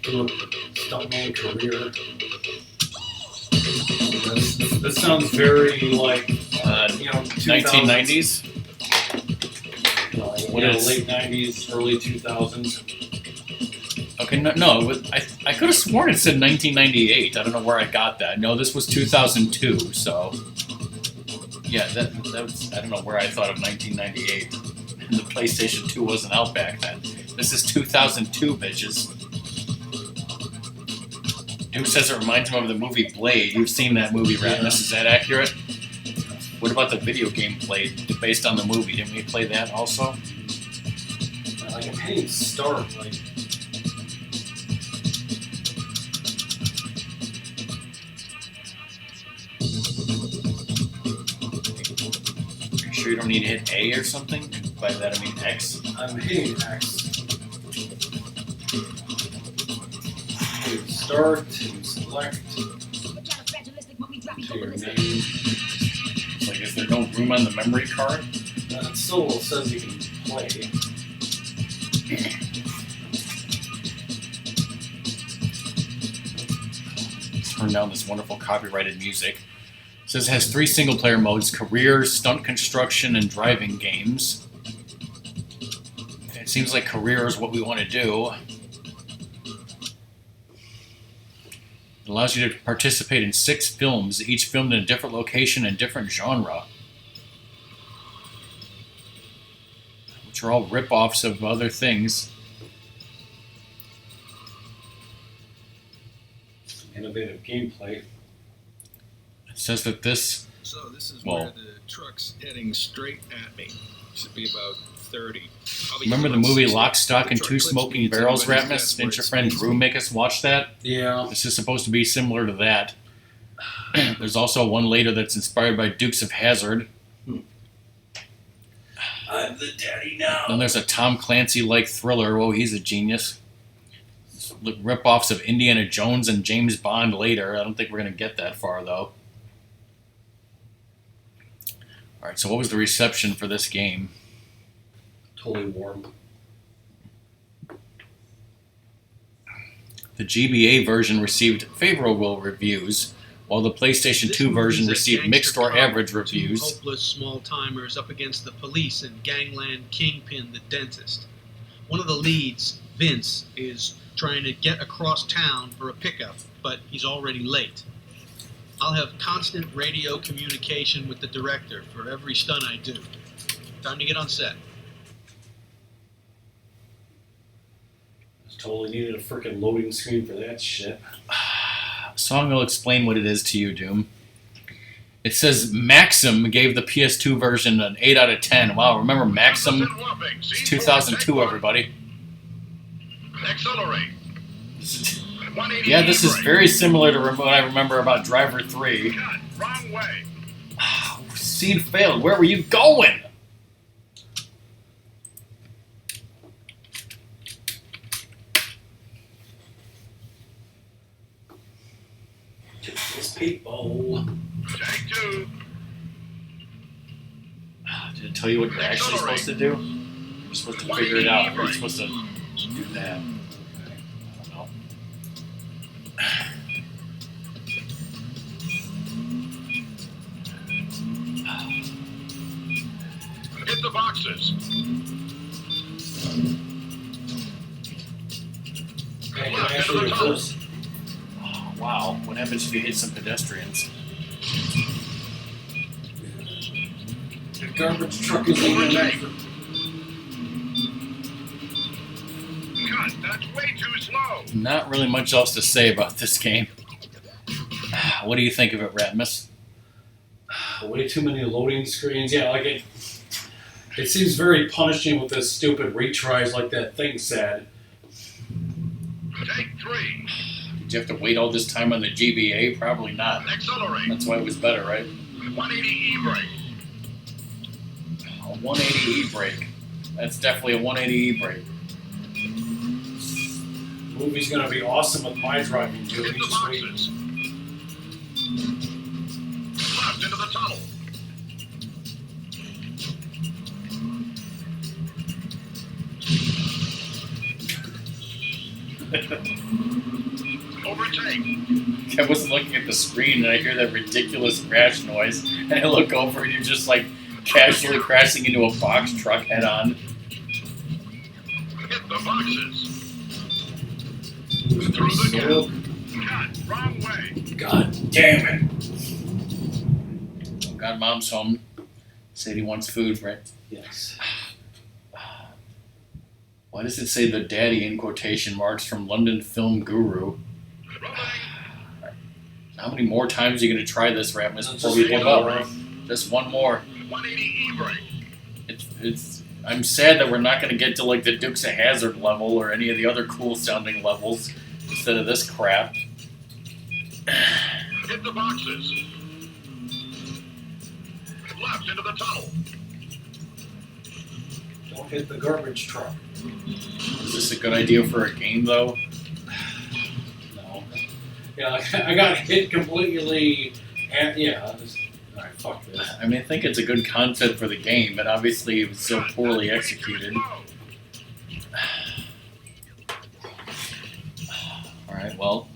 Stuntman career. This sounds very like, 1990s? What is late 90s, early 2000s. Okay, no I could have sworn it said 1998. I don't know where I got that. No, this was 2002, so... Yeah, that was... I don't know where I thought of 1998. And the PlayStation 2 wasn't out back then. This is 2002, bitches. Duke says it reminds him of the movie Blade. You've seen that movie, Ratmus. Is that accurate? What about the video game Blade, based on the movie? Didn't we play that also? Like a penny start, like... Are you sure you don't need to hit A or something? By that I mean X. I'm hitting X. To start, to select, to your name. It's like, is there no room on the memory card? It still says you can play. Turn down this wonderful copyrighted music. It says it has 3 single-player modes: career, stunt construction, and driving games. It seems like career is what we want to do. It allows you to participate in 6 films, each filmed in a different location and different genre, which are all rip-offs of other things. Innovative gameplay. It says that this... So this is where the truck's heading straight at me. Should be about 30. Remember the movie Lock, Stock, and Two Smoking Barrels, Ratmus? Didn't your friend Drew make us watch that? Yeah. This is supposed to be similar to that. There's also one later that's inspired by Dukes of Hazzard. I'm the daddy now. Then there's a Tom Clancy-like thriller. Whoa, he's a genius. Rip-offs of Indiana Jones and James Bond later. I don't think we're going to get that far, though. Alright, so what was the reception for this game? Totally warm. The GBA version received favorable reviews, while the PlayStation 2 version received mixed or average reviews. Hopeless small-timers up against the police and gangland kingpin, the dentist. One of the leads, Vince, is trying to get across town for a pickup, but he's already late. I'll have constant radio communication with the director for every stunt I do. Time to get on set. Totally needed a freaking loading screen for that shit. Song will explain what it is to you, Doom. It says Maxim gave the PS2 version an 8 out of 10. Wow, remember Maxim? It's 2002, everybody. Accelerate. Yeah, this is very similar to what I remember about Driver 3. Cut. Wrong way. Scene failed. Where were you going? This people. Take 2. Did it tell you what you're actually supposed to do? You're supposed to figure it out. You're supposed to do that. I don't know. Hit the boxes. Yeah, can I actually reverse? Oh, wow. What happens if you hit some pedestrians? The garbage truck is in the night. on, that's way too slow. Not really much else to say about this game. What do you think of it, Ratmus? Way too many loading screens. Yeah, like it seems very punishing with this stupid retries like that thing said. Take 3. Did you have to wait all this time on the GBA? Probably not. Accelerate. That's why it was better, right? 180 E-brake. A 180 E-brake. That's definitely a 180 E-brake. Movie's gonna be awesome with my driving too. Hit the Just wait. boxes. Left into the tunnel. Overtake. I wasn't looking at the screen and I hear that ridiculous crash noise, and I look over and you're just like casually crashing into a box truck head on. Hit the boxes. Through the gap. Cut. Wrong way. God damn it. Oh God, Mom's home. Said he wants food, right? Yes. Why does it say the daddy in quotation marks from London Film Guru? Rolling. How many more times are you going to try this, Ratmus, before Just we one give up? more. Just one more. 180 E-brake. I'm sad that we're not going to get to like the Dukes of Hazzard level or any of the other cool sounding levels instead of this crap. Hit the boxes. Left into the tunnel. Don't hit the garbage truck. Is this a good idea for a game though? No. Yeah, I got hit completely. And yeah. Alright, fuck this. I mean, I think it's a good concept for the game, but obviously it was so poorly executed. Alright, well.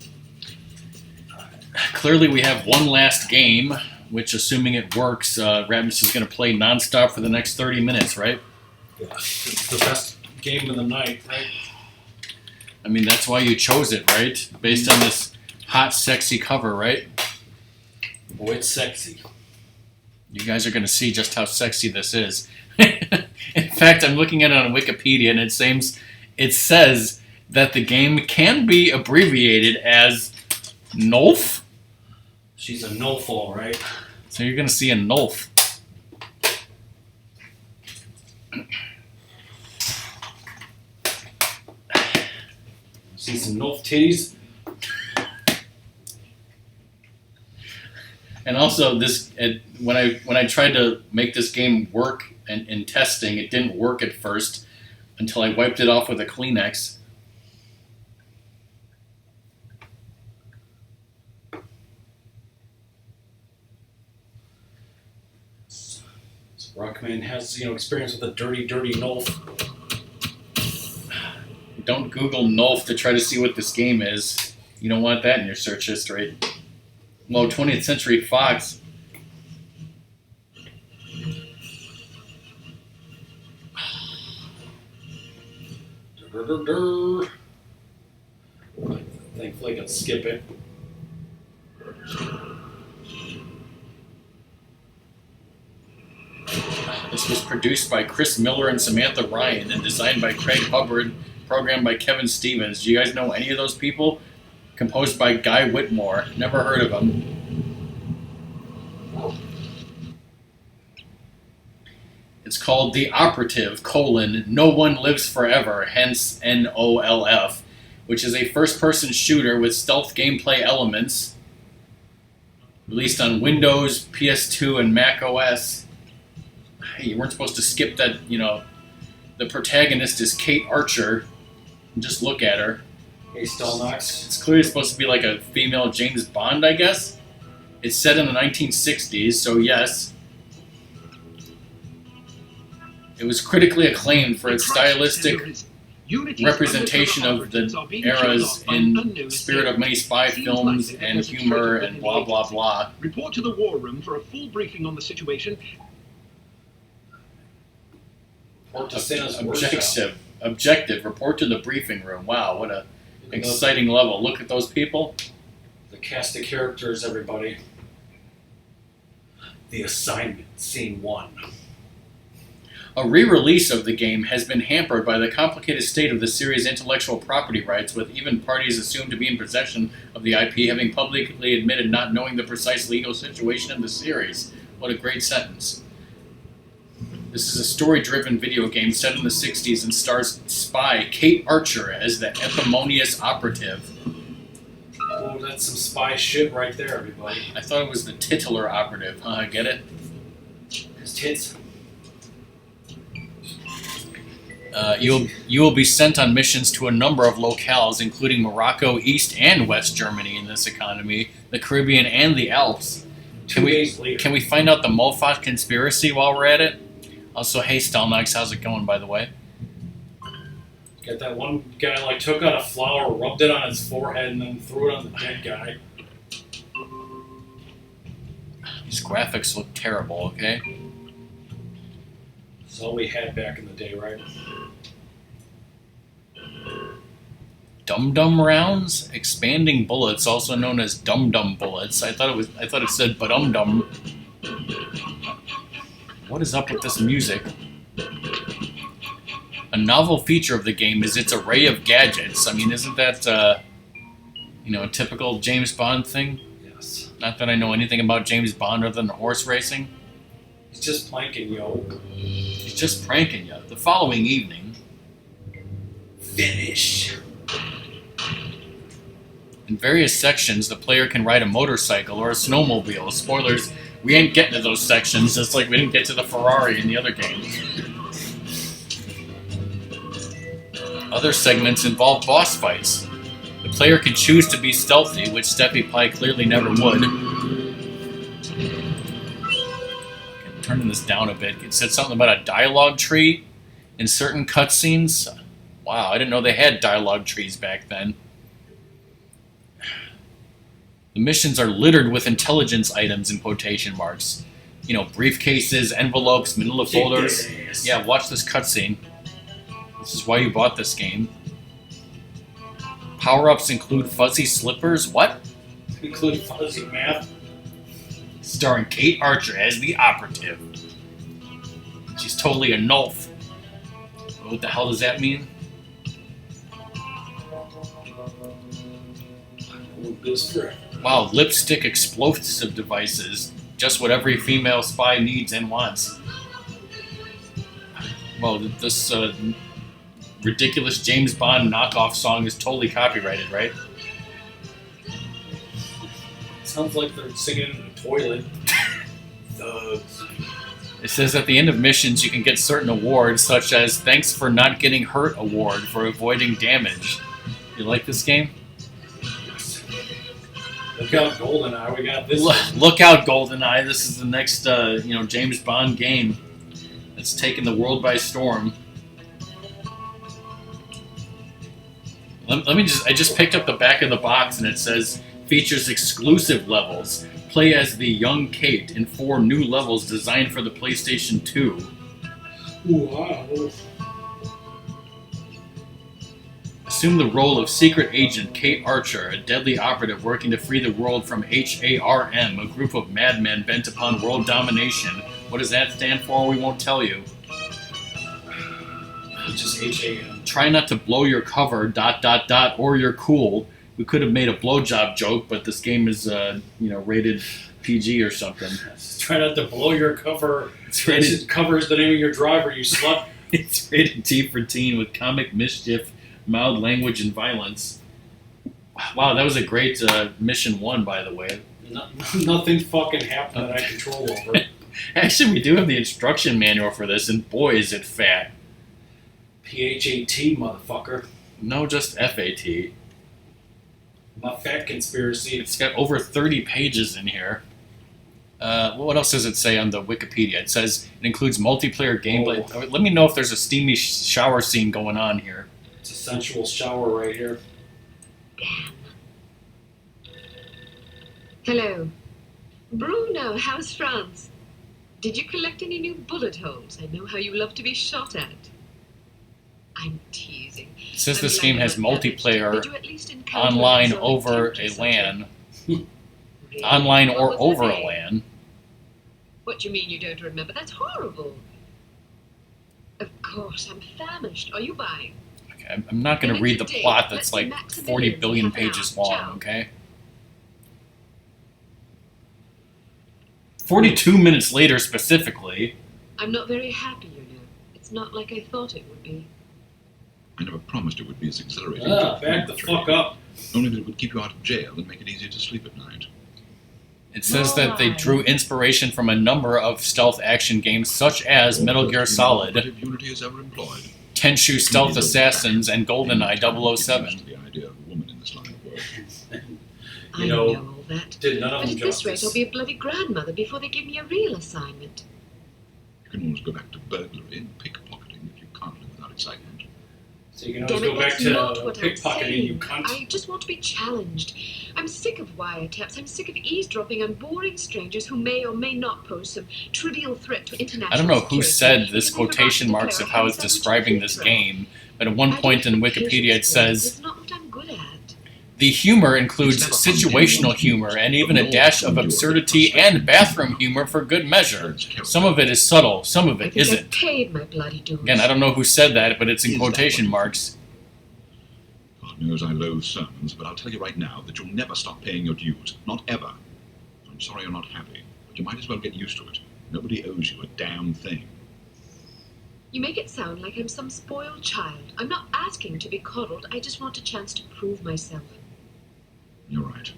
Clearly we have one last game, which assuming it works, Ratmus is going to play nonstop for the next 30 minutes, right? Yeah. It's the best game of the night, right? I mean, that's why you chose it, right? Based on this hot, sexy cover, right? Boy, it's sexy. You guys are going to see just how sexy this is. In fact, I'm looking at it on Wikipedia, and it says that the game can be abbreviated as NOLF. She's a no-fall, right? So you're going to see a NOLF. See some no titties. And also, when I tried to make this game work in testing, it didn't work at first until I wiped it off with a Kleenex. RockMan has experience with a dirty Nolf. Don't Google NOLF to try to see what this game is. You don't want that in your search history. Well, 20th Century Fox. Thankfully, I can skip it. This was produced by Chris Miller and Samantha Ryan and designed by Craig Hubbard, programmed by Kevin Stevens. Do you guys know any of those people? Composed by Guy Whitmore. Never heard of him. It's called The Operative, No One Lives Forever, hence NOLF, which is a first-person shooter with stealth gameplay elements. Released on Windows, PS2, and Mac OS. Hey, you weren't supposed to skip that, the protagonist is Kate Archer. Just look at her. Hey, Stelnox. It's clearly supposed to be like a female James Bond, I guess. It's set in the 1960s, so yes. It was critically acclaimed for its stylistic representation of the eras in spirit of many spy films and humor and blah blah blah. Report to the war room for a full briefing on the situation. Report to Santa's workshop. Objective. Report to the briefing room. Wow, what a exciting level. Look at those people. The cast of characters, everybody. The assignment, scene 1. A re-release of the game has been hampered by the complicated state of the series' intellectual property rights, with even parties assumed to be in possession of the IP having publicly admitted not knowing the precise legal situation of the series. What a great sentence. This is a story-driven video game set in the 60s and stars spy Kate Archer as the eponymous operative. Oh, that's some spy shit right there, everybody. I thought it was the titular operative. Get it? His tits. You will be sent on missions to a number of locales, including Morocco, East and West Germany in this economy, the Caribbean, and the Alps. 2 days later. Can we find out the Mafat Conspiracy while we're at it? Also, hey, Stelmax, how's it going, by the way? Got that one guy, like, took out a flower, rubbed it on his forehead, and then threw it on the dead guy. These graphics look terrible, okay? That's all we had back in the day, right? Dum-dum rounds? Expanding bullets, also known as dum-dum bullets. I thought it said ba-dum-dum. What is up with this music? A novel feature of the game is its array of gadgets. I mean, isn't that, a typical James Bond thing? Yes. Not that I know anything about James Bond other than horse racing. He's just planking, yo. He's just pranking you. The following evening, Finish. in various sections, the player can ride a motorcycle or a snowmobile. Spoilers, we ain't getting to those sections, just like we didn't get to the Ferrari in the other games. Other segments involve boss fights. The player can choose to be stealthy, which Steffi Pie clearly never would. Okay, turning this down a bit. It said something about a dialogue tree in certain cutscenes. Wow, I didn't know they had dialogue trees back then. The missions are littered with intelligence items in quotation marks. Briefcases, envelopes, manila folders. Yeah, watch this cutscene. This is why you bought this game. Power-ups include fuzzy slippers. What? Include fuzzy math. Starring Kate Archer as the operative. She's totally a nulf. What the hell does that mean? Wow, lipstick explosive devices. Just what every female spy needs and wants. Well, this ridiculous James Bond knockoff song is totally copyrighted, right? Sounds like they're singing in a toilet. Thugs. It says at the end of missions you can get certain awards, such as Thanks for Not Getting Hurt award for avoiding damage. You like this game? Look out, GoldenEye. We got this. Look out, GoldenEye. This is the next, James Bond game that's taken the world by storm. I just picked up the back of the box and it says features exclusive levels. Play as the young Kate in 4 new levels designed for the PlayStation 2. Wow. Assume the role of secret agent Kate Archer, a deadly operative working to free the world from HARM, a group of madmen bent upon world domination. What does that stand for? We won't tell you. Just HAM. Try not to blow your cover, ... or you're cool. We could have made a blowjob joke, but this game is, rated PG or something. Try not to blow your cover. It's rated, It covers the name of your driver, you slut. it's rated T for teen with comic mischief, mild language, and violence. Wow, that was a great mission 1, by the way. Nothing fucking happened that I control over. Actually, we do have the instruction manual for this, and boy, is it fat. PHAT, motherfucker. No, just FAT. Mafat Conspiracy. It's got over 30 pages in here. What else does it say on the Wikipedia? It says it includes multiplayer gameplay. Oh. Let me know if there's a steamy shower scene going on here. It's a sensual shower right here. Hello. Bruno, how's France? Did you collect any new bullet holes? I know how you love to be shot at. I'm teasing. It says I'm this glad game you has were damaged. multiplayer Did you at least encounter online some over a encounters LAN. Really? Online What or was over the a name? LAN. What do you mean you don't remember? That's horrible. Of course, I'm famished. Are you buying? Okay, I'm not going to read the plot that's like 40 billion pages long, okay? 42 minutes later, specifically. I'm not very happy, you know. It's not like I thought it would be. I never promised it would be as exhilarating. Back the fuck up. Only that it would keep you out of jail and make it easier to sleep at night. It says that they drew inspiration from a number of stealth action games such as Metal Gear Solid, Unity has ever employed. Tenchu Stealth Assassins, and GoldenEye 007. The idea of a woman in this line of work. I know all that. Did none of But them at this rate, justice. I'll be a bloody grandmother before they give me a real assignment. You can always go back to burglary and pickpocketing if you can't live without excitement. So you can Damn always it, go back that's to not what I'm pickpocketing, you saying. cunt. I just want to be challenged. I'm sick of wiretaps. I'm sick of eavesdropping on boring strangers who may or may not pose some trivial threat to international I don't know who security. said this Because they forgot quotation to marks declare of how it's homicide describing with this troops. game, but at one I point in don't have Wikipedia it patience for it. says, It's not what I'm good at. the humor includes situational humor and even a dash of absurdity and bathroom humor for good measure. Some of it is subtle, some of I it think I've isn't. paid my bloody dues. Again, I don't know who said that, but it's in Is that quotation what- marks. God knows I loathe sermons, but I'll tell you right now that you'll never stop paying your dues. Not ever. I'm sorry you're not happy, but you might as well get used to it. Nobody owes you a damn thing. You make it sound like I'm some spoiled child. I'm not asking to be coddled. I just want a chance to prove myself. You're right.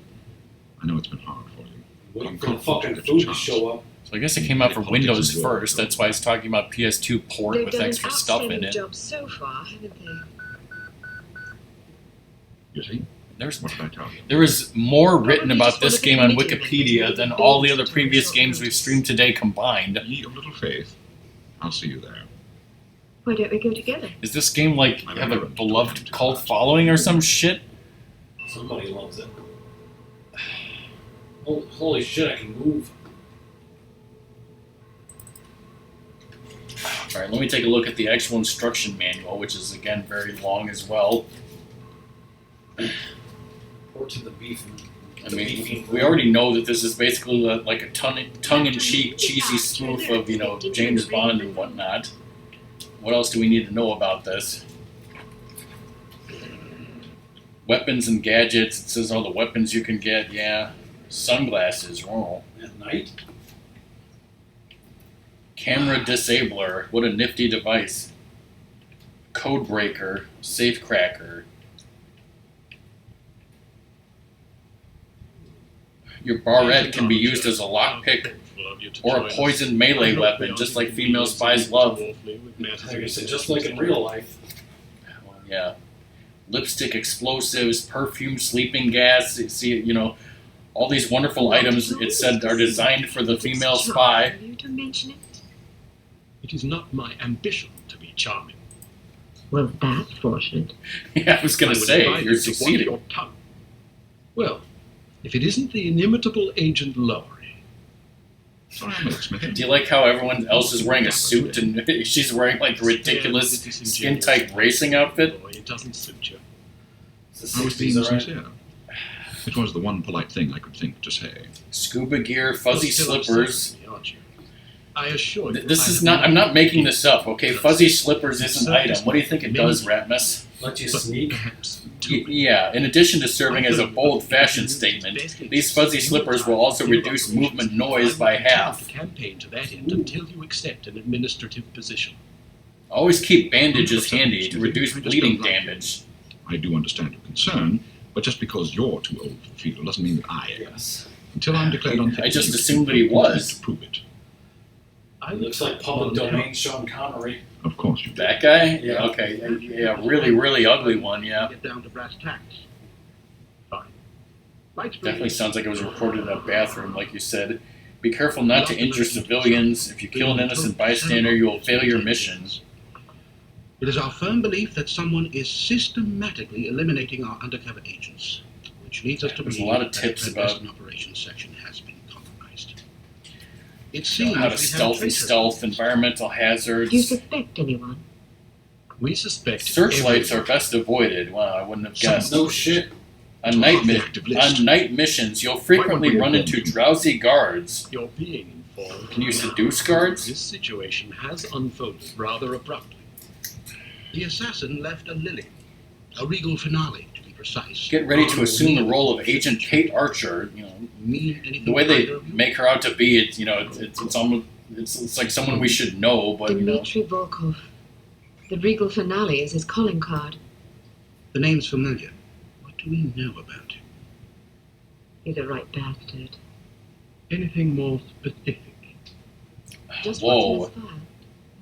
I know it's been hard for you. Waiting for the fucking food to show up. So I guess it came out for Windows first, that's why it's talking about PS2 port They've with done extra an stuff in outstanding it. job so far, haven't they? You see? There's What did I tell you? There is more written Probably about just this one of game the on media members Wikipedia made than a all the bold other previous short games we've notice. streamed today combined. Ye of little faith. I'll see you there. Why don't we go together? Is this game like have a beloved cult following or some shit? Somebody loves it. Holy shit, I can move. Alright, let me take a look at the actual instruction manual, which is again very long as well. Or to the beef. I mean, we already know that this is basically like a tongue-in-cheek, cheesy spoof of, you know, James Bond and whatnot. What else do we need to know about this? Weapons and gadgets. It says all the weapons you can get, yeah. Sunglasses, oh. At night? Camera disabler, what a nifty device. Code breaker, safe cracker. Your barrette can be used as a lockpick or a poisoned melee weapon, just like female spies love. Like I said, just like in real life. Well, yeah. Lipstick explosives, perfume, sleeping gas. See, you know, all these wonderful items, it said, are designed for the female spy. For you to mention it? It is not my ambition to be charming. Well, that's fortunate. Yeah, I was going I to would say, advise you're you to watch succeeding. your tongue. Well, if it isn't the inimitable Agent Lowry. Sorry, I'm late, Smithy. Do you like how everyone else is wearing a suit and she's wearing like a ridiculous skin-tight racing outfit? Boy, it doesn't suit you. It's the I was 60s, being alright? sincere. It was the one polite thing I could think to say. Scuba gear, fuzzy You're still upset slippers. with me, aren't you? I assure you. This I is have not, I'm not making no this up, okay? Fuzzy slippers is an item. What do you think it does, Many- Ratmus? Let you but sneak. perhaps too many. Yeah, in addition to serving as a bold fashion statement, these fuzzy slippers will also reduce movement noise by half. To campaign to that end until you accept an administrative position. Always keep bandages handy to reduce bleeding damage. I do understand your concern, but just because you're too old for the field doesn't mean that I am. Yes. Until I'm declared unfit, I just you assumed that he was. to prove it. I It would looks like public domain Sean Connery. Of course you do. That guy? Yeah. Okay, yeah, really, really ugly one, yeah. Get down to brass tacks. Fine. Lights Definitely sounds like it was recorded in a bathroom, like you said. Be careful not to injure civilians. If you kill an innocent bystander, you will fail your mission. It is our firm belief that someone is systematically eliminating our undercover agents, which leads us to There's a believe lot of that tips the about- clandestine operations section has been compromised. It You seems know, how to we have stealth and traitors. stealth, environmental Do you hazards. suspect anyone? We suspect Searchlights are everyone. best avoided. Wow, I wouldn't have guessed. No shit. On night missions, you'll frequently run into drowsy guards. You're being Can you seduce guards? This situation has unfolded rather abruptly. The assassin left a lily. A regal finale, to be precise. Get ready to assume the role of Agent Kate Archer. You know, Mean anything the way they either of you? make her out to be, it's almost it's like someone we should know, but you know. Dmitry Volkov. The regal finale is his calling card. The name's familiar. What do we know about him? He's a right bastard. Anything more specific? Just Whoa. what's in his file.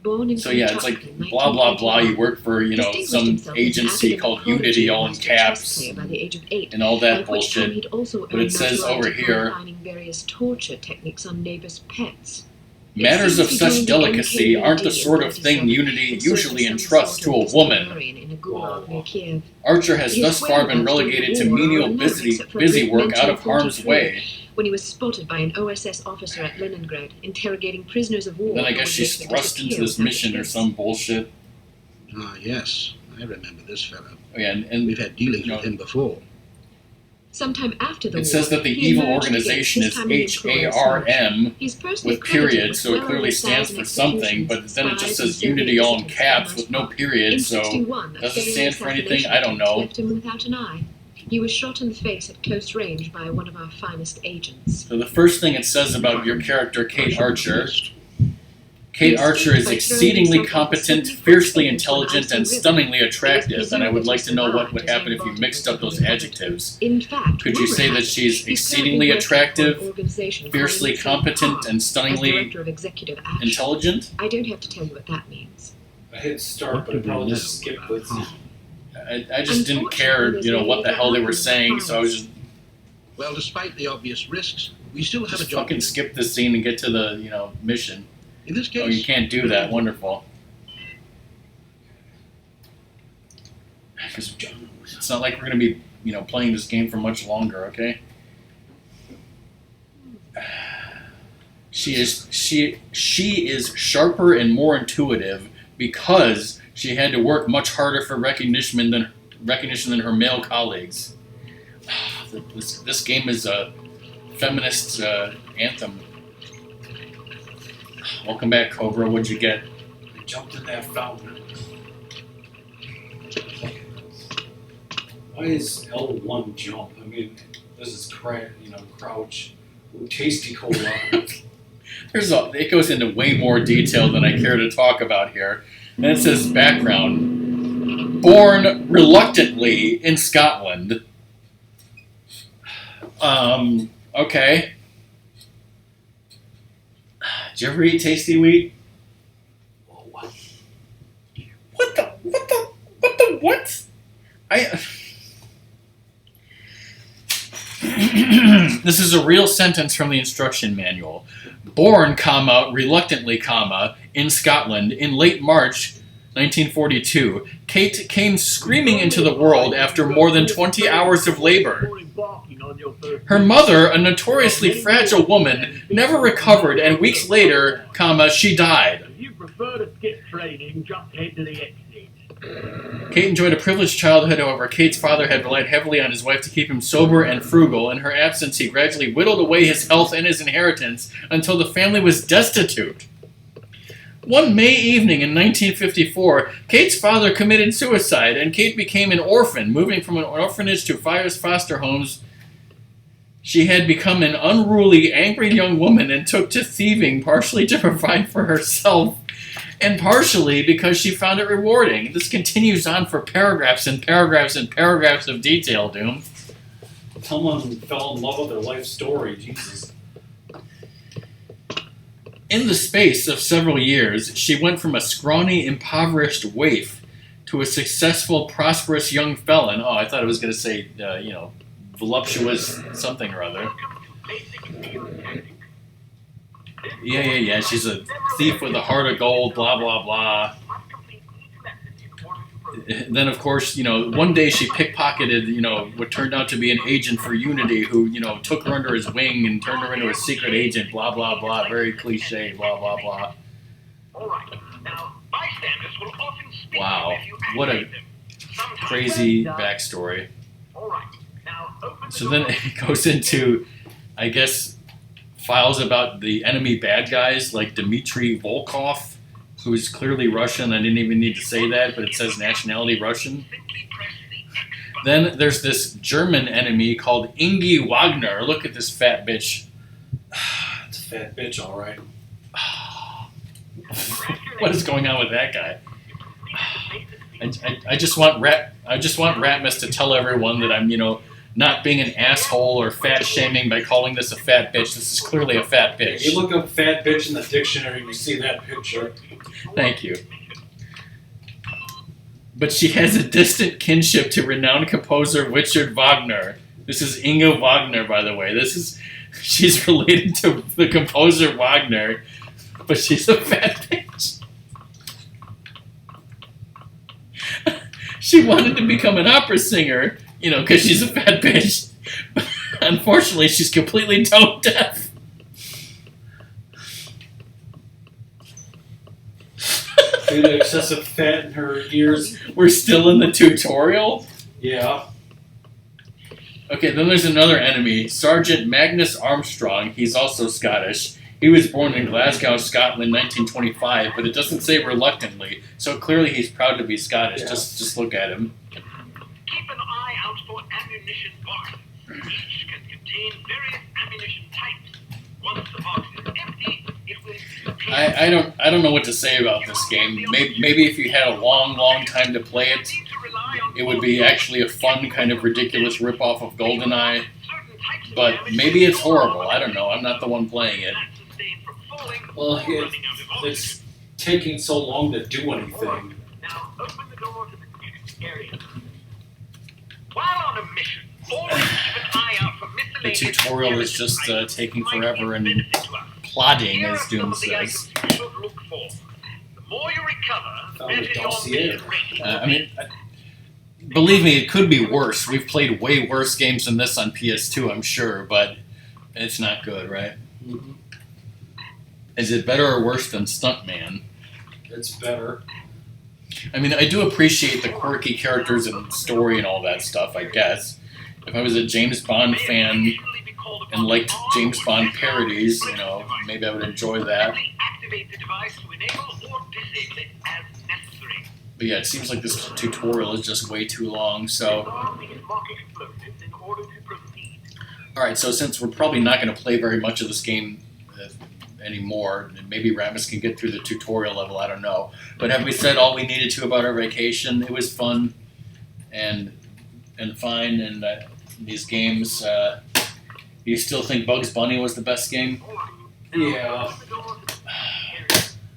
Born in So yeah, it's Kamchatka like in blah blah blah. 1981. You work for Distinguished some himself as an agency academic called prodigy Unity, and all in master chess caps, player by the age of 8, and all by that which time bullshit. he'd also But it earned says notoriety over for here, refining various torture techniques on neighbors' pets. matters of He such joined the delicacy aren't the NKVD sort in of thing 1937 Unity and served usually as some entrusts to sort a of woman. disciplinarian in a gulag near Kiev. Archer has His thus far been whereabouts during relegated the to war are menial unknown except for a busy brief work mention out in of harm's 43, way. when he was spotted by an OSS officer at Leningrad interrogating prisoners of war. Then I who guess would she's later thrust into disappear this without a mission or trace. some bullshit. Ah, yes. I remember this fellow. Oh, yeah, and We've had dealings with him before. Sometime after the war, it says that the he evil emerged again, organization this is time in the employer's HARM He's personally with credited periods, so it well clearly over stands 1,000 for something, executions, but then it just spies, says and Unity all in Soviet caps dissidents with no on my period, In so 61, a does it failed stand for anything? assassination I don't attempt know. left him without an eye. He was shot in the face at close range by one of our finest agents. So the first thing it says about your character, Kate Archer, Kate Archer is exceedingly competent, fiercely intelligent, and stunningly attractive, and I would like to know what would happen if you mixed up those adjectives. In fact, Could you say that she's exceedingly attractive, fiercely competent, and stunningly Director of Executive Action. intelligent? I don't have to tell you what that means. I hit start, but I probably just skipped this. I just didn't care, what the hell they were saying, so I was just Well, despite the obvious risks, we still have a job. fucking skip this scene and get to the, mission. In this case, Oh, you can't do that. Wonderful. 'Cause it's not like we're going to be, playing this game for much longer, okay? She is sharper and more intuitive because she had to work much harder for recognition than her male colleagues. This game is a feminist anthem. Welcome back, Cobra. What'd you get? I jumped in that fountain. Why is L1 jump? I mean, this is crouch. Ooh, tasty cola. It goes into way more detail than I care to talk about here. And it says background. Born reluctantly in Scotland. Okay. Did you ever eat tasty wheat? What? This is a real sentence from the instruction manual. Born, reluctantly, in Scotland in late March 1942, Kate came screaming into the world after more than 20 hours of labor. Her mother, a notoriously fragile woman, never recovered, and weeks later, she died. If you prefer to skip training, just head to the exit. Kate enjoyed a privileged childhood, however. Kate's father had relied heavily on his wife to keep him sober and frugal. In her absence, he gradually whittled away his health and his inheritance until the family was destitute. One May evening in 1954, Kate's father committed suicide, and Kate became an orphan, moving from an orphanage to various foster homes. She had become an unruly, angry young woman and took to thieving, partially to provide for herself, and partially because she found it rewarding. This continues on for paragraphs and paragraphs and paragraphs of detail, Doom. Someone fell in love with their life story, Jesus. In the space of several years, she went from a scrawny, impoverished waif to a successful, prosperous young felon. Oh, I thought it was going to say, voluptuous something or other. Yeah. She's a thief with a heart of gold, blah, blah, blah. Then, of course, one day she pickpocketed, what turned out to be an agent for Unity who, took her under his wing and turned her into a secret agent, blah, blah, blah. Very cliche, blah, blah, blah. All right. Now, bystanders will often speak Wow. if you What a agitate them. Sometimes crazy they're- backstory. All right. Now, open the So then door. it goes into, I guess, files about the enemy bad guys like Dmitry Volkov, who's clearly Russian. I didn't even need to say that, but it says nationality Russian. Then there's this German enemy called Ingi Wagner. Look at this fat bitch. It's a fat bitch, all right. What is going on with that guy? I just want Ratmus to tell everyone that I'm, not being an asshole or fat shaming by calling this a fat bitch. This is clearly a fat bitch. You look up fat bitch in the dictionary and you see that picture. Thank you. But she has a distant kinship to renowned composer Richard Wagner. This is Inga Wagner, by the way. She's related to the composer Wagner, but she's a fat bitch. She wanted to become an opera singer, because she's a fat bitch. But unfortunately, she's completely tone deaf. Due to excessive fat in her ears. We're still in the tutorial? Yeah. Okay, then there's another enemy, Sergeant Magnus Armstrong. He's also Scottish. He was born in Glasgow, Scotland, 1925, but it doesn't say reluctantly, so clearly he's proud to be Scottish. Yeah. Just look at him. Keep an eye out for ammunition boxes. Each can contain various ammunition types. Once the box is empty, it will contain... I don't know what to say about this game. Maybe if you had a long time to play it, it would be actually a fun kind of ridiculous ripoff of GoldenEye. But maybe it's horrible. I don't know. I'm not the one playing it. Well, it's taking so long to do anything. Now open the door to the community area. While on a mission, always keep an eye out for The miscellaneous... tutorial is just taking forever and plodding, as Doom says. The more you recover, Found a dossier. Believe me, it could be worse. We've played way worse games than this on PS2, I'm sure, but it's not good, right? Mm-hmm. Is it better or worse than Stuntman? It's better. I do appreciate the quirky characters and story and all that stuff, I guess. If I was a James Bond fan and liked James Bond parodies, maybe I would enjoy that. Activate the device to enable or disable it as necessary. But yeah, it seems like this tutorial is just way too long, so... Alright, so since we're probably not going to play very much of this game anymore, maybe Ratmus can get through the tutorial level, I don't know. But have we said all we needed to about our vacation? It was fun and fine, and these games... you still think Bugs Bunny was the best game? Yeah.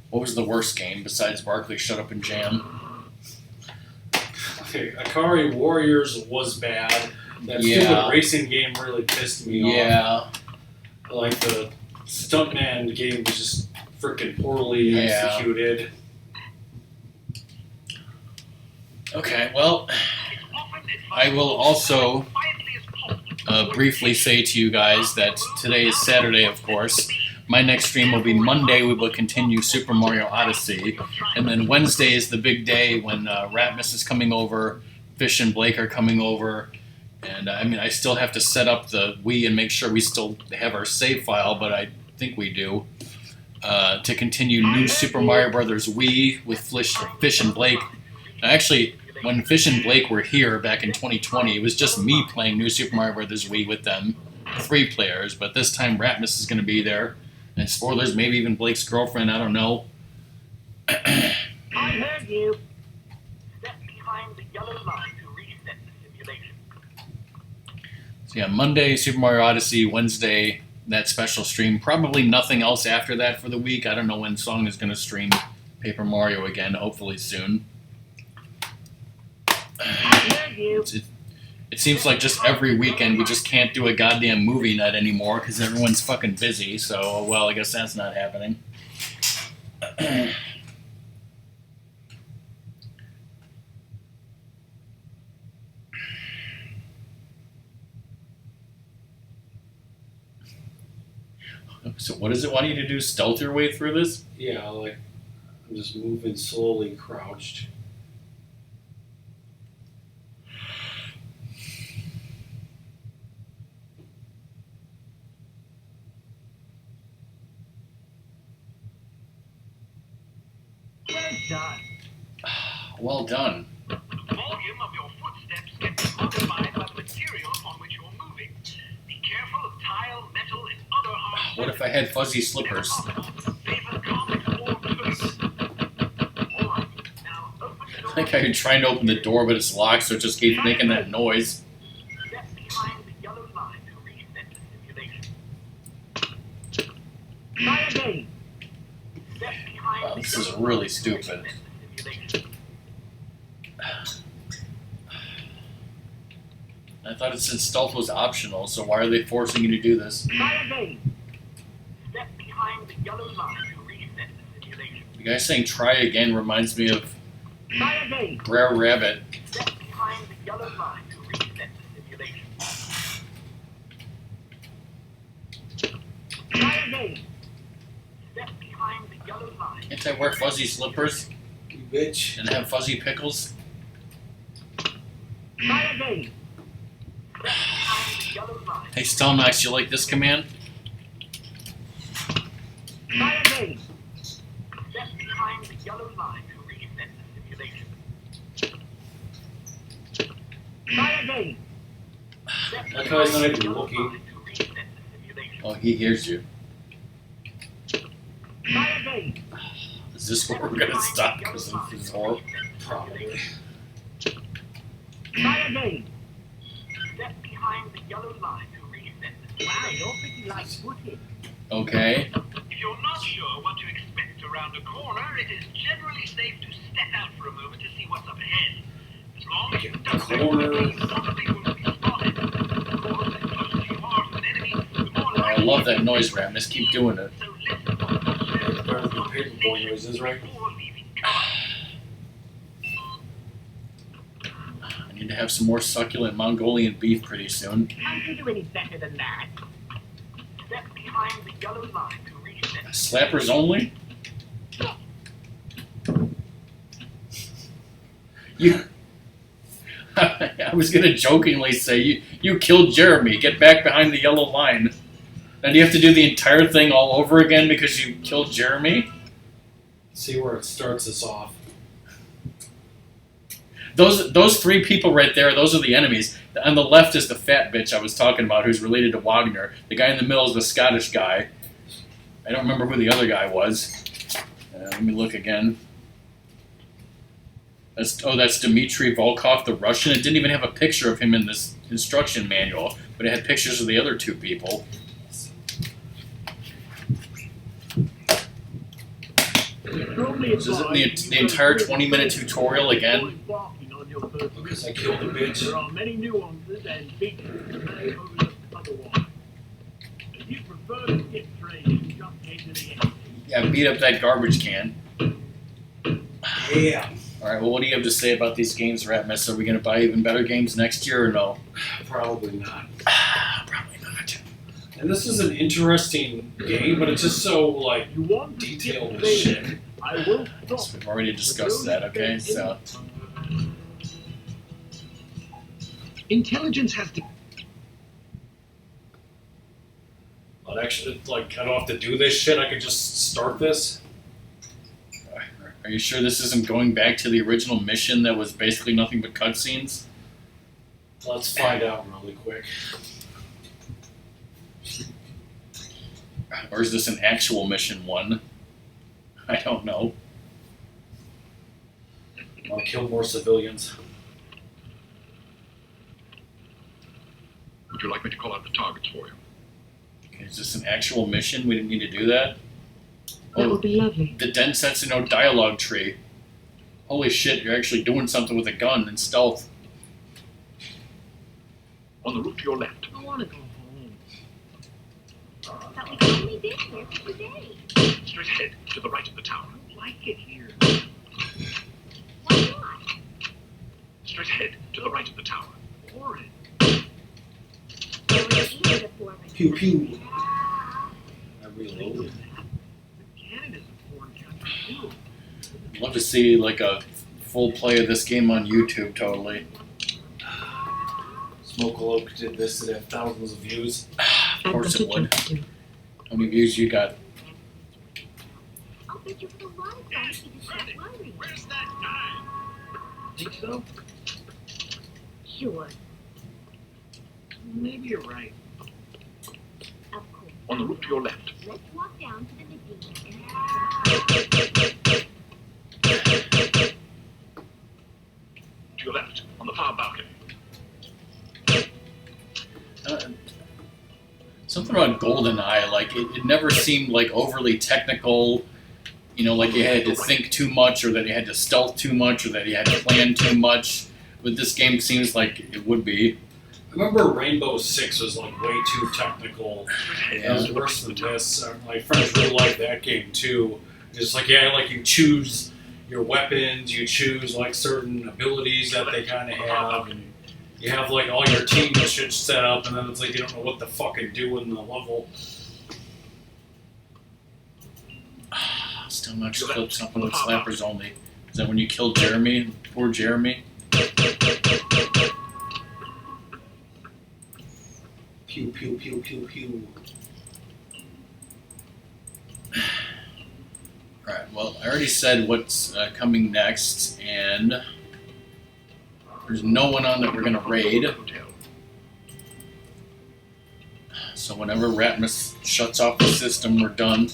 What was the worst game besides Barkley Shut Up and Jam? Okay, Ikari Warriors was bad. That Yeah. stupid racing game really pissed me off. Yeah. Like the Stuntman game was just freaking poorly executed. Okay, well, I will also briefly say to you guys that today is Saturday, of course. My next stream will be Monday. We will continue Super Mario Odyssey. And then Wednesday is the big day when Ratmus is coming over, Fish and Blake are coming over. And I still have to set up the Wii and make sure we still have our save file, but I think we do. To continue New Super Mario Brothers Wii with Fish and Blake. Now, actually, when Fish and Blake were here back in 2020, it was just me playing New Super Mario Brothers Wii with them. 3 players, but this time Ratmus is going to be there. And spoilers, maybe even Blake's girlfriend, I don't know. I heard you. Step behind the yellow line to reset the simulation. So yeah, Monday, Super Mario Odyssey, Wednesday, that special stream. Probably nothing else after that for the week. I don't know when Song is going to stream Paper Mario again, hopefully soon. I heard you. It seems like just every weekend we just can't do a goddamn movie night anymore because everyone's fucking busy, so, well, I guess that's not happening. So what does it want you to do? Stealth your way through this? Yeah, like, I'm just moving slowly, crouched. Well done. The volume of your footsteps can be modified by the material upon which you're moving. Be careful of tile, metal, and other hard What if I had fuzzy slippers? Favor comics or books. All right, now open the door. I think I'm trying to open the door, but it's locked, so it just keeps making that noise. Step behind the yellow line to reset the simulation. Try again. Step behind Wow, the this is yellow really line to stupid. reset the simulation. I thought it said stealth was optional, so why are they forcing you to do this? Try again. Step behind the yellow line to reset the simulation. The guy saying try again reminds me of Try again. Brer Rabbit. Step behind the yellow line to reset the simulation. Try again. Step behind the yellow line. Can't I wear fuzzy slippers You bitch. and have fuzzy pickles? Try again. Step behind the yellow line. Hey Stelmax, you like this command? Try again. Step behind the yellow line to reset the simulation. Try again. Step That guy's not behind the even yellow looking. line to reset the simulation. Oh, he hears you. Try again. Is this where we're gonna stop because of this horror? Probably. Try again. Step behind the yellow line to reset the simulation. Wow, you're pretty light-footed. Okay. If you're not sure what to expect around a corner, it is generally safe to step out for a moment to see what's up ahead. As long as you don't Corner. you probably won't be spotted. Of course, the closer you are to an enemy, the more I likely love that noise, Ratmus. Keep doing it. So listen to what says It's better than the Paperboy noises, right? before leaving cover. I need to have some more succulent Mongolian beef pretty soon. Can't you do any better than that? Step behind the yellow line to reset. Slappers only? You. I was gonna jokingly say you killed Jeremy. Get back behind the yellow line. And you have to do the entire thing all over again because you killed Jeremy? See where it starts us off. Those three people right there, those are the enemies. On the left is the fat bitch I was talking about who's related to Wagner. The guy in the middle is the Scottish guy. I don't remember who the other guy was. Let me look again. That's Dmitry Volkov, the Russian. It didn't even have a picture of him in this instruction manual, but it had pictures of the other two people. This isn't the entire 20-minute tutorial again. Because I killed the bitch. There are many nuances and features that may overlook otherwise. If you prefer to skip training, just head to the end. Yeah, beat up that garbage can. Yeah. Alright, well, what do you have to say about these games, Ratmus? Are we going to buy even better games next year or no? Probably not. Probably not. And this is an interesting game, but it's just so, like, You want to detailed skip as shit. training, I will stop. So we've already discussed that, okay? So, Intelligence has to. But actually, like, I don't have to do this shit. I could just start this. are you sure this isn't going back to the original mission that was basically nothing but cutscenes? Let's find out really quick. Or is this an actual mission one? I don't know. I'll kill more civilians. Would you like me to call out the targets for you? Okay, is this an actual mission? We didn't need to do that? That would be lovely. The Densetsu no dialogue tree. Holy shit, you're actually doing something with a gun and stealth. On the route to your left. I want to go home. But we've only been here for 2 days. Straight ahead, to the right of the tower. I don't like it here. Why not? Straight ahead, to the right of the tower. Boring. You're really eager to form it. Pew pew. I reloaded. Canada's a foreign country too. I'd love to see like a full play of this game on YouTube, totally. Smokelope did this, it had thousands of views. Of course it would. How many views you got? I'll bet you for the lifetime you can stop worrying. Where's that guy? Think so? Sure, Maybe you're right. of course. On the roof to your left. Let's walk down to the museum To your left. On the far balcony. Something about GoldenEye, like it never seemed like overly technical. You know, like you had to think too much, or that you had to stealth too much, or that you had to plan too much. But this game seems like it would be. I remember Rainbow Six was like way too technical. It was worse than this. My friends really like that game too. It's like, yeah, like you choose your weapons, you choose like certain abilities that they kind of have, and you have like all your team shit set up, and then it's like you don't know what the fuck to do in the level. Still not sure clip something with slappers only. Is that when you killed Jeremy? Poor Jeremy? Pew pew pew pew pew. Alright, well, I already said what's coming next, and there's no one on that we're going to raid. So whenever Ratmus shuts off the system, we're done.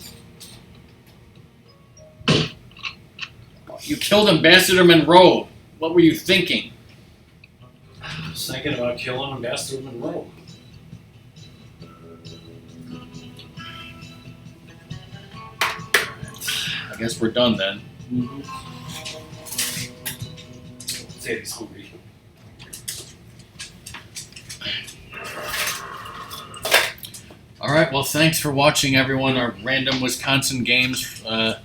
You killed Ambassador Monroe. What were you thinking? I was thinking about killing Ambassador Monroe. I guess we're done then. Say he's hungry. Alright, well, thanks for watching, everyone. Our random Wisconsin games. Say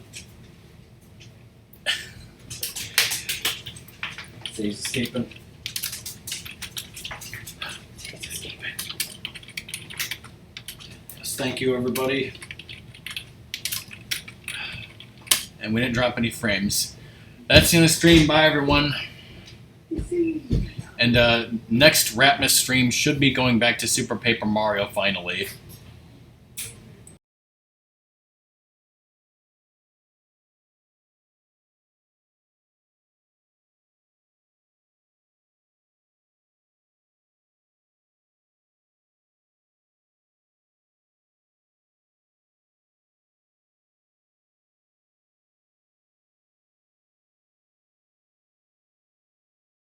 he's escaping. Yes, thank you, everybody. And we didn't drop any frames. That's the end of the stream. Bye, everyone. And next Ratmus stream should be going back to Super Paper Mario finally.